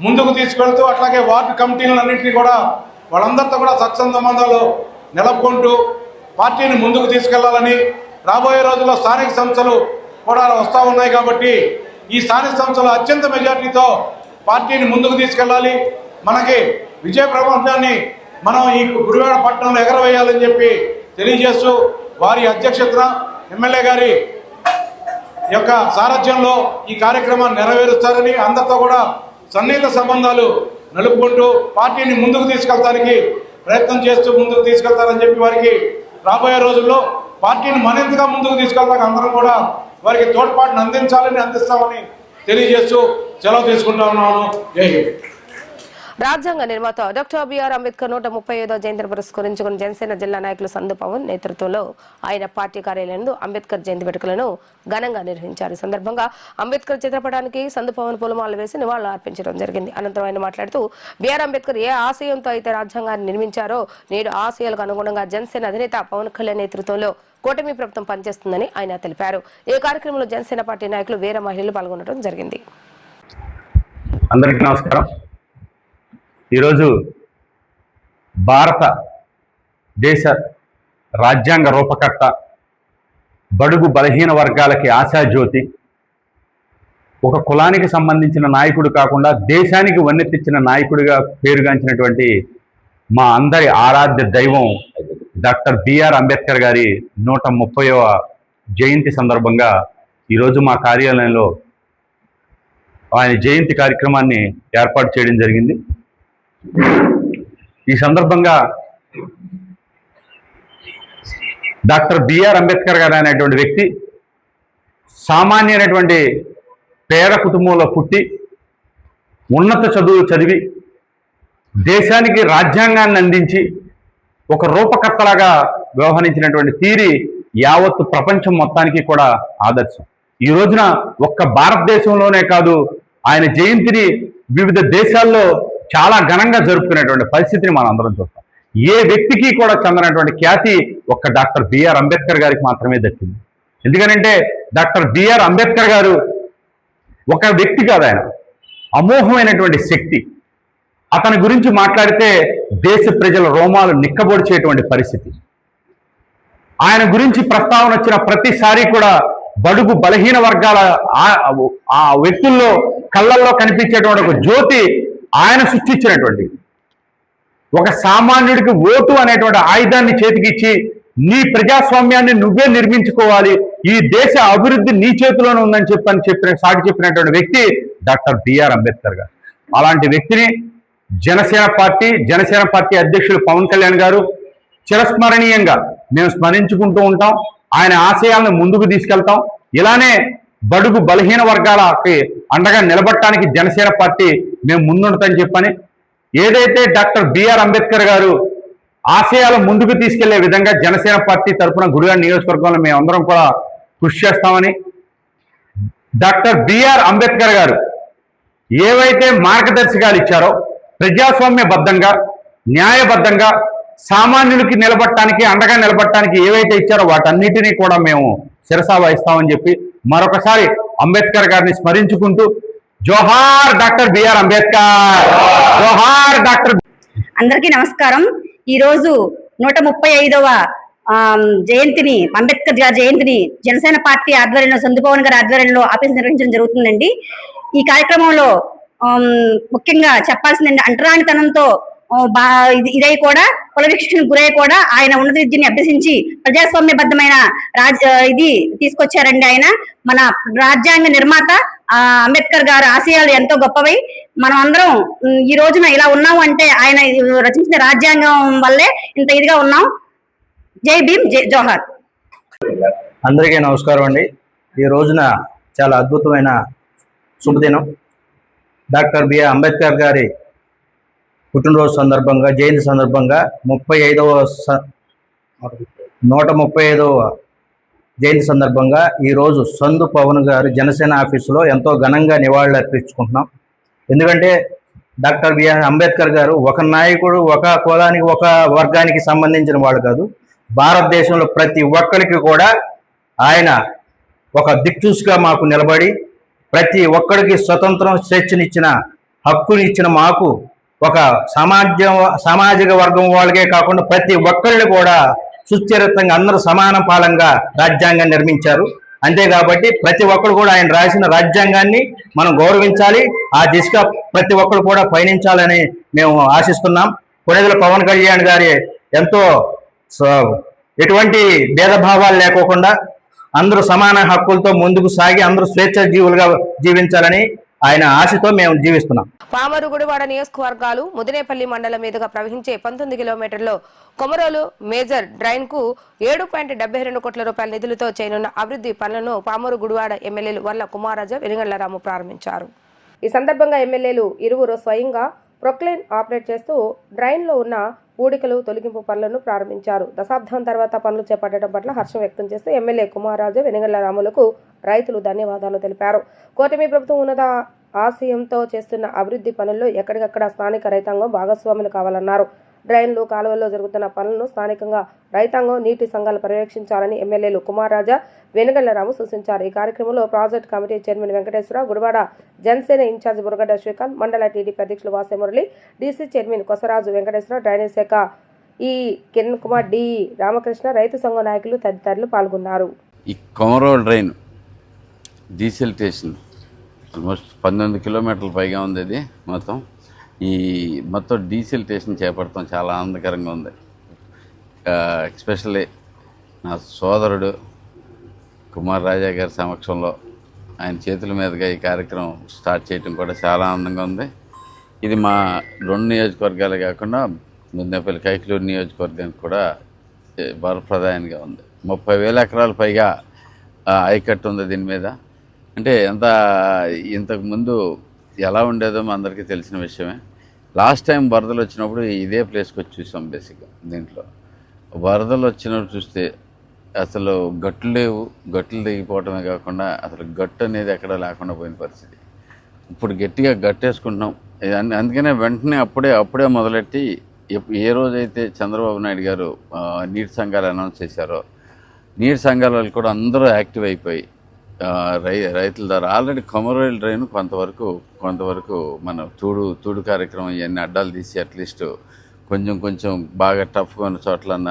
ముందుకు తీసుకెళ్తూ, అట్లాగే వార్డు కమిటీలన్నింటినీ కూడా వాళ్ళందరితో కూడా సత్సంబంధాలు నెలకొంటూ పార్టీని ముందుకు తీసుకెళ్లాలని, రాబోయే రోజుల్లో స్థానిక సంస్థలు కూడా వస్తూ ఉన్నాయి కాబట్టి ఈ స్థానిక సంస్థల అత్యంత మెజార్టీతో పార్టీని ముందుకు తీసుకెళ్లాలి, మనకి విజయ ప్రపంచాన్ని మనం ఈ గుడివాడ పట్టణంలో ఎగరవేయాలని చెప్పి తెలియజేస్తూ వారి అధ్యక్షతన ఎమ్మెల్యే గారి యొక్క సారథ్యంలో ఈ కార్యక్రమాన్ని నెరవేరుస్తారని, అందరితో కూడా సన్నిహిత సంబంధాలు నలుపుకుంటూ పార్టీని ముందుకు తీసుకెళ్తానికి ప్రయత్నం చేస్తూ ముందుకు తీసుకెళ్తారని చెప్పి వారికి రాబోయే రోజుల్లో పార్టీని మరింతగా ముందుకు తీసుకెళ్తాక అందరం కూడా వారికి తోడ్పాటును అందిస్తామని తెలియజేస్తూ సెలవు తీసుకుంటా ఉన్నాను. జై హింద్. రాజ్యాంగ నిర్మాత డాక్టర్ బిఆర్ అంబేద్కర్ 135వ జయంతిని పురస్కరించుకుని జనసేన జిల్లా నాయకులు సందు పవన్ నేతృత్వంలో ఆయన పార్టీ కార్యాలయంలో అంబేద్కర్ జయంతి వేడుకలను ఘనంగా నిర్వహించారు. ఈ సందర్భంగా అంబేద్కర్ చిత్రపటానికి సందు పవన్ పూలమాలలు వేసి నివాళులు అర్పించడం జరిగింది. అనంతరం ఆయన మాట్లాడుతూ బిఆర్ అంబేద్కర్ ఏ ఆశయంతో అయితే రాజ్యాంగాన్ని నిర్మించారో నేడు ఆశయాలకు అనుగుణంగా జనసేన అధినేత పవన్ కళ్యాణ్ నేతృత్వంలో కూటమి ప్రభుత్వం పనిచేస్తుందని ఆయన తెలిపారు. ఈ కార్యక్రమంలో జనసేన పార్టీ నాయకులు, వీర మహిళలు పాల్గొనడం జరిగింది. అందరికీ నమస్కారం. ఈరోజు భారత దేశ రాజ్యాంగ రూపకర్త, బడుగు బలహీన వర్గాలకి ఆశాజ్యోతి, ఒక కులానికి సంబంధించిన నాయకుడు కాకుండా దేశానికి వన్నెత్తిచ్చిన నాయకుడిగా పేరుగాంచినటువంటి మా అందరి ఆరాధ్య దైవం డాక్టర్ బిఆర్ అంబేద్కర్ గారి 130వ జయంతి సందర్భంగా ఈరోజు మా కార్యాలయంలో ఆయన జయంతి కార్యక్రమాన్ని ఏర్పాటు చేయడం జరిగింది. ఈ సందర్భంగా డాక్టర్ బిఆర్ అంబేద్కర్ గారు అనేటువంటి వ్యక్తి సామాన్యమైనటువంటి పేద కుటుంబంలో పుట్టి ఉన్నత చదువులు చదివి దేశానికి రాజ్యాంగాన్ని అందించి ఒక రూపకర్తలాగా వ్యవహరించినటువంటి తీరి యావత్తు ప్రపంచం మొత్తానికి కూడా ఆదర్శం. ఈ రోజున ఒక్క భారతదేశంలోనే కాదు, ఆయన జయంతిని వివిధ దేశాల్లో చాలా ఘనంగా జరుపుకునేటువంటి పరిస్థితిని మనం అందరం చూస్తాం. ఏ వ్యక్తికి కూడా చెందినటువంటి ఖ్యాతి ఒక్క డాక్టర్ బిఆర్ అంబేద్కర్ గారికి మాత్రమే దక్కింది. ఎందుకనంటే డాక్టర్ బిఆర్ అంబేద్కర్ గారు ఒక వ్యక్తి కాదు, ఆయన అమోఘమైనటువంటి శక్తి. అతని గురించి మాట్లాడితే దేశ ప్రజల రోమాలు నిక్కబొడిచేటువంటి పరిస్థితి. ఆయన గురించి ప్రస్తావన వచ్చిన ప్రతిసారి కూడా బడుగు బలహీన వర్గాల ఆ వ్యక్తుల్లో కళ్ళల్లో కనిపించేటువంటి ఒక జ్యోతి ఆయన సృష్టించినటువంటి, ఒక సామాన్యుడికి ఓటు అనేటువంటి ఆయుధాన్ని చేతికిచ్చి నీ ప్రజాస్వామ్యాన్ని నువ్వే నిర్మించుకోవాలి, ఈ దేశ అభివృద్ధి నీ చేతిలోనే ఉందని సాటి చెప్పినటువంటి వ్యక్తి డాక్టర్ బిఆర్ అంబేద్కర్ గారు. అలాంటి వ్యక్తిని జనసేన పార్టీ అధ్యక్షులు పవన్ కళ్యాణ్ గారు చిరస్మరణీయంగా మేము స్మరించుకుంటూ ఉంటాం. ఆయన ఆశయాలను ముందుకు తీసుకెళ్తాం. ఇలానే బడుగు బలహీన వర్గాలకి అండగా నిలబడటానికి జనసేన పార్టీ మేము ముందుండతని చెప్పని, ఏదైతే డాక్టర్ బిఆర్ అంబేద్కర్ గారు ఆశయాలు ముందుకు తీసుకెళ్లే విధంగా జనసేన పార్టీ తరఫున గుడివాడ నియోజకవర్గంలో మేమందరం కూడా కృషి చేస్తామని, డాక్టర్ బిఆర్ అంబేద్కర్ గారు ఏవైతే మార్గదర్శకాలు ఇచ్చారో ప్రజాస్వామ్యబద్ధంగా, న్యాయబద్ధంగా సామాన్యులకి నిలబడటానికి, అండగా నిలబడటానికి ఏవైతే ఇచ్చారో వాటన్నిటినీ కూడా మేము శిరసా వహిస్తామని చెప్పి మరొకసారి అంబేద్కర్ గారిని స్మరించుకుంటూ జోహార్ డాక్టర్ బిఆర్ అంబేద్కర్, జోహార్ డాక్టర్. అందరికీ నమస్కారం. ఈరోజు 135వ జయంతిని, అంబేద్కర్ గారి జయంతిని జనసేన పార్టీ ఆధ్వర్యంలో, సందుపవన్ గారి ఆధ్వర్యంలో ఆఫీస్ నిర్వహించడం జరుగుతుందండి. ఈ కార్యక్రమంలో ముఖ్యంగా చెప్పాల్సింది అంటరానితనంతో ఇదై కూడా కుల వివక్షకు గురై కూడా ఆయన ఉన్నత విద్యని అభ్యసించి ప్రజాస్వామ్యబద్ధమైన ఇది తీసుకొచ్చారండి. ఆయన మన రాజ్యాంగ నిర్మాత అంబేద్కర్ గారి ఆశయాలు ఎంతో గొప్పవి. మనం అందరం ఈ రోజున ఇలా ఉన్నాము అంటే ఆయన రచించిన రాజ్యాంగం వల్లే ఇంత ఇదిగా ఉన్నాం. జై భీమ్, జై జోహార్. అందరికీ నమస్కారం అండి. ఈ రోజున చాలా అద్భుతమైన శుభదినం. డాక్టర్ బిఆర్ అంబేద్కర్ గారి పుట్టినరోజు సందర్భంగా, జయంతి సందర్భంగా 135వ జయంతి సందర్భంగా ఈరోజు సందు పవన్ గారు జనసేన ఆఫీసులో ఎంతో ఘనంగా నివాళులు అర్పించుకుంటున్నాం. ఎందుకంటే డాక్టర్ బిఆర్ అంబేద్కర్ గారు ఒక నాయకుడు, ఒక కులానికి, ఒక వర్గానికి సంబంధించిన వాడు కాదు. భారతదేశంలో ప్రతి ఒక్కరికి కూడా ఆయన ఒక దిక్చూసిగా మాకు నిలబడి ప్రతి ఒక్కరికి స్వతంత్రం, స్వేచ్ఛనిచ్చిన, హక్కునిచ్చిన మాకు ఒక సామాజిక వర్గం వాళ్ళకే కాకుండా ప్రతి ఒక్కరిని కూడా సుస్థిరంగా అందరూ సమాన పాలంగా రాజ్యాంగాన్ని నిర్మించారు. అంతే కాబట్టి ప్రతి ఒక్కరు కూడా ఆయన రాసిన రాజ్యాంగాన్ని మనం గౌరవించాలి. ఆ దిశగా ప్రతి ఒక్కరు కూడా పయనించాలని మేము ఆశిస్తున్నాం. కొణిదెల పవన్ కళ్యాణ్ గారి ఎంతో ఎటువంటి భేదభావాలు లేకోకుండా అందరూ సమాన హక్కులతో ముందుకు సాగి అందరూ స్వేచ్ఛ జీవులుగా జీవించాలని ఆయన ఆశతో మేము జీవిస్తున్నాం. పామరు గుడివాడ నియోజకవర్గాలు ముదినేపల్లి మండలం మీదుగా ప్రవహించే 19 కిలోమీటర్లో కొమరోలు మేజర్ డ్రైన్ కు 7.72 కోట్ల రూపాయల నిధులతో చేయనున్న అభివృద్ధి పనులను పామరు గుడివాడ ఎమ్మెల్యేలు వల్ల కుమారరాజు, వెలిగండ్లరాము ప్రారంభించారు. ఈ సందర్భంగా ఎమ్మెల్యేలు ఇరువురు స్వయంగా ప్రొక్లైన్ ఆపరేట్ చేస్తూ డ్రైన్లో ఉన్న పూడికలు తొలగింపు పనులను ప్రారంభించారు. దశాబ్దం తర్వాత పనులు చేపట్టడం పట్ల హర్షం వ్యక్తం చేస్తూ ఎమ్మెల్యే కుమారరాజు, వెలిగండ్లరాములకు రైతులు ధన్యవాదాలు తెలిపారు. కూటమి ప్రభుత్వం ఉన్నత ఆశయంతో చేస్తున్న అభివృద్ధి పనుల్లో ఎక్కడికక్కడ స్థానిక రైతాంగం భాగస్వాములు కావాలన్నారు. డ్రైన్లు, కాలువల్లో జరుగుతున్న పనులను స్థానికంగా రైతాంగం, నీటి సంఘాలు పర్యవేక్షించాలని ఎమ్మెల్యేలు కుమారరాజా, వెనుగళ్లరాము సూచించారు. ఈ కార్యక్రమంలో project committee chairman Venkateswararao, Gudivada Janasena incharge Buragadda Srikanth, mandal TDP అధ్యక్షులు Vasemurali, DC chairman Kosaraju Venkateswararao, drainage శాఖ ఈ కిరణ్ కుమార్, డి రామకృష్ణ, రైతు సంఘం నాయకులు తదితరులు పాల్గొన్నారు. ఈ కొమరోల్ డ్రైన్ డీసిల్టేషన్ ఆల్మోస్ట్ 19 కిలోమీటర్ల పైగా ఉంది. ఇది మొత్తం డీసిల్టేషన్ చేపడతాం చాలా ఆనందకరంగా ఉంది. ఎస్పెషల్లీ నా సోదరుడు కుమార్ రాజా గారి సమక్షంలో ఆయన చేతుల మీదుగా ఈ కార్యక్రమం స్టార్ట్ చేయడం కూడా చాలా ఆనందంగా ఉంది. ఇది మా 2 నియోజకవర్గాలే కాకుండా ముదినేపల్లి, కైకలూరు నియోజకవర్గానికి కూడా వరప్రదాయంగా ఉంది. 30,000 ఎకరాల పైగా ఆయకట్టు ఉంది దీని మీద. అంటే ఇంతకుముందు ఎలా ఉండేదో మా అందరికీ తెలిసిన విషయమే. లాస్ట్ టైం వరదలు వచ్చినప్పుడు ఇదే ప్లేస్కి వచ్చి చూసాం. బేసిక్గా దీంట్లో వరదలు వచ్చినప్పుడు చూస్తే అసలు గట్లు లేవు, గట్లు దిగిపోవటమే కాకుండా అసలు గట్టు అనేది ఎక్కడ లేకుండా పోయిన పరిస్థితి. ఇప్పుడు గట్టిగా గట్టేసుకుంటున్నాం. అందుకనే వెంటనే అప్పుడే మొదలెట్టి ఏ రోజైతే చంద్రబాబు నాయుడు గారు నీటి సంఘాలు అనౌన్స్ చేశారో నీటి సంఘాల వాళ్ళు కూడా అందరూ యాక్టివ్ అయిపోయి రైతుల ద్వారా ఆల్రెడీ కొమరోల్ డ్రైన్ కొంతవరకు మన తూడు కార్యక్రమం ఇవన్నీ అడ్డాలు తీసి అట్లీస్ట్ కొంచెం బాగా టఫ్గా ఉన్న చోట్లన్న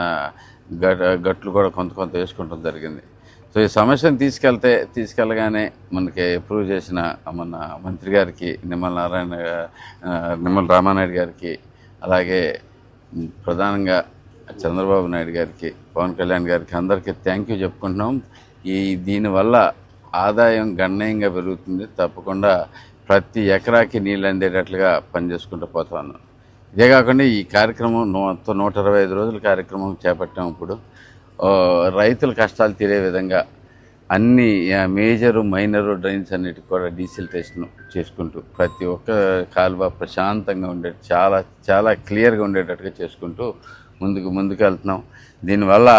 గట్లు కూడా కొంత వేసుకుంటాం జరిగింది. సో ఈ సమస్యను తీసుకెళ్ళగానే మనకి అప్రూవ్ చేసిన మన మంత్రి గారికి నిమ్మల రామానాయుడు గారికి, అలాగే ప్రధానంగా చంద్రబాబు నాయుడు గారికి, పవన్ కళ్యాణ్ గారికి అందరికీ థ్యాంక్ యూ చెప్పుకుంటున్నాం. దీనివల్ల ఆదాయం గణనీయంగా పెరుగుతుంది. తప్పకుండా ప్రతి ఎకరాకి నీళ్ళు అందేటట్లుగా పనిచేసుకుంటూ పోతా ఉన్నాం. ఇదే కాకుండా ఈ కార్యక్రమం 125 రోజుల కార్యక్రమం చేపట్టాం. ఇప్పుడు రైతుల కష్టాలు తీరే విధంగా అన్ని మేజరు, మైనరు డ్రైన్స్ అన్నిటికి కూడా డీసిల్టేషన్ చేసుకుంటూ ప్రతి ఒక్క కాలువ ప్రశాంతంగా చాలా క్లియర్గా ఉండేటట్టుగా చేసుకుంటూ ముందుకు వెళ్తున్నాం. దీనివల్ల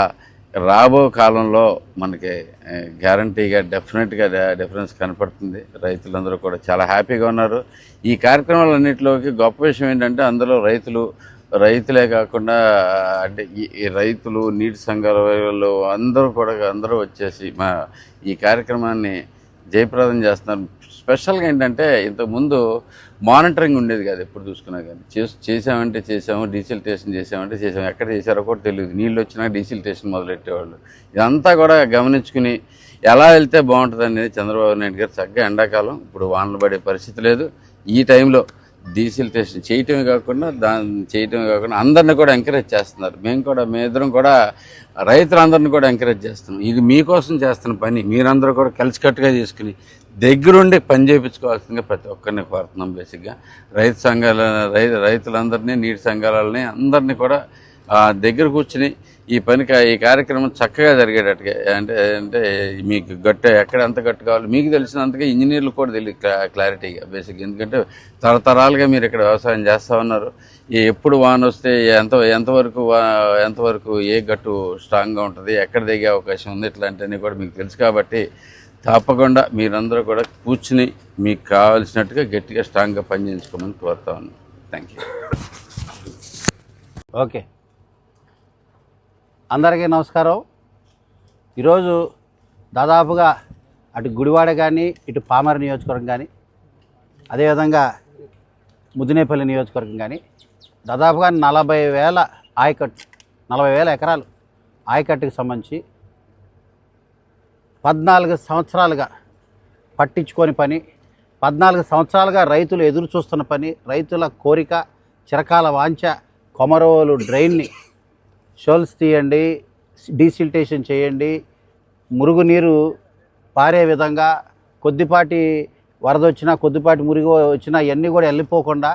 రాబో కాలంలో మనకి గ్యారంటీగా డెఫినెట్గా డిఫరెన్స్ కనపడుతుంది. రైతులందరూ కూడా చాలా హ్యాపీగా ఉన్నారు. ఈ కార్యక్రమాలన్నింటిలోకి గొప్ప విషయం ఏంటంటే అందులో రైతులే కాకుండా అంటే ఈ రైతులు, నీటి సంఘాల వాళ్ళు అందరూ వచ్చేసి ఈ కార్యక్రమాన్ని జయప్రదం చేస్తున్నారు. స్పెషల్గా ఏంటంటే ఇంతకుముందు మానిటరింగ్ ఉండేది కాదు, ఎప్పుడు చూసుకున్నా కానీ చేసాము, డీసిల్టేషన్ చేసాము, ఎక్కడ చేశారో కూడా తెలియదు. నీళ్ళు వచ్చినా డీసిల్టేషన్ మొదలెట్టేవాళ్ళు. ఇదంతా కూడా గమనించుకుని ఎలా వెళ్తే బాగుంటుంది అనేది చంద్రబాబు నాయుడు గారు చక్కగా ఎండాకాలం ఇప్పుడు వానలు పడే పరిస్థితి లేదు, ఈ టైంలో డీసిల్టేషన్ చేయటమే కాకుండా అందరిని కూడా ఎంకరేజ్ చేస్తున్నారు. మేమిద్దరం కూడా రైతులందరినీ కూడా ఎంకరేజ్ చేస్తున్నాం. ఇది మీకోసం చేస్తున్న పని, మీరందరూ కూడా కలిసికట్టుగా చేసుకుని దగ్గరుండి పని చేయించుకోవాల్సిందిగా ప్రతి ఒక్కరిని కోరుతున్నాం. బేసిక్గా రైతులందరినీ, నీటి సంఘాలని అందరినీ కూడా దగ్గర కూర్చుని ఈ కార్యక్రమం చక్కగా జరిగేటట్టుగా అంటే మీకు ఎక్కడ ఎంత గట్టు కావాలి మీకు తెలిసినంతగా ఇంజనీర్లు కూడా తెలియదు క్లారిటీగా బేసిక్గా. ఎందుకంటే తరతరాలుగా మీరు ఇక్కడ వ్యవసాయం చేస్తూ ఉన్నారు. ఎప్పుడు వాన వస్తే ఎంతవరకు ఏ గట్టు స్ట్రాంగ్గా ఉంటుంది, ఎక్కడ దిగే అవకాశం ఉంది, ఇట్లాంటివన్నీ కూడా మీకు తెలుసు. కాబట్టి తప్పకుండా మీరందరూ కూడా కూర్చుని మీకు కావాల్సినట్టుగా గట్టిగా స్ట్రాంగ్గా పనిచేయించుకోమని కోరుతా ఉన్నాను. Thank you. ఓకే, అందరికీ నమస్కారం. ఈరోజు దాదాపుగా అటు గుడివాడ కానీ, ఇటు పామర నియోజకవర్గం కానీ, అదేవిధంగా ముదినేపల్లి నియోజకవర్గం కానీ దాదాపుగా 40,000 ఎకరాలు ఆయకట్టుకు సంబంధించి 14 సంవత్సరాలుగా పట్టించుకొని పని, 14 సంవత్సరాలుగా రైతులు ఎదురు చూస్తున్న పని, రైతుల కోరిక, చిరకాల వాంఛ కొమరోలు డ్రైన్ని షోల్స్ తీయండి, డీసిల్టేషన్ చేయండి, మురుగునీరు పారే విధంగా కొద్దిపాటి వరద వచ్చినా, కొద్దిపాటి మురుగు వచ్చినా ఇవన్నీ కూడా వెళ్ళిపోకుండా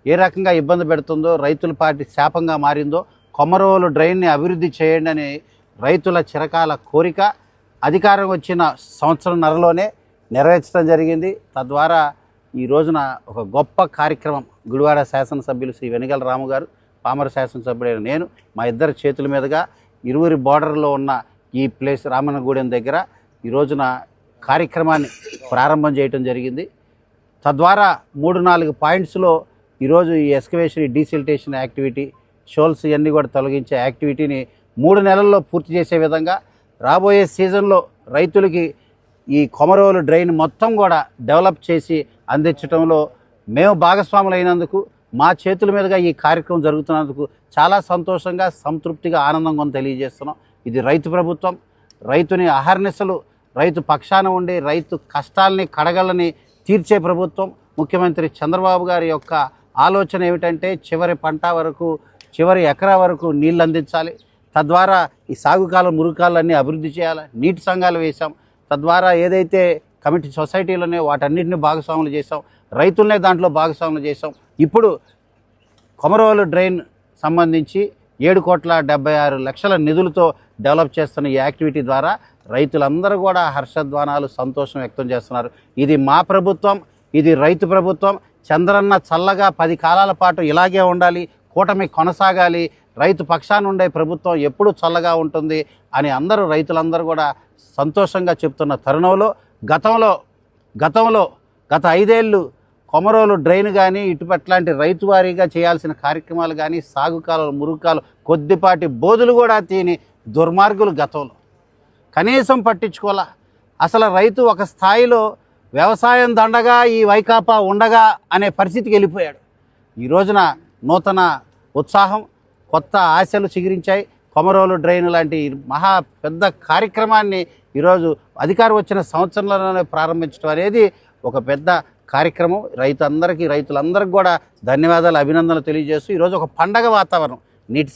ఏ రకంగా ఇబ్బంది పెడుతుందో, రైతుల పాటి శాపంగా మారిందో కొమరోలు డ్రైన్ని అభివృద్ధి చేయండి అని రైతుల చిరకాల కోరిక అధికారం వచ్చిన సంవత్సరంన్నరలోనే నెరవేర్చడం జరిగింది. తద్వారా ఈ రోజున ఒక గొప్ప కార్యక్రమం గుడివాడ శాసనసభ్యులు శ్రీ వెనిగల రాము గారు, పామర శాసనసభ్యుడైన నేను, మా ఇద్దరి చేతుల మీదుగా ఇరువురి బార్డర్లో ఉన్న ఈ ప్లేస్ రామన్నగూడెం దగ్గర ఈ రోజున కార్యక్రమాన్ని ప్రారంభం చేయటం జరిగింది. తద్వారా 3-4 పాయింట్స్లో ఈరోజు ఈ ఎస్కవేషన్, డీసిల్టేషన్ యాక్టివిటీ, షోల్స్ ఇవన్నీ కూడా తొలగించే యాక్టివిటీని 3 నెలల్లో పూర్తి చేసే విధంగా రాబోయే సీజన్లో రైతులకి ఈ కొమరోలు డ్రైన్ మొత్తం కూడా డెవలప్ చేసి అందించడంలో మేము భాగస్వాములైనందుకు, మా చేతుల మీదుగా ఈ కార్యక్రమం జరుగుతున్నందుకు చాలా సంతోషంగా, సంతృప్తిగా, ఆనందంగా తెలియజేస్తున్నాం. ఇది రైతు ప్రభుత్వం. రైతుని అహర్నిశలు రైతు పక్షాన ఉండి రైతు కష్టాలని, కడగళ్ళని తీర్చే ప్రభుత్వం. ముఖ్యమంత్రి చంద్రబాబు గారి యొక్క ఆలోచన ఏమిటంటే చివరి పంట వరకు, చివరి ఎకరా వరకు నీళ్ళు అందించాలి. తద్వారా ఈ సాగుకాలం, మురుగుకాలన్నీ అభివృద్ధి చేయాలి. నీటి సంఘాలు వేశాం. తద్వారా ఏదైతే కమిటీ సొసైటీలోనే వాటన్నిటిని భాగస్వాములు చేశాం, రైతులనే దాంట్లో భాగస్వాములు చేశాం. ఇప్పుడు కొమరోలు డ్రైన్ సంబంధించి 7,76,00,000 నిధులతో డెవలప్ చేస్తున్న ఈ యాక్టివిటీ ద్వారా రైతులందరూ కూడా హర్షధ్వానాలు, సంతోషం వ్యక్తం చేస్తున్నారు. ఇది మా ప్రభుత్వం, ఇది రైతు ప్రభుత్వం. చంద్రన్న చల్లగా 10 కాలాల పాటు ఇలాగే ఉండాలి, కూటమి కొనసాగాలి, రైతు పక్షాన ఉండే ప్రభుత్వం ఎప్పుడూ చల్లగా ఉంటుంది అని రైతులందరూ కూడా సంతోషంగా చెప్తున్న తరుణంలో గత 5 ఏళ్ళు కొమరోలు డ్రైన్ కానీ, ఇటుపట్లాంటి రైతువారీగా చేయాల్సిన కార్యక్రమాలు కానీ, సాగుకాలు, మురుగుకాలు, కొద్దిపాటి బోధులు కూడా తీని దుర్మార్గులు గతంలో కనీసం పట్టించుకోవాలా. అసలు రైతు ఒక స్థాయిలో వ్యవసాయం దండగా ఈ వైకాపా ఉండగా అనే పరిస్థితికి వెళ్ళిపోయాడు. ఈ రోజున నూతన ఉత్సాహం, కొత్త ఆశలు చిగురించాయి. కొమరోలు డ్రైన్ లాంటి మహా పెద్ద కార్యక్రమాన్ని ఈరోజు అధికారం వచ్చిన సంవత్సరంలోనే ప్రారంభించడం అనేది ఒక పెద్ద కార్యక్రమం. రైతులందరికీ కూడా ధన్యవాదాలు, అభినందనలు తెలియజేస్తూ ఈరోజు ఒక పండగ వాతావరణం. నీటి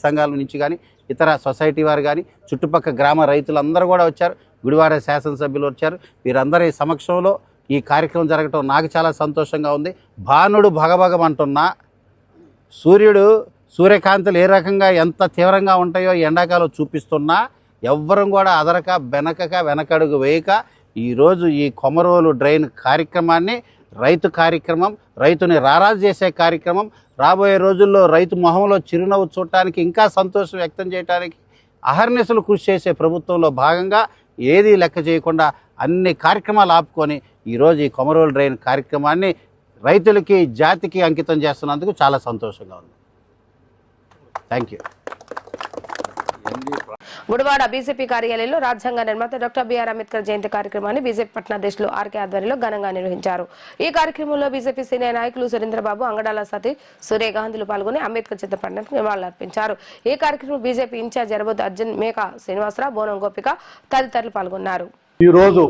సంఘాల నుంచి కానీ, ఇతర సొసైటీ వారు కానీ, చుట్టుపక్కల గ్రామ రైతులందరూ కూడా వచ్చారు. గుడివాడ శాసనసభ్యులు వచ్చారు. వీరందరి సమక్షంలో ఈ కార్యక్రమం జరగటం నాకు చాలా సంతోషంగా ఉంది. భానుడు భగభగమంటున్నా, సూర్యకాంతులు ఏ రకంగా ఎంత తీవ్రంగా ఉంటాయో ఎండాకాలం చూపిస్తున్నా ఎవ్వరం కూడా అదరక వెనకడుగు వేయక ఈరోజు ఈ కొమరోలు డ్రైన్ కార్యక్రమాన్ని రైతు కార్యక్రమం, రైతుని రారాజు చేసే కార్యక్రమం, రాబోయే రోజుల్లో రైతు మొహంలో చిరునవ్వు చూడటానికి, ఇంకా సంతోషం వ్యక్తం చేయడానికి అహర్నిశలు కృషి చేసే ప్రభుత్వంలో భాగంగా ఏది లెక్క చేయకుండా అన్ని కార్యక్రమాలు ఆపుకొని ఈరోజు ఈ కొమరోలు డ్రైన్ కార్యక్రమాన్ని రైతులకి జాతికి అంకితం చేస్తున్నందుకు చాలా సంతోషంగా ఉంది. Thank you. గుడివాడ బీజేపీ కార్యాలయంలో రాజ్యాంగ నిర్మాత డాక్టర్ బిఆర్ అంబేద్కర్ జయంతి కార్యక్రమాన్ని బీజేపీ పట్టణాధ్యక్షులు ఆర్కే ఆధ్వర్యంలో ఘనంగా నిర్వహించారు. ఈ కార్యక్రమంలో బీజేపీ సీనియర్ నాయకులు సురేంద్రబాబు, అంగడాల సతీష్, సూర్యకాంతులు పాల్గొని అంబేద్కర్ చిత్రపటానికి నివాళులర్పించారు. ఈ కార్యక్రమం బీజేపీ ఇన్ఛార్జ్ ఎరబోతు అర్జున్, మేకా శ్రీనివాసరావు, బోనం గోపిక తదితరులు పాల్గొన్నారు. ఈరోజు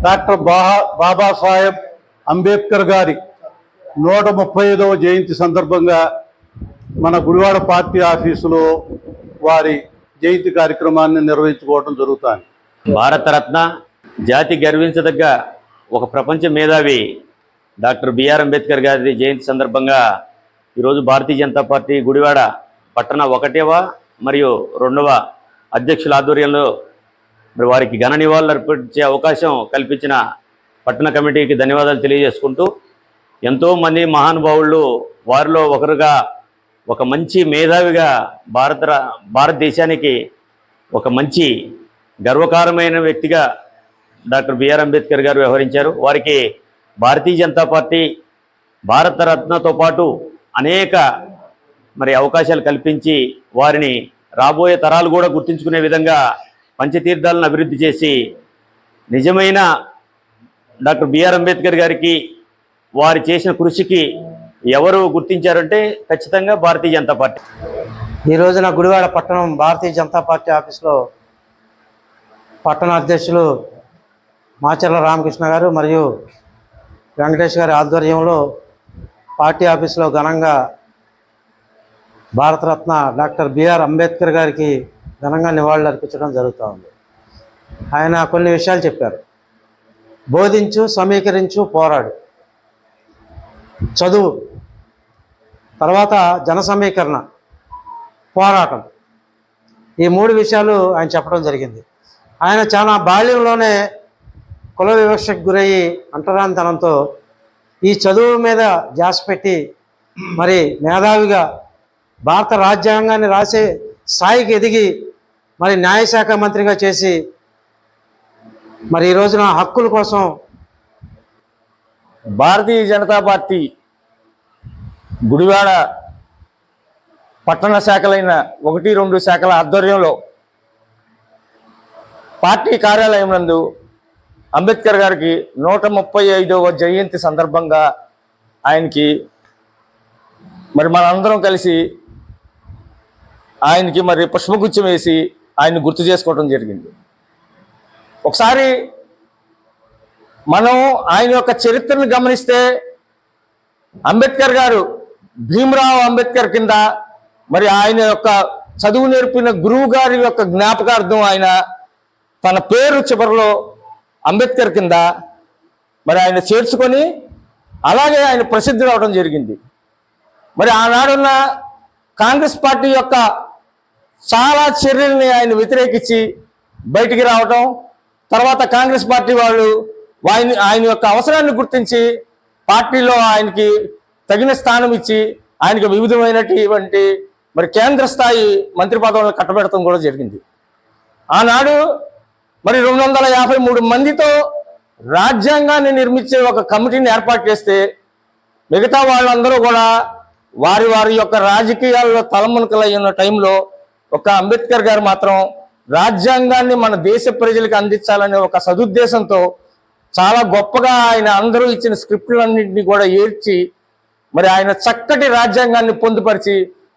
డాక్టర్ బాబాసాహెబ్ అంబేద్కర్ గారి 135వ జయంతి సందర్భంగా మన గుడివాడ పార్టీ ఆఫీసులో వారి జయంతి కార్యక్రమాన్ని నిర్వహించుకోవడం జరుగుతుంది. భారతరత్న, జాతి గర్వించదగ్గ ఒక ప్రపంచ మేధావి డాక్టర్ బిఆర్ అంబేద్కర్ గారి జయంతి సందర్భంగా ఈరోజు భారతీయ జనతా పార్టీ గుడివాడ పట్టణ 1వ మరియు 2వ అధ్యక్షుల ఆధ్వర్యంలో మరి వారికి ఘన నివాళులు అర్పించే అవకాశం కల్పించిన పట్టణ కమిటీకి ధన్యవాదాలు తెలియజేసుకుంటూ, ఎంతోమంది మహానుభావులు వారిలో ఒకరుగా ఒక మంచి మేధావిగా భారతదేశానికి ఒక మంచి గర్వకారమైన వ్యక్తిగా డాక్టర్ బిఆర్ అంబేద్కర్ గారు వ్యవహరించారు. వారికి భారతీయ జనతా పార్టీ భారతరత్నతో పాటు అనేక అవకాశాలు కల్పించి వారిని రాబోయే తరాలు కూడా గుర్తుంచుకునే విధంగా పంచతీర్థాలను అభివృద్ధి చేసి నిజమైన డాక్టర్ బిఆర్ అంబేద్కర్ గారికి వారు చేసిన కృషికి ఎవరు గుర్తించారంటే ఖచ్చితంగా భారతీయ జనతా పార్టీ. ఈ రోజున గుడివాడ పట్టణం భారతీయ జనతా పార్టీ ఆఫీస్లో పట్టణ అధ్యక్షులు మాచర్ల రామకృష్ణ గారు మరియు వెంకటేష్ గారి ఆధ్వర్యంలో పార్టీ ఆఫీసులో ఘనంగా భారతరత్న డాక్టర్ బిఆర్ అంబేద్కర్ గారికి ఘనంగా నివాళులు అర్పించడం జరుగుతూ ఉంది. ఆయన కొన్ని విషయాలు చెప్పారు. బోధించు, సమీకరించు, పోరాడు, చదువు, తర్వాత జన సమీకరణ, పోరాటం, ఈ 3 విషయాలు ఆయన చెప్పడం జరిగింది. ఆయన చాలా బాల్యంలోనే కుల వివక్షకు గురయ్యి అంటరానితనంతో ఈ చదువు మీద ధ్యాస పెట్టి మరి మేధావిగా భారత రాజ్యాంగాన్ని రాసే స్థాయికి ఎదిగి మరి న్యాయశాఖ మంత్రిగా చేసి మరి ఈ రోజున హక్కుల కోసం భారతీయ జనతా పార్టీ గుడివాడ పట్టణ శాఖలైన 1, 2 శాఖల ఆధ్వర్యంలో పార్టీ కార్యాలయం నందు అంబేద్కర్ గారికి 135వ జయంతి సందర్భంగా ఆయనకి మరి మనందరం కలిసి ఆయనకి మరి పుష్పగుచ్చం వేసి ఆయన్ని గుర్తు చేసుకోవడం జరిగింది. ఒకసారి మనం ఆయన యొక్క చరిత్రను గమనిస్తే అంబేద్కర్ గారు భీమరావు అంబేద్కర్ కింద మరి ఆయన యొక్క చదువు నేర్పిన గురువు గారి యొక్క జ్ఞాపకార్థం ఆయన తన పేరు చివరిలో అంబేద్కర్ కింద మరి ఆయన చేర్చుకొని అలాగే ఆయన ప్రసిద్ధి రావడం జరిగింది. మరి ఆనాడున్న కాంగ్రెస్ పార్టీ యొక్క చాలా చర్యల్ని ఆయన వ్యతిరేకించి బయటికి రావటం, తర్వాత కాంగ్రెస్ పార్టీ వాళ్ళు ఆయన యొక్క అవసరాన్ని గుర్తించి పార్టీలో ఆయనకి తగిన స్థానం ఇచ్చి ఆయనకి వివిధమైనటువంటి మరి కేంద్ర స్థాయి మంత్రి పదవులను కట్టబెడతాం కూడా జరిగింది. ఆనాడు మరి 253 మందితో రాజ్యాంగాన్ని నిర్మించే ఒక కమిటీని ఏర్పాటు చేస్తే మిగతా వాళ్ళందరూ కూడా వారి వారి యొక్క రాజకీయాల్లో తలమునకలై ఉన్న టైంలో ఒక అంబేద్కర్ గారు మాత్రం రాజ్యాంగాన్ని మన దేశ ప్రజలకు అందించాలనే ఒక సదుద్దేశంతో చాలా గొప్పగా ఆయన అందరూ ఇచ్చిన స్క్రిప్టులన్నింటినీ కూడా ఏర్చి మరి ఆయన చక్కటి రాజ్యాంగాన్ని పొందుపరిచి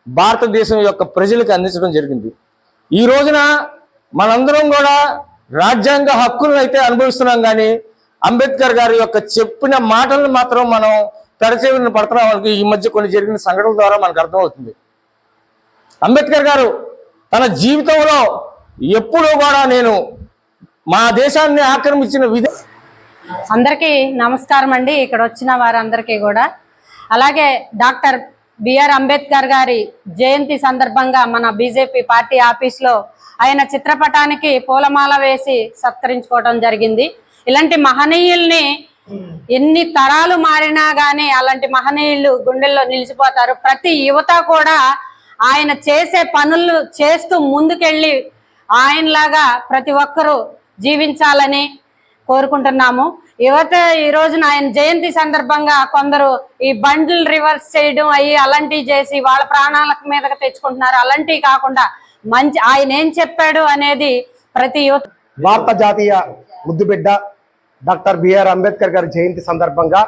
భారతదేశం యొక్క ప్రజలకు అందించడం జరిగింది. ఈ రోజున మనందరం కూడా రాజ్యాంగ హక్కులను అయితే అనుభవిస్తున్నాం, కానీ అంబేద్కర్ గారి యొక్క చెప్పిన మాటలను మాత్రం మనం పెడచెవిన పడుతున్నాం. ఈ మధ్య కొన్ని జరిగిన సంఘటనల ద్వారా మనకు అర్థమవుతుంది. అంబేద్కర్ గారు తన జీవితంలో ఎప్పుడూ కూడా నేను మా దేశాన్ని ఆక్రమించిన అందరికీ నమస్కారం అండి. ఇక్కడ వచ్చిన వారందరికీ కూడా, అలాగే డాక్టర్ బిఆర్ అంబేద్కర్ గారి జయంతి సందర్భంగా మన బీజేపీ పార్టీ ఆఫీస్లో ఆయన చిత్రపటానికి పూలమాల వేసి సత్కరించుకోవడం జరిగింది. ఇలాంటి మహనీయుల్ని ఎన్ని తరాలు మారినా కానీ అలాంటి మహనీయులు గుండెల్లో నిలిచిపోతారు. ప్రతి యువత కూడా ఆయన చేసే పనులు చేస్తూ ముందుకెళ్ళి ఆయనలాగా ప్రతి ఒక్కరూ జీవించాలని కోరుకుంటున్నాము. యువత ఈ రోజున ఆయన జయంతి సందర్భంగా కొందరు ఈ బండ్లు రివర్స్ చేయడం అలాంటివి చేసి వాళ్ళ ప్రాణాల మీదకి తెచ్చుకుంటున్నారు. అలాంటివి కాకుండా మంచి ఆయన ఏం చెప్పాడు అనేది ప్రతి యువత. భారత జాతీయ ముద్దుబిడ్డ డాక్టర్ బిఆర్ అంబేద్కర్ గారి జయంతి సందర్భంగా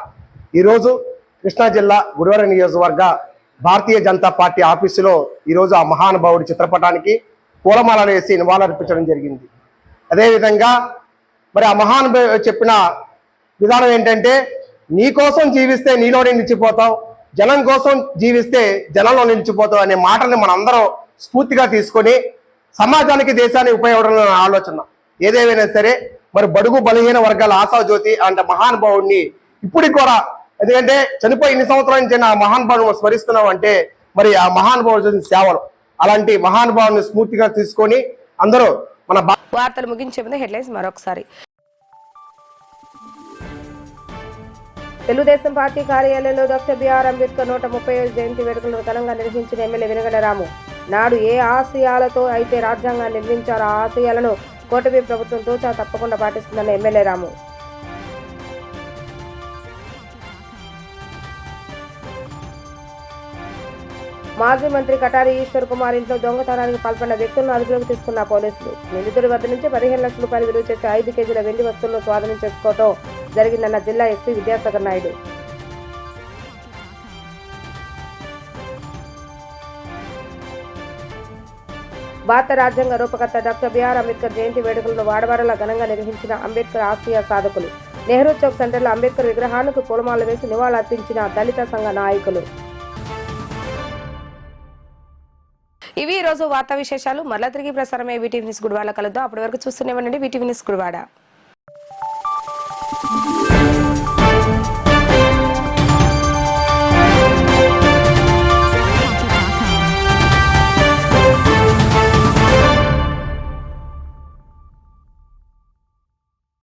ఈరోజు కృష్ణా జిల్లా గుడివాడ నియోజకవర్గ భారతీయ జనతా పార్టీ ఆఫీసులో ఈరోజు ఆ మహానుభావుడి చిత్రపటానికి పూలమాలలు వేసి నివాళులర్పించడం జరిగింది. అదేవిధంగా మరి ఆ మహానుభావుడు చెప్పిన విధానం ఏంటంటే, నీ కోసం జీవిస్తే నీలోనే నిలిచిపోతావు, జనం కోసం జీవిస్తే జనంలో నిలిచిపోతావు అనే మాటని మనందరం స్ఫూర్తిగా తీసుకొని సమాజానికి దేశానికి ఉపయోగపడాలనే ఆలోచన. ఏదేమైనా సరే మరి బడుగు బలహీన వర్గాల ఆశాజ్యోతి అంటే మహానుభావుడిని ఇప్పటికి కూడా, ఎందుకంటే చనిపోయి ఇన్ని సంవత్సరాల నుంచి ఆ మహానుభావుని స్మరిస్తున్నాం అంటే మరి ఆ మహానుభావుడు చేసిన సేవలు, అలాంటి మహానుభావుని స్ఫూర్తిగా తీసుకొని అందరూ మన వార్తలు ముగించే ముందు హెడ్లైన్స్ మరొకసారి. తెలుగుదేశం పార్టీ కార్యాలయంలో డాక్టర్ బిఆర్ అంబేద్కర్ 135 జయంతి వేడుకలను ఘనంగా నిర్వహించిన ఎమ్మెల్యే వెనుగండ్ల రాము. నాడు ఏ ఆశయాలతో అయితే రాజ్యాంగాన్ని నిర్మించారో ఆ ఆశయాలను కూటమి ప్రభుత్వం తూచా తప్పకుండా పాటిస్తుందన్న ఎమ్మెల్యే రాము. మాజీ మంత్రి కటారి ఈశ్వర్ కుమార్ ఇంట్లో దొంగతనానికి పాల్పడిన వ్యక్తులను అదుపులోకి తీసుకున్న పోలీసులు. నిందితుడి వద్ద నుంచి 15 లక్షల రూపాయలు విలువ చేసే 5 కేజీల వెండి వస్తువులను స్వాధీనం చేసుకోవడం జరిగిందన్న జిల్లా ఎస్పీ విద్యాసాగర్ నాయుడు. భారత రాజ్యాంగ రూపకర్త డాక్టర్ బిఆర్ అంబేద్కర్ జయంతి వేడుకలను వాడవాడలా ఘనంగా నిర్వహించిన అంబేద్కర్ ఆశయ సాధకులు. నెహ్రూ చౌక్ సెంటర్లో అంబేద్కర్ విగ్రహానికి పూలమాల వేసి నివాళులర్పించిన దళిత సంఘ నాయకులు. ఇవి ఈ రోజు వార్తా విశేషాలు. మరలా తిరిగి ప్రసారమే వీటీవీ న్యూస్ గుడివాడ కలుద్దాం. అప్పటి వరకు చూస్తూనే ఉండండి వీటీవీ న్యూస్ గుడివాడ.